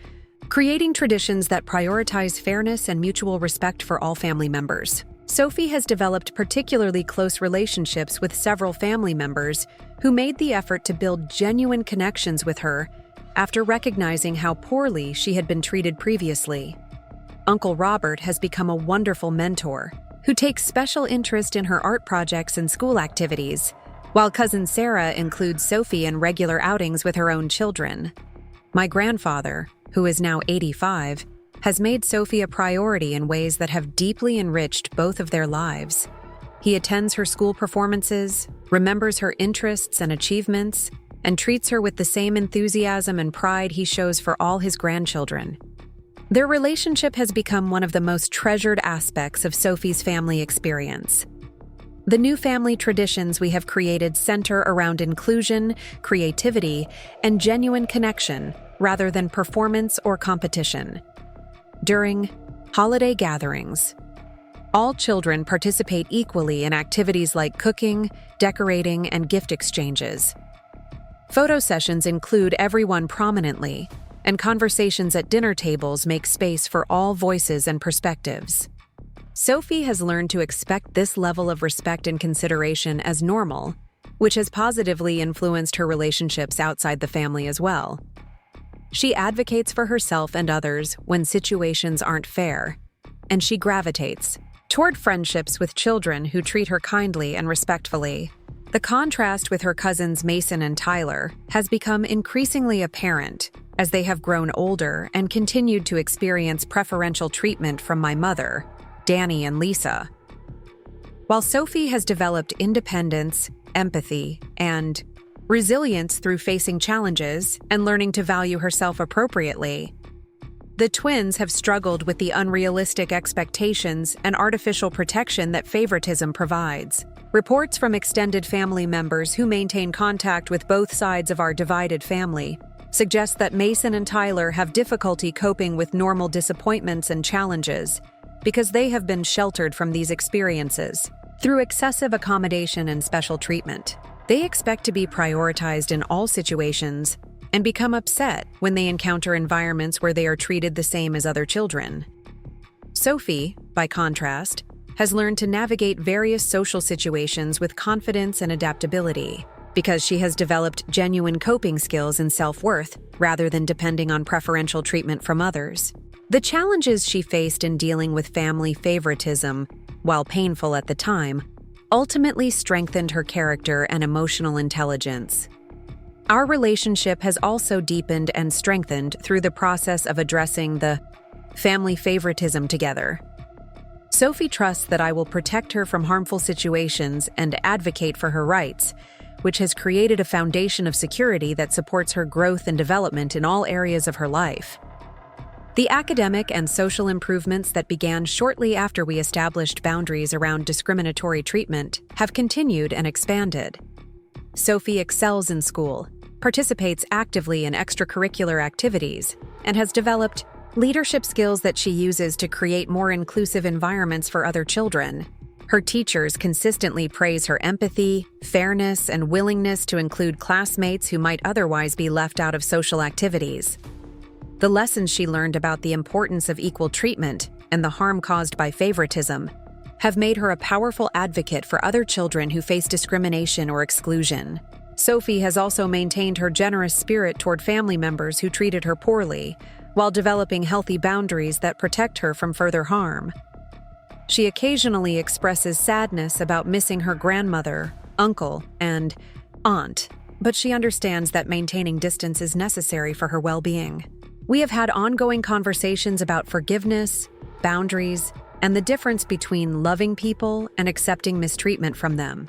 creating traditions that prioritize fairness and mutual respect for all family members. Sophie has developed particularly close relationships with several family members who made the effort to build genuine connections with her after recognizing how poorly she had been treated previously. Uncle Robert has become a wonderful mentor who takes special interest in her art projects and school activities, while Cousin Sarah includes Sophie in regular outings with her own children. My grandfather, who is now 85, has made Sophie a priority in ways that have deeply enriched both of their lives. He attends her school performances, remembers her interests and achievements, and treats her with the same enthusiasm and pride he shows for all his grandchildren. Their relationship has become one of the most treasured aspects of Sophie's family experience. The new family traditions we have created center around inclusion, creativity, and genuine connection rather than performance or competition. During holiday gatherings, all children participate equally in activities like cooking, decorating, and gift exchanges. Photo sessions include everyone prominently, and conversations at dinner tables make space for all voices and perspectives. Sophie has learned to expect this level of respect and consideration as normal, which has positively influenced her relationships outside the family as well. She advocates for herself and others when situations aren't fair, and she gravitates toward friendships with children who treat her kindly and respectfully. The contrast with her cousins Mason and Tyler has become increasingly apparent as they have grown older and continued to experience preferential treatment from my mother, Danny and Lisa. While Sophie has developed independence, empathy, and resilience through facing challenges and learning to value herself appropriately, the twins have struggled with the unrealistic expectations and artificial protection that favoritism provides. Reports from extended family members who maintain contact with both sides of our divided family suggest that Mason and Tyler have difficulty coping with normal disappointments and challenges because they have been sheltered from these experiences through excessive accommodation and special treatment. They expect to be prioritized in all situations and become upset when they encounter environments where they are treated the same as other children. Sophie, by contrast, has learned to navigate various social situations with confidence and adaptability because she has developed genuine coping skills and self-worth rather than depending on preferential treatment from others. The challenges she faced in dealing with family favoritism, while painful at the time, ultimately strengthened her character and emotional intelligence. Our relationship has also deepened and strengthened through the process of addressing the family favoritism together. Sophie trusts that I will protect her from harmful situations and advocate for her rights, which has created a foundation of security that supports her growth and development in all areas of her life. The academic and social improvements that began shortly after we established boundaries around discriminatory treatment have continued and expanded. Sophie excels in school, participates actively in extracurricular activities, and has developed leadership skills that she uses to create more inclusive environments for other children. Her teachers consistently praise her empathy, fairness, and willingness to include classmates who might otherwise be left out of social activities. The lessons she learned about the importance of equal treatment and the harm caused by favoritism have made her a powerful advocate for other children who face discrimination or exclusion. Sophie has also maintained her generous spirit toward family members who treated her poorly, while developing healthy boundaries that protect her from further harm. She occasionally expresses sadness about missing her grandmother, uncle, and aunt, but she understands that maintaining distance is necessary for her well-being. We have had ongoing conversations about forgiveness, boundaries, and the difference between loving people and accepting mistreatment from them.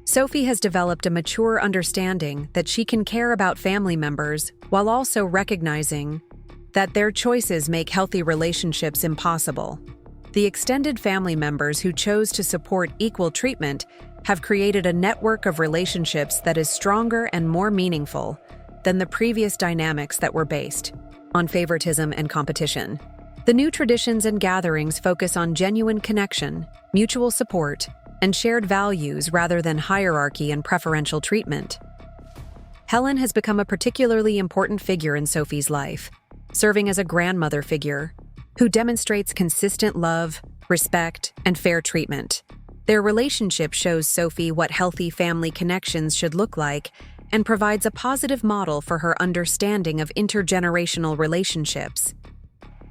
Sophie has developed a mature understanding that she can care about family members while also recognizing that their choices make healthy relationships impossible. The extended family members who chose to support equal treatment have created a network of relationships that is stronger and more meaningful than the previous dynamics that were based on favoritism and competition. The new traditions and gatherings focus on genuine connection, mutual support, and shared values rather than hierarchy and preferential treatment. Helen has become a particularly important figure in Sophie's life, serving as a grandmother figure who demonstrates consistent love, respect, and fair treatment. Their relationship shows Sophie what healthy family connections should look like and provides a positive model for her understanding of intergenerational relationships.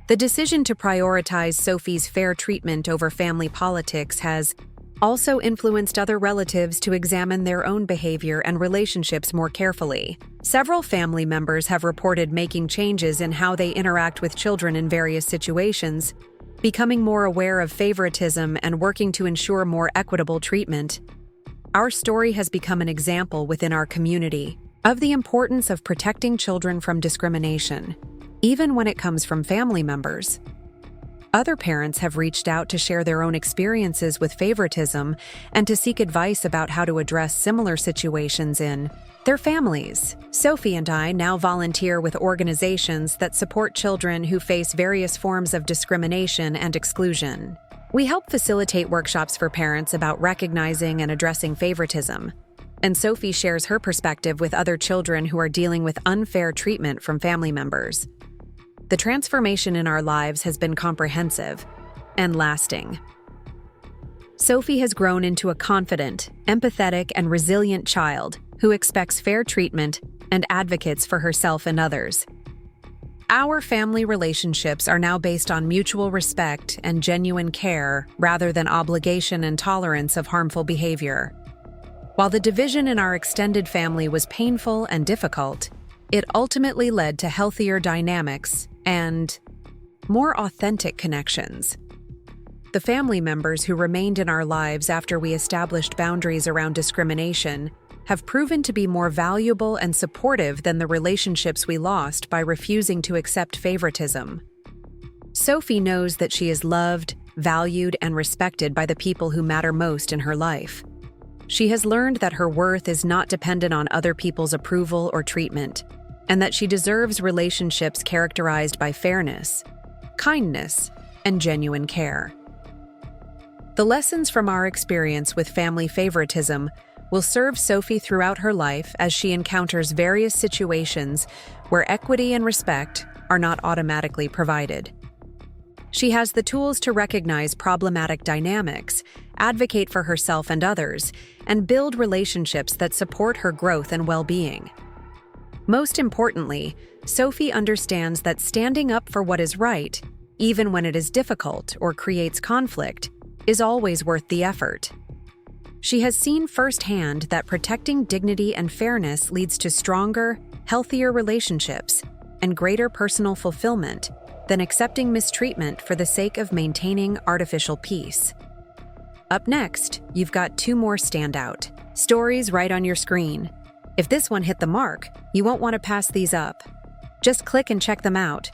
The decision to prioritize Sophie's fair treatment over family politics has also influenced other relatives to examine their own behavior and relationships more carefully. Several family members have reported making changes in how they interact with children in various situations, becoming more aware of favoritism and working to ensure more equitable treatment. Our story has become an example within our community of the importance of protecting children from discrimination, even when it comes from family members. Other parents have reached out to share their own experiences with favoritism and to seek advice about how to address similar situations in their families. Sophie and I now volunteer with organizations that support children who face various forms of discrimination and exclusion. We help facilitate workshops for parents about recognizing and addressing favoritism, and Sophie shares her perspective with other children who are dealing with unfair treatment from family members. The transformation in our lives has been comprehensive and lasting. Sophie has grown into a confident, empathetic, and resilient child who expects fair treatment and advocates for herself and others. Our family relationships are now based on mutual respect and genuine care rather than obligation and tolerance of harmful behavior. While the division in our extended family was painful and difficult, it ultimately led to healthier dynamics and more authentic connections. The family members who remained in our lives after we established boundaries around discrimination have proven to be more valuable and supportive than the relationships we lost by refusing to accept favoritism. Sophie knows that she is loved, valued, and respected by the people who matter most in her life. She has learned that her worth is not dependent on other people's approval or treatment, and that she deserves relationships characterized by fairness, kindness, and genuine care. The lessons from our experience with family favoritism will serve Sophie throughout her life as she encounters various situations where equity and respect are not automatically provided. She has the tools to recognize problematic dynamics, advocate for herself and others, and build relationships that support her growth and well-being. Most importantly, Sophie understands that standing up for what is right, even when it is difficult or creates conflict, is always worth the effort. She has seen firsthand that protecting dignity and fairness leads to stronger, healthier relationships and greater personal fulfillment than accepting mistreatment for the sake of maintaining artificial peace. Up next, you've got two more standout Stories right on your screen. If this one hit the mark, you won't want to pass these up. Just click and check them out.